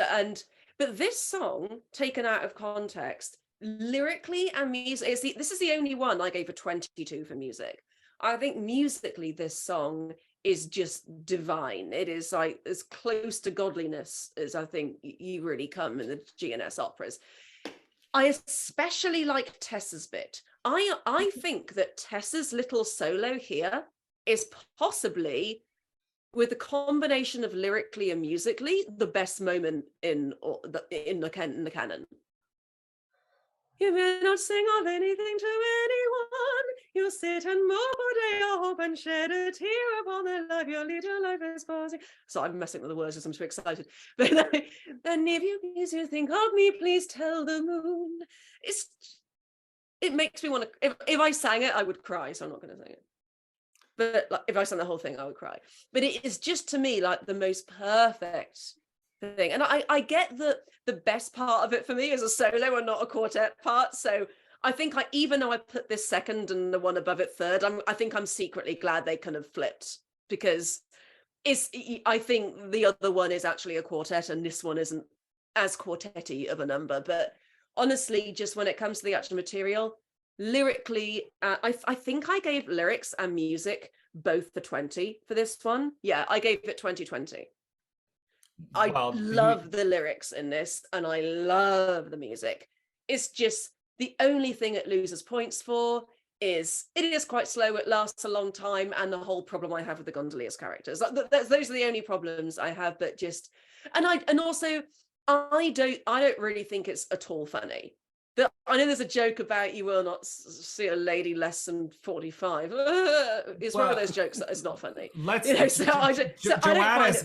this song, taken out of context, lyrically and music, this is the only one I gave a 22 for music. I think musically this song is just divine. It is like as close to godliness as I think you really come in the GNS operas. I especially like Tessa's bit. I think that Tessa's little solo here is possibly, with a combination of lyrically and musically, the best moment in the canon. You may not sing of anything to anyone. You sit and mope all day your hope and shed a tear upon the life your little life is pausing. So I'm messing with the words because I'm too excited. But then if you please you think of me, please tell the moon. It makes me want to. If I sang it, I would cry. So I'm not going to sing it. But like, if I sang the whole thing, I would cry. But it is just, to me, like the most perfect thing. And I get that the best part of it for me is a solo and not a quartet part. So I think even though I put this second and the one above it third, I think I'm secretly glad they kind of flipped, because I think the other one is actually a quartet and this one isn't as quartet-y of a number. But honestly, just when it comes to the actual material, lyrically, I think I gave lyrics and music both the 20 for this one. Yeah, I gave it 20/20. I love the lyrics in this and I love the music. It's just the only thing it loses points for is it is quite slow, it lasts a long time, and the whole problem I have with the Gondoliers characters. Those are the only problems I have. But just and also I don't really think it's at all funny. I know there's a joke about you will not see a lady less than 45. It's one of those jokes that is not funny.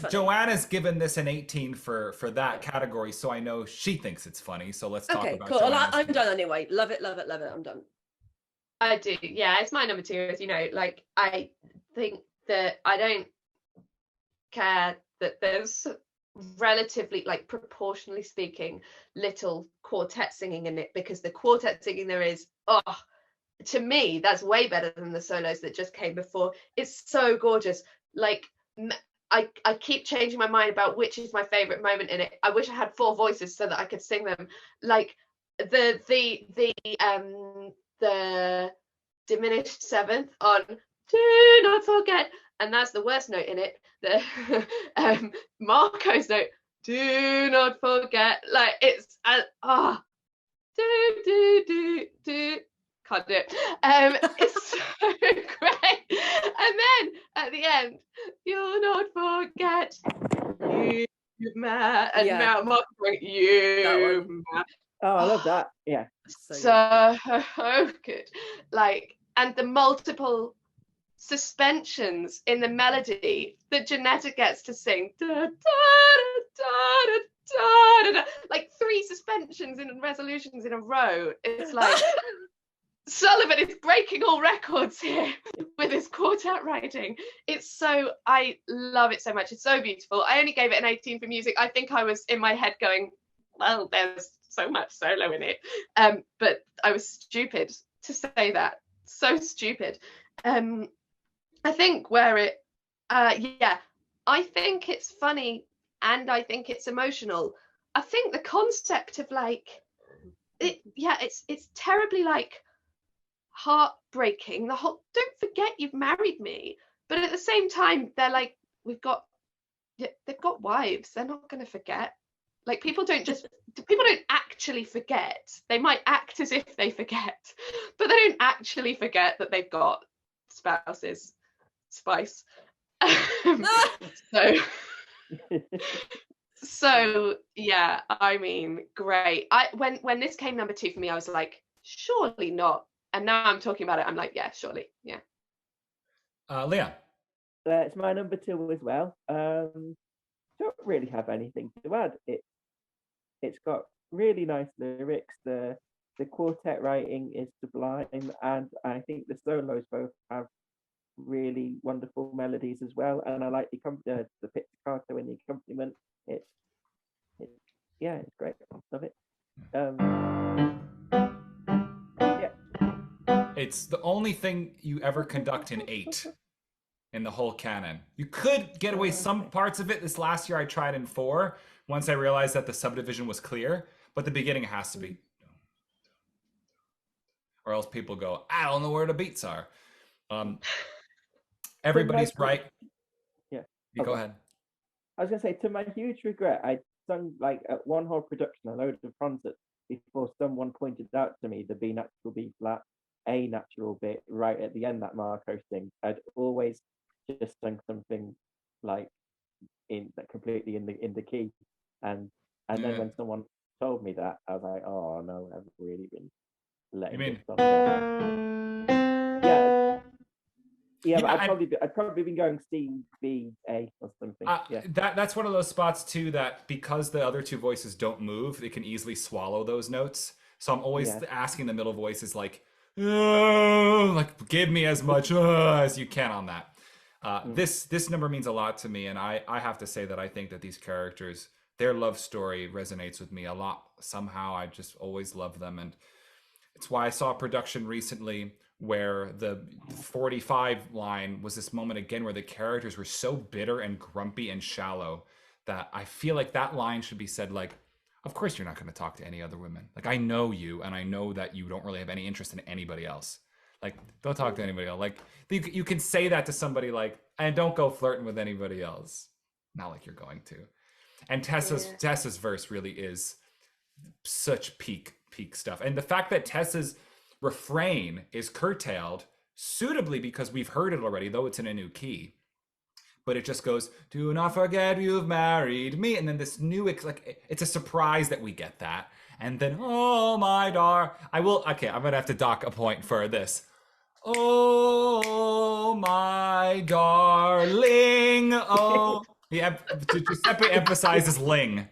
Joanna's given this an 18 for that category, so I know she thinks it's funny. So let's talk about. Okay, cool. Well, I'm done anyway. Love it, love it, love it. I'm done. I do. Yeah, it's my number 2. As you know, like I think that I don't care that there's relatively, like proportionally speaking, little quartet singing in it, because the quartet singing there is, to me, that's way better than the solos that just came before. It's so gorgeous. Like I keep changing my mind about which is my favorite moment in it. I wish I had 4 voices so that I could sing them. Like the diminished 7th on Do Not Forget, and that's the worst note in it. The Marco's note, Do Not Forget, like it's do can't do it. It's so great. And then at the end, You'll not forget you man, and now Marco's going, you man. Oh, I love that. Yeah, so good. Like, and the multiple suspensions in the melody that Janetta gets to sing, da, da, da, da, da, da, da, like 3 suspensions and resolutions in a row. It's like Sullivan is breaking all records here with his quartet writing. I love it so much. It's so beautiful. I only gave it an 18 for music. I think I was in my head going, well, there's so much solo in it, but I was stupid to say that. So stupid. I think where it, I think it's funny and I think it's emotional. I think the concept of like, it's terribly like heartbreaking. The whole, don't forget you've married me. But at the same time, they're like, they've got wives. They're not going to forget. Like people don't actually forget. They might act as if they forget, but they don't actually forget that they've got spouses. Spice. So yeah, I mean, great. When this came number 2 for me, I was like, surely not. And now I'm talking about it, I'm like, yeah, surely, yeah. Leon. It's my number 2 as well. Don't really have anything to add. It's got really nice lyrics. The quartet writing is sublime, and I think the solos both have really wonderful melodies as well. And I like the pizzicato and the accompaniment. It's great. Love it. It's the only thing you ever conduct in 8 in the whole canon. You could get away some parts of it. This last year I tried in 4 once I realized that the subdivision was clear, but the beginning has to be. Or else people go, I don't know where the beats are. Everybody's right. Yeah. You go ahead. I was going to say, to my huge regret, I sung like at one whole production a load of concerts before someone pointed out to me the B natural B flat, A natural bit right at the end that Marco sings. I'd always just sung something like completely in the key, and then when someone told me that, I was like, oh no, I've really been letting this song down. Yeah, but I'd probably been going C, B, A or something. That's one of those spots too that because the other 2 voices don't move, they can easily swallow those notes. So I'm always asking the middle voices like give me as much as you can on that. This number means a lot to me, and I have to say that I think that these characters, their love story resonates with me a lot. Somehow I just always love them, and it's why I saw a production recently where the 45 line was this moment again where the characters were so bitter and grumpy and shallow that I feel like that line should be said like, of course you're not going to talk to any other women. Like, I know you, and I know that you don't really have any interest in anybody else. Like, don't talk to anybody else. Like, you can say that to somebody like, and don't go flirting with anybody else. Not like you're going to. And Tessa's verse really is such peak stuff. And the fact that Tessa's refrain is curtailed suitably because we've heard it already, though it's in a new key. But it just goes, do not forget you've married me. And then this new, it's a surprise that we get that. And then, oh my I'm going to have to dock a point for this. Oh my darling. Oh, Giuseppe emphasizes ling.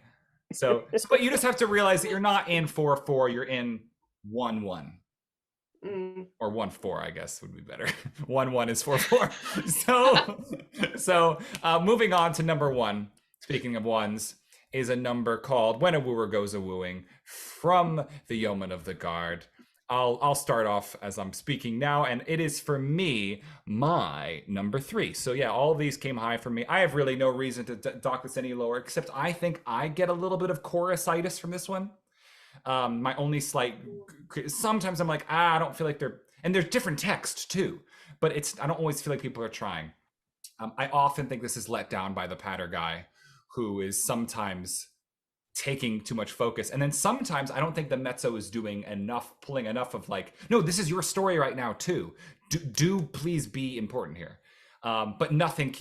But you just have to realize that you're not in 4/4, you're in 1/1. Or 1/4, I guess would be better. 1/1 is 4/4. So moving on to number 1. Speaking of ones, is a number called "When a Wooer Goes a Wooing" from the Yeomen of the Guard. I'll start off as I'm speaking now, and it is for me my number 3. So yeah, all of these came high for me. I have really no reason to dock this any lower, except I think I get a little bit of chorusitis from this one. My only slight, sometimes I'm like, I don't feel like and there's different text too, but I don't always feel like people are trying. I often think this is let down by the patter guy, who is sometimes taking too much focus. And then sometimes I don't think the mezzo is doing enough, pulling enough of like, no, this is your story right now too. Do please be important here. But nothing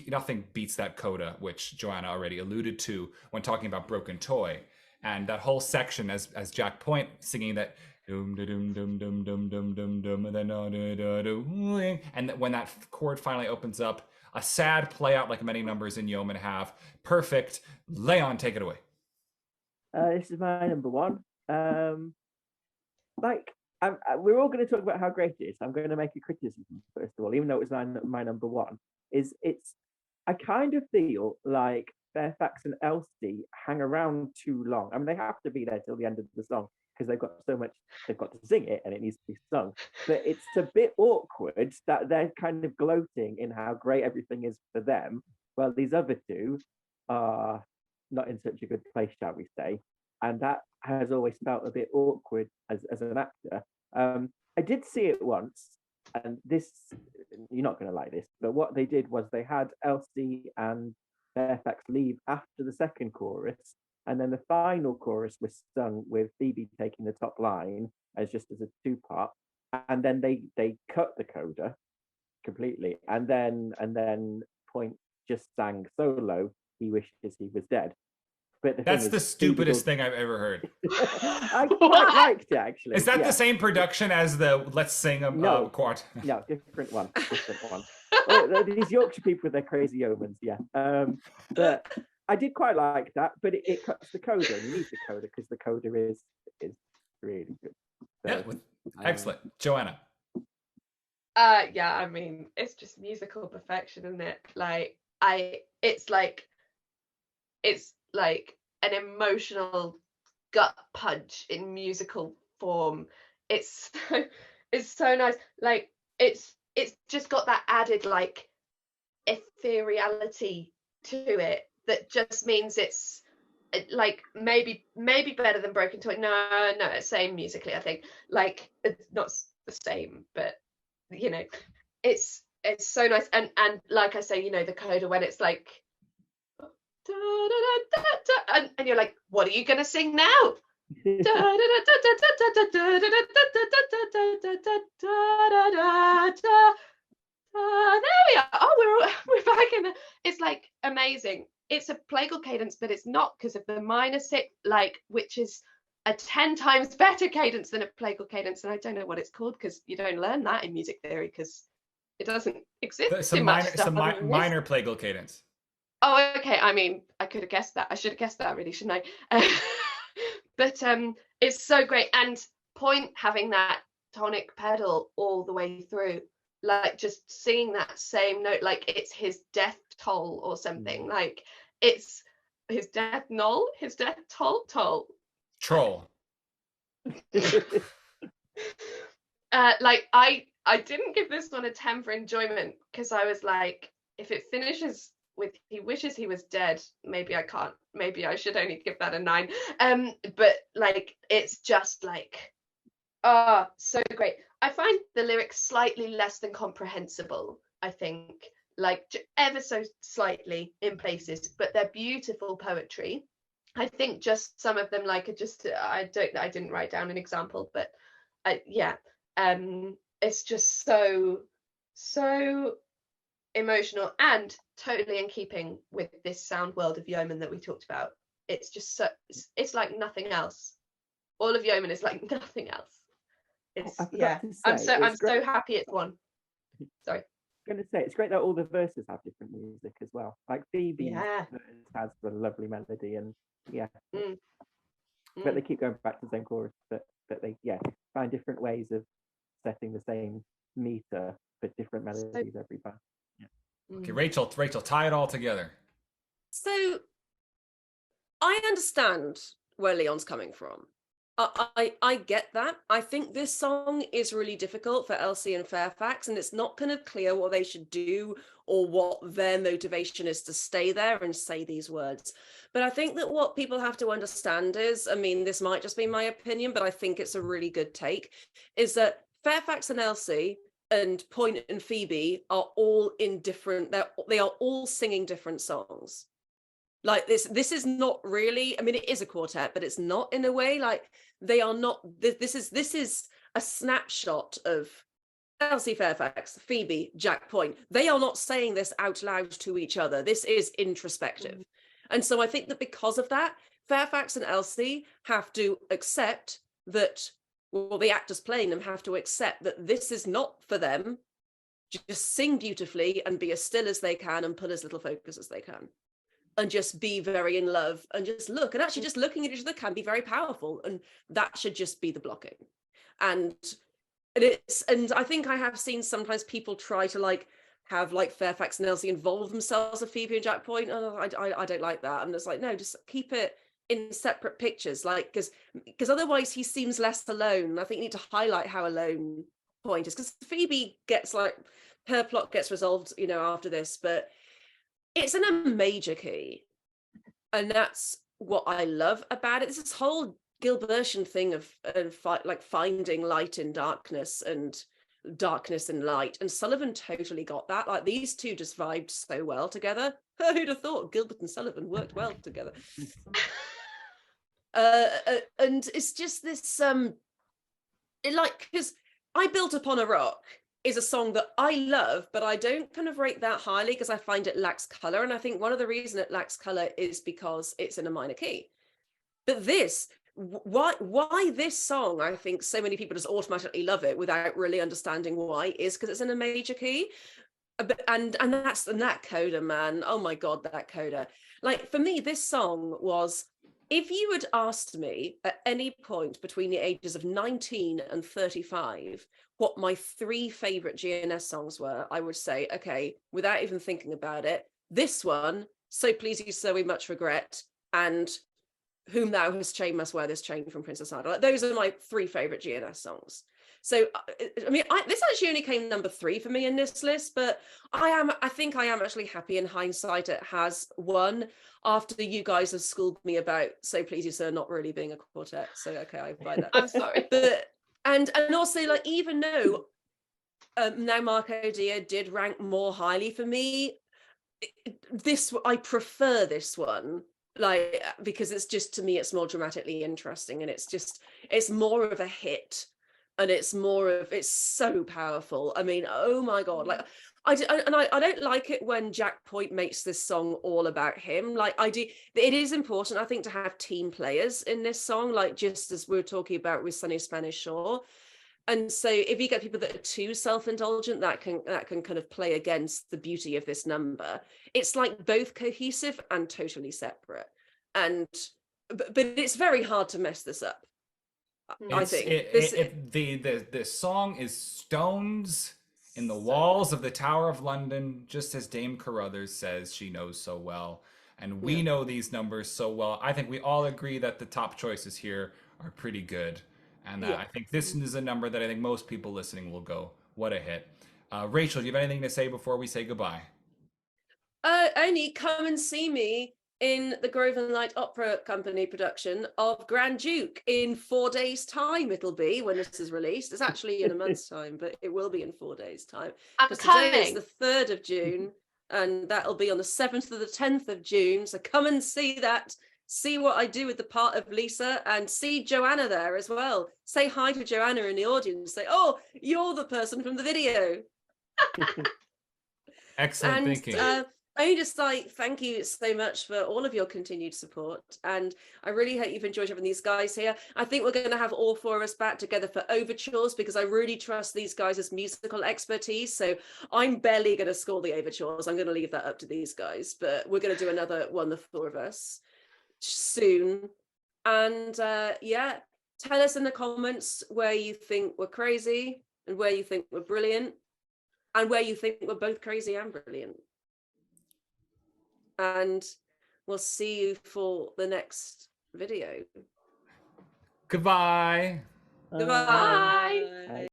beats that coda, which Joanna already alluded to when talking about Broken Toy. And that whole section, as Jack Point singing that, and then when that chord finally opens up, a sad play out like many numbers in Yeomen have. Perfect. Leon, take it away. This is my number 1. We're all going to talk about how great it is. I'm going to make a criticism first of all, even though it was my number 1. I kind of feel like Fairfax and Elsie hang around too long. I mean, they have to be there till the end of the song because they've got so much, they've got to sing it and it needs to be sung. But it's a bit awkward that they're kind of gloating in how great everything is for them, while these other 2 are not in such a good place, shall we say. And that has always felt a bit awkward as an actor. I did see it once, and this, you're not going to like this, but what they did was they had Elsie and Fairfax leave after the second chorus, And then the final chorus was sung with Phoebe taking the top line as just as a two-part. And then they cut the coda completely. And then Point just sang solo, He Wishes He Was Dead. But That's the stupidest thing I've ever heard. I quite liked it, actually. Is that the same production as the Let's Sing a Quart? No, different one. Oh, these Yorkshire people with their crazy yeomens, yeah. But I did quite like that, but it cuts the coda, and you need the coda because the coda is really good. So, Yeah, excellent. Joanna. Yeah, I mean, it's just musical perfection, isn't it? Like, it's like an emotional gut punch in musical form. It's so nice. Like, it's just got that added like ethereality to it that just means it's like maybe better than Broken Toy. No, same musically, I think. Like, it's not the same, but you know, it's so nice. And like I say, you know, the coda when it's like da, da, da, da, da, and you're like, what are you gonna sing now? There we are. Oh, we're back in. It's like amazing. It's a plagal cadence, but it's not because of the minor sixth, like, which is a 10 times better cadence than a plagal cadence. And I don't know what it's called because you don't learn that in music theory because it doesn't exist. Some minor plagal cadence. Oh, okay. I mean, I could have guessed that. I should have guessed that, really, shouldn't I? But it's so great. And Point having that tonic pedal all the way through, like just singing that same note, like it's his death toll or something. Like it's his death knoll, his death toll. Troll. Like I didn't give this one a 10 for enjoyment because I was like, if it finishes with He Wishes He Was Dead, maybe I can't. Maybe I should only give that a 9. But like it's just like, so great. I find the lyrics slightly less than comprehensible, I think, like ever so slightly in places, but they're beautiful poetry. I think just some of them, like, I didn't write down an example, but it's just so emotional and totally in keeping with this sound world of Yeomen that we talked about. It's just so, it's like nothing else. All of Yeomen is like nothing else. It's I'm so happy it's one. Sorry. I'm going to say it's great that all the verses have different music as well. Like Phoebe has a lovely melody and but they keep going back to the same chorus, but they find different ways of setting the same meter but different melodies every time. Okay, Rachel, tie it all together. So I understand where Leon's coming from. I get that. I think this song is really difficult for Elsie and Fairfax, and it's not kind of clear what they should do or what their motivation is to stay there and say these words. But I think that what people have to understand is, I mean, this might just be my opinion, but I think it's a really good take, is that Fairfax and Elsie and Point and Phoebe are all in different, they are all singing different songs. Like this is not really, I mean, it is a quartet, but it's not in a way. Like they are not, this is a snapshot of Elsie Fairfax, Phoebe, Jack Point. They are not saying this out loud to each other. This is introspective. And so I think that because of that, Fairfax and Elsie have to accept that, well, the actors playing them have to accept that this is not for them. Just sing beautifully and be as still as they can and put as little focus as they can. And just be very in love and just look. And actually just looking at each other can be very powerful. And that should just be the blocking. And I think I have seen sometimes people try to like have like Fairfax and Elsie involve themselves with Phoebe and Jack Point. Oh, I don't like that. I'm just like, no, just keep it in separate pictures. Like, because otherwise he seems less alone. I think you need to highlight how alone Point is, because Phoebe gets like, her plot gets resolved, you know, after this, but it's in a major key, and that's what I love about it. It's this whole Gilbertian thing of like finding light in darkness and darkness in light, and Sullivan totally got that. Like these two just vibed so well together. Who'd have thought Gilbert and Sullivan worked well together? And it's just this because I Built Upon a Rock is a song that I love, but I don't kind of rate that highly because I find it lacks color. And I think one of the reasons it lacks color is because it's in a minor key. But this, why this song, I think so many people just automatically love it without really understanding why, is because it's in a major key. And that coda, man. Oh my God, that coda. Like for me, this song was, if you had asked me at any point between the ages of 19 and 35 what my 3 favorite GNS songs were, I would say, okay, without even thinking about it, this one, So Please You So We Much Regret, and Whom Thou Hast Chained Must Wear This Chain from Princess Ida. Like, those are my 3 favorite GNS songs. So, I mean, this actually only came number 3 for me in this list, but I think I am actually happy in hindsight it has won after you guys have schooled me about So Please You Sir not really being a quartet. So, okay, I buy that. I'm sorry. But, and also, like, even though Now Marco Dia did rank more highly for me, I prefer this one, like, because it's just, to me, it's more dramatically interesting, and it's more of a hit, and it's so powerful. I mean, oh my God, like I don't like it when Jack Point makes this song all about him. Like I do, it is important, I think, to have team players in this song, like just as we were talking about with Sunny Spanish Shore. And so if you get people that are too self-indulgent, that can kind of play against the beauty of this number. It's like both cohesive and totally separate. And but it's very hard to mess this up. I think the song is stones in the walls of the Tower of London, just as Dame Carruthers says she knows so well. And we know these numbers so well. I think we all agree that the top choices here are pretty good. And I think this is a number that I think most people listening will go, what a hit. Rachel, do you have anything to say before we say goodbye? Only come and see me in the Grosvenor Light Opera Company production of Grand Duke in 4 days' time. It'll be when this is released. It's actually in a month's time, but it will be in 4 days' time. I'm today is coming. the 3rd of June, and that'll be on the 7th to the 10th of June. So come and see that. See what I do with the part of Lisa, and see Joanna there as well. Say hi to Joanna in the audience. Say, oh, you're the person from the video. Excellent thinking. I just like thank you so much for all of your continued support, and I really hope you've enjoyed having these guys here. I think we're going to have all 4 of us back together for overtures, because I really trust these guys' musical expertise. So I'm barely going to score the overtures. I'm going to leave that up to these guys, but we're going to do another one, the 4 of us, soon. And yeah, tell us in the comments where you think we're crazy and where you think we're brilliant, and where you think we're both crazy and brilliant. And we'll see you for the next video. Goodbye. Goodbye. Bye.